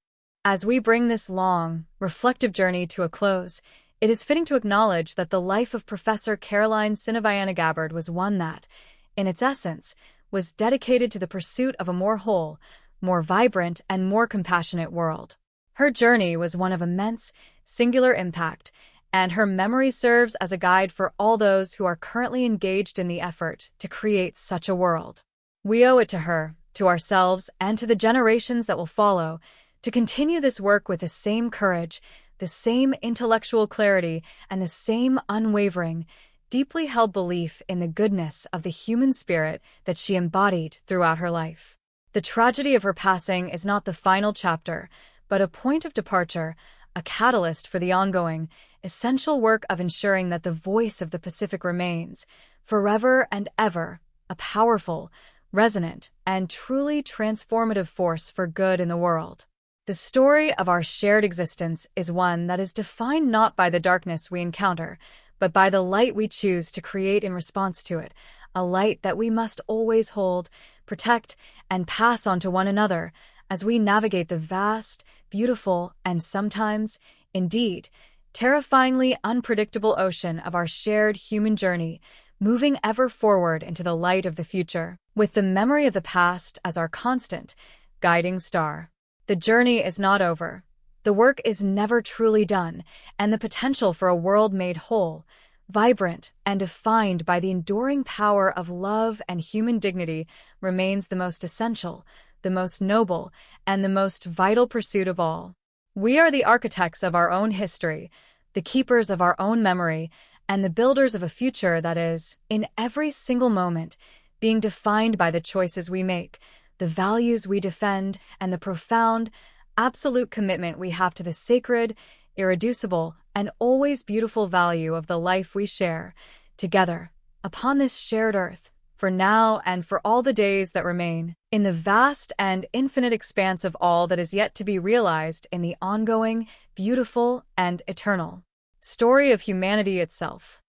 S7: As we bring this long, reflective journey to a close, it is fitting to acknowledge that the life of Professor Caroline Sinaviana Gabbard was one that, in its essence, was dedicated to the pursuit of a more whole, more vibrant, and more compassionate world. Her journey was one of immense, singular impact, and her memory serves as a guide for all those who are currently engaged in the effort to create such a world. We owe it to her, to ourselves, and to the generations that will follow, to continue this work with the same courage, the same intellectual clarity, and the same unwavering, deeply held belief in the goodness of the human spirit that she embodied throughout her life. The tragedy of her passing is not the final chapter, but a point of departure, a catalyst for the ongoing, essential work of ensuring that the voice of the Pacific remains, forever and ever, a powerful, resonant, and truly transformative force for good in the world. The story of our shared existence is one that is defined not by the darkness we encounter, but by the light we choose to create in response to it, a light that we must always hold, protect, and pass on to one another as we navigate the vast, beautiful, and sometimes, indeed, terrifyingly unpredictable ocean of our shared human journey, moving ever forward into the light of the future, with the memory of the past as our constant, guiding star. The journey is not over. The work is never truly done, and the potential for a world made whole, vibrant, and defined by the enduring power of love and human dignity remains the most essential, the most noble, and the most vital pursuit of all. We are the architects of our own history, the keepers of our own memory, and the builders of a future that is, in every single moment, being defined by the choices we make, the values we defend, and the profound, absolute commitment we have to the sacred, irreducible, and always beautiful value of the life we share, together, upon this shared earth, for now and for all the days that remain, in the vast and infinite expanse of all that is yet to be realized in the ongoing, beautiful, and eternal story of humanity itself.